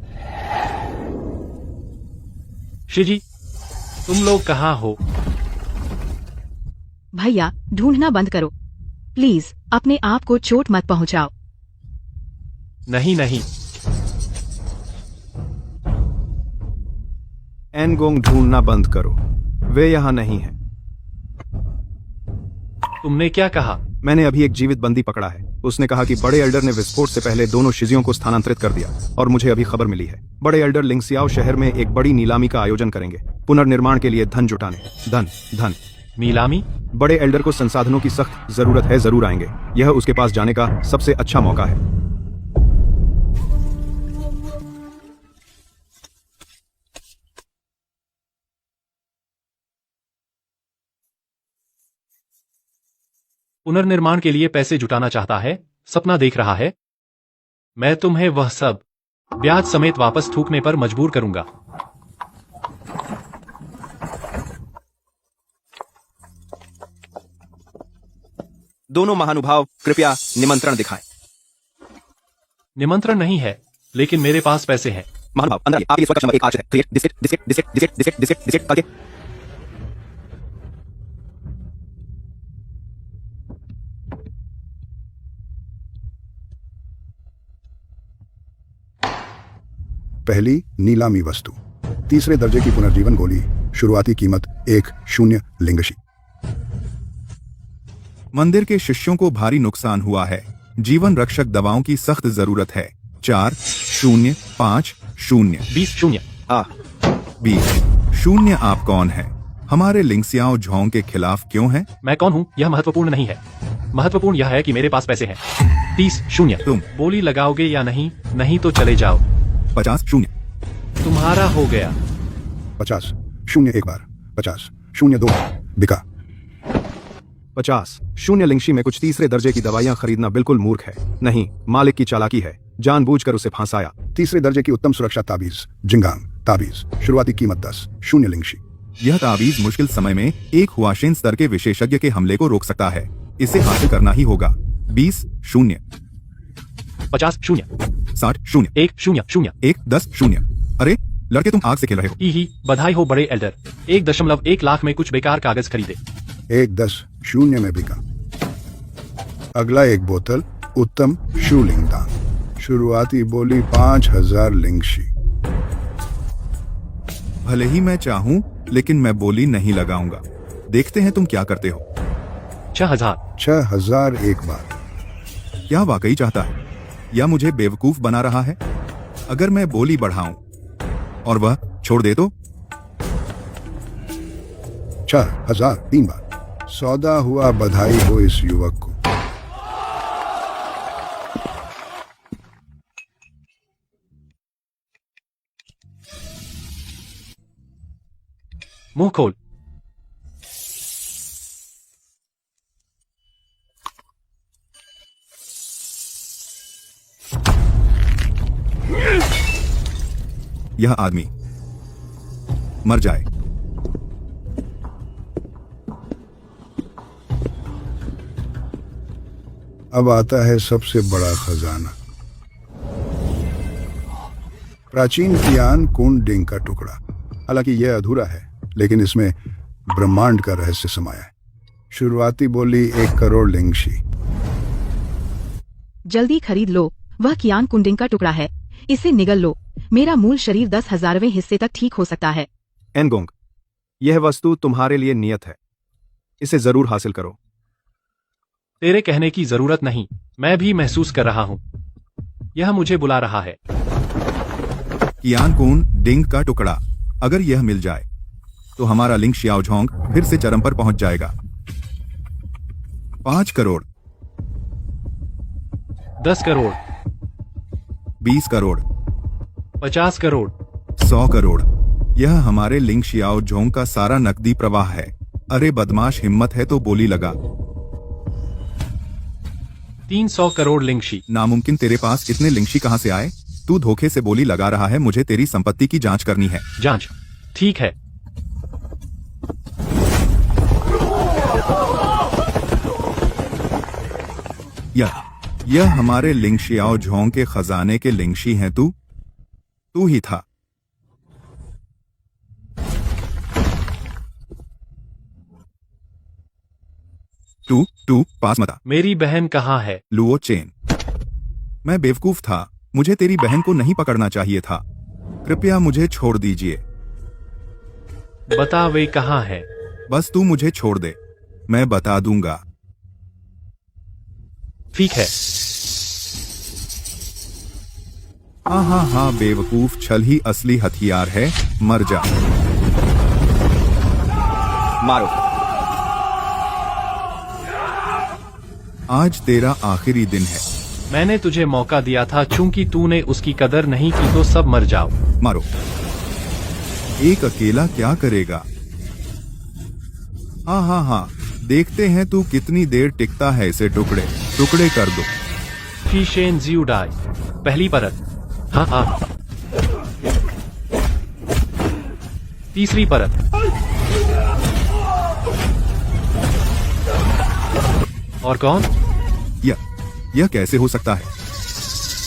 [SPEAKER 2] शिजी, तुम लोग कहाँ हो?
[SPEAKER 4] भैया, ढूंढना बंद करो प्लीज। अपने आप को चोट मत पहुंचाओ।
[SPEAKER 2] नहीं नहीं,
[SPEAKER 3] एनगोंग ढूंढना बंद करो, वे यहाँ नहीं है।
[SPEAKER 2] तुमने क्या कहा?
[SPEAKER 3] मैंने अभी एक जीवित बंदी पकड़ा है। उसने कहा कि बड़े एल्डर ने विस्फोट से पहले दोनों शिजियों को स्थानांतरित कर दिया, और मुझे अभी खबर मिली है बड़े एल्डर लिंगशियाओ शहर में एक बड़ी नीलामी का आयोजन करेंगे, पुनर्निर्माण के लिए धन जुटाने। धन।
[SPEAKER 2] नीलामी?
[SPEAKER 3] बड़े एल्डर को संसाधनों की सख्त जरूरत है, जरूर आएंगे। यह उसके पास जाने का सबसे अच्छा मौका है।
[SPEAKER 2] पुनर्निर्माण के लिए पैसे जुटाना चाहता है, सपना देख रहा है। मैं तुम्हें वह सब ब्याज समेत वापस थूकने पर मजबूर करूंगा।
[SPEAKER 3] दोनों महानुभाव कृपया निमंत्रण दिखाएं।
[SPEAKER 2] निमंत्रण नहीं है, लेकिन मेरे पास पैसे हैं।
[SPEAKER 3] महानुभाव अंदर आइए। आपके लिए स्वर्ग का नंबर 1 आरक्षित है। क्रिएट डिस्केट करके।
[SPEAKER 5] पहली नीलामी वस्तु, तीसरे दर्जे की पुनर्जीवन गोली, शुरुआती कीमत 10 लिंगशी।
[SPEAKER 6] मंदिर के शिष्यों को भारी नुकसान हुआ है। जीवन रक्षक दवाओं की सख्त जरूरत है। 4050।
[SPEAKER 2] 20।
[SPEAKER 3] हाँ,
[SPEAKER 6] 20। आप कौन हैं? हमारे लिंगशियाओ झोंग के खिलाफ क्यों हैं?
[SPEAKER 2] मैं कौन हूँ यह महत्वपूर्ण नहीं है। महत्वपूर्ण यह है कि मेरे पास पैसे हैं। 30।
[SPEAKER 6] तुम
[SPEAKER 2] बोली लगाओगे या नहीं? नहीं तो चले जाओ।
[SPEAKER 6] 50।
[SPEAKER 2] तुम्हारा हो गया।
[SPEAKER 5] 50। एक बार। 50। 2 बिका।
[SPEAKER 3] 50। लिंगशी में कुछ तीसरे दर्जे की दवाइयां खरीदना बिल्कुल मूर्ख है। नहीं, मालिक की चालाकी है, जानबूझकर उसे फांसाया।
[SPEAKER 5] तीसरे दर्जे की उत्तम सुरक्षा ताबीज, जिंगांग ताबीज, शुरुआती कीमत 10 लिंगशी।
[SPEAKER 6] यह ताबीज मुश्किल समय में एक हुआशेन स्तर के विशेषज्ञ के हमले को रोक सकता है। इसे हासिल करना ही होगा। 20।
[SPEAKER 2] 50।
[SPEAKER 6] 60।
[SPEAKER 2] 1 0
[SPEAKER 6] 1 10। अरे लड़के, तुम आग से खेल रहे हो।
[SPEAKER 2] ही बधाई हो बड़े एल्डर। 1.1 लाख में कुछ बेकार कागज खरीदे।
[SPEAKER 5] 1 10 में बिका। अगला एक बोतल उत्तम शूलिंगदान, शुरुआती बोली 5000 लिंगशी।
[SPEAKER 6] भले ही मैं चाहूं लेकिन मैं बोली नहीं लगाऊंगा। देखते हैं तुम क्या करते हो।
[SPEAKER 2] 6000।
[SPEAKER 5] 6000 एक बार।
[SPEAKER 6] क्या वाकई चाहता है या मुझे बेवकूफ बना रहा है? अगर मैं बोली बढ़ाऊं और वह छोड़ दे तो?
[SPEAKER 5] 6000 3 बार। सौदा हुआ, बधाई हो इस युवक को।
[SPEAKER 2] मुंह खोल।
[SPEAKER 6] यह आदमी मर जाए।
[SPEAKER 5] अब आता है सबसे बड़ा खजाना, प्राचीन कियान कुंड डिंग का टुकड़ा। हालांकि यह अधूरा है, लेकिन इसमें ब्रह्मांड का रहस्य समाया है। शुरुआती बोली 1 करोड़ लिंगशी।
[SPEAKER 4] जल्दी खरीद लो, वह कियान कुंडिंग का टुकड़ा है। इसे निगल लो, मेरा मूल शरीर 10,000वें हिस्से तक ठीक हो सकता है।
[SPEAKER 3] एनगोंग, यह वस्तु तुम्हारे लिए नियत है, इसे जरूर हासिल करो।
[SPEAKER 2] तेरे कहने की जरूरत नहीं, मैं भी महसूस कर रहा हूं। यह मुझे बुला रहा है।
[SPEAKER 6] कियान कुन डिंग का टुकड़ा, अगर यह मिल जाए तो हमारा लिंग शियाओझोंग फिर से चरम पर पहुंच जाएगा। 5 करोड़,
[SPEAKER 2] 10 करोड़,
[SPEAKER 6] 20 करोड़,
[SPEAKER 2] 50 करोड़,
[SPEAKER 6] 100 करोड़। यह हमारे लिंग शियाओझोंग का सारा नकदी प्रवाह है। अरे बदमाश, हिम्मत है तो बोली लगा।
[SPEAKER 2] 300 करोड़ लिंगशी।
[SPEAKER 6] नामुमकिन, तेरे पास इतने लिंगशी कहां से आए? तू धोखे से बोली लगा रहा है। मुझे तेरी संपत्ति की जांच करनी है।
[SPEAKER 2] जांच? ठीक है।
[SPEAKER 6] यह हमारे लिंग शियाओझोंग के खजाने के लिंगशी हैं। तू ही था। तू पास मत आ।
[SPEAKER 2] मेरी बहन कहाँ है?
[SPEAKER 6] लुओ चेन, मैं बेवकूफ था। मुझे तेरी बहन को नहीं पकड़ना चाहिए था। कृपया मुझे छोड़ दीजिए।
[SPEAKER 2] बता वे कहाँ है?
[SPEAKER 6] बस तू मुझे छोड़ दे, मैं बता दूंगा।
[SPEAKER 2] ठीक है।
[SPEAKER 6] हाँ, बेवकूफ, छल ही असली हथियार है। मर जा।
[SPEAKER 3] मारो।
[SPEAKER 6] आज तेरा आखिरी दिन है।
[SPEAKER 2] मैंने तुझे मौका दिया था, चूंकि तूने उसकी कदर नहीं की तो सब मर जाओ।
[SPEAKER 6] मारो। एक अकेला क्या करेगा? हाँ, देखते हैं तू कितनी देर टिकता है। इसे टुकड़े टुकड़े कर दो।
[SPEAKER 2] फीशेन जियूडाई, पहली परत। हाँ। तीसरी परत। और कौन?
[SPEAKER 6] यह कैसे हो सकता है?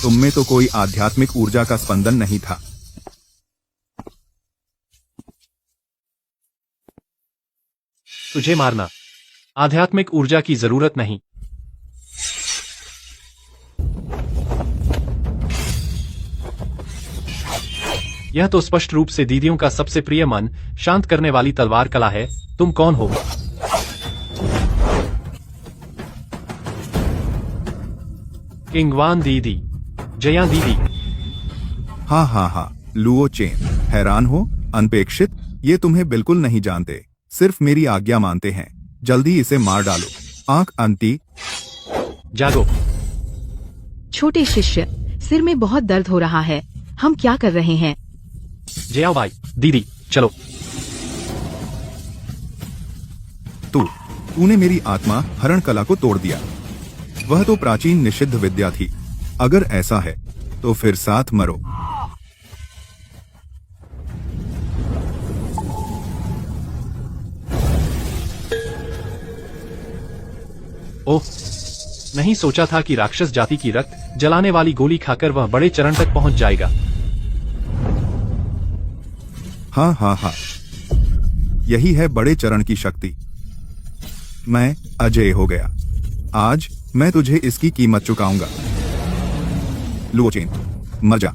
[SPEAKER 6] तुम में तो कोई आध्यात्मिक ऊर्जा का स्पंदन नहीं था।
[SPEAKER 2] तुझे मारना, आध्यात्मिक ऊर्जा की जरूरत नहीं। यह तो स्पष्ट रूप से दीदियों का सबसे प्रिय मन शांत करने वाली तलवार कला है। तुम कौन हो? किंगवान दीदी, जया दीदी।
[SPEAKER 6] हाँ, लुओ चेन, हैरान हो? अनपेक्षित, ये तुम्हें बिल्कुल नहीं जानते, सिर्फ मेरी आज्ञा मानते हैं। जल्दी इसे मार डालो। आंख अंती,
[SPEAKER 2] जागो।
[SPEAKER 4] छोटे शिष्य, सिर में बहुत दर्द हो रहा है। हम क्या कर रहे हैं?
[SPEAKER 2] जयाओ भाई, दीदी, चलो।
[SPEAKER 6] तूने मेरी आत्मा हरण कला को तोड़ दिया। वह तो प्राचीन निषिद्ध विद्या थी। अगर ऐसा है तो फिर साथ मरो।
[SPEAKER 2] ओह, नहीं सोचा था कि राक्षस जाति की रक्त जलाने वाली गोली खाकर वह बड़े चरण तक पहुंच जाएगा।
[SPEAKER 6] हाँ, यही है बड़े चरण की शक्ति। मैं अजय हो गया। आज मैं तुझे इसकी कीमत चुकाऊंगा। लुओ चेन, मर जा।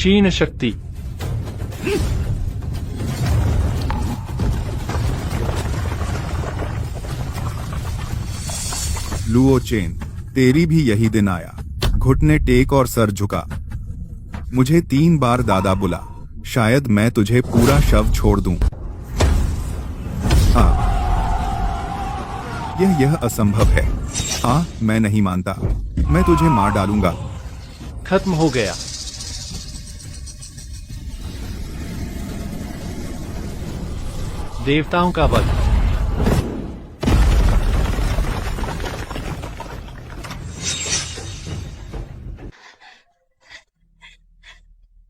[SPEAKER 2] क्षीण शक्ति।
[SPEAKER 6] लुओ चेन, तेरी भी यही दिन आया। घुटने टेक और सर झुका। मुझे 3 बार दादा बुला, शायद मैं तुझे पूरा शव छोड़ दूं। हाँ, यह असंभव है। हाँ, मैं नहीं मानता। मैं तुझे मार डालूंगा।
[SPEAKER 2] खत्म हो गया। देवताओं का वध।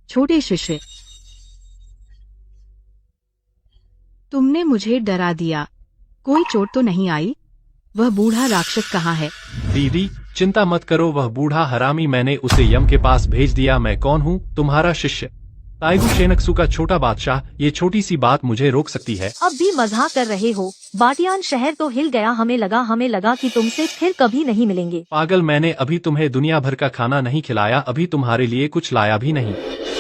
[SPEAKER 4] छोटे शिष्य, तुमने मुझे डरा दिया। कोई चोट तो नहीं आई? वह बूढ़ा राक्षस कहाँ है?
[SPEAKER 2] दीदी, चिंता मत करो, वह बूढ़ा हरामी, मैंने उसे यम के पास भेज दिया। मैं कौन हूँ? तुम्हारा शिष्य ताइगु शेनक्सु का छोटा बादशाह। ये छोटी सी बात मुझे रोक सकती है?
[SPEAKER 1] अब भी मजाक कर रहे हो? बाटियान शहर तो हिल गया। हमें लगा कि तुमसे फिर कभी नहीं मिलेंगे।
[SPEAKER 2] पागल, मैंने अभी तुम्हें दुनिया भर का खाना नहीं खिलाया, अभी तुम्हारे लिए कुछ लाया भी नहीं।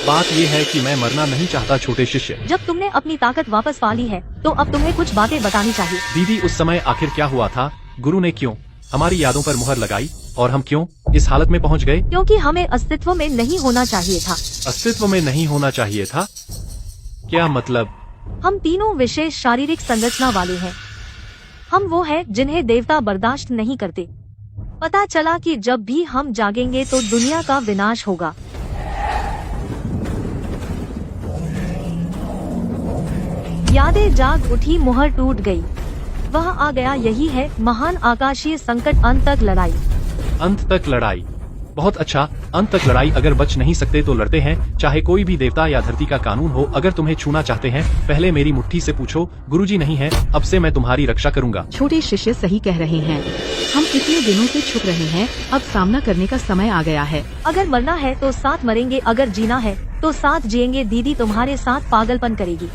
[SPEAKER 2] बात ये है कि मैं मरना नहीं चाहता छोटे शिष्य।
[SPEAKER 1] जब तुमने अपनी ताकत वापस पा ली है तो अब तुम्हें कुछ बातें बतानी चाहिए।
[SPEAKER 2] दीदी, उस समय आखिर क्या हुआ था? गुरु ने क्यों हमारी यादों पर मुहर लगाई और हम क्यों इस हालत में पहुंच गए?
[SPEAKER 1] क्योंकि हमें अस्तित्व में नहीं होना चाहिए था।
[SPEAKER 2] अस्तित्व में नहीं होना चाहिए था? क्या मतलब?
[SPEAKER 1] हम तीनों विशेष शारीरिक संरचना वाले हैं। हम वो हैं जिन्हें देवता बर्दाश्त नहीं करते। पता चला कि जब भी हम जागेंगे तो दुनिया का विनाश होगा। यादें जाग उठी, मुहर टूट गई। वह आ गया, यही है महान आकाशीय संकट। अंत तक लड़ाई।
[SPEAKER 2] अंत तक लड़ाई, बहुत अच्छा। अंत तक लड़ाई। अगर बच नहीं सकते तो लड़ते हैं, चाहे कोई भी देवता या धरती का कानून हो। अगर तुम्हें छूना चाहते हैं, पहले मेरी मुट्ठी से पूछो। गुरुजी नहीं है, अब से मैं तुम्हारी रक्षा करूंगा।
[SPEAKER 4] छोटे शिष्य सही कह रहे हैं। हम इतने दिनों से छुप रहे हैं, अब सामना करने का समय आ गया है।
[SPEAKER 1] अगर मरना है तो साथ मरेंगे, अगर जीना है तो साथ जिएंगे। दीदी तुम्हारे साथ पागलपन करेगी।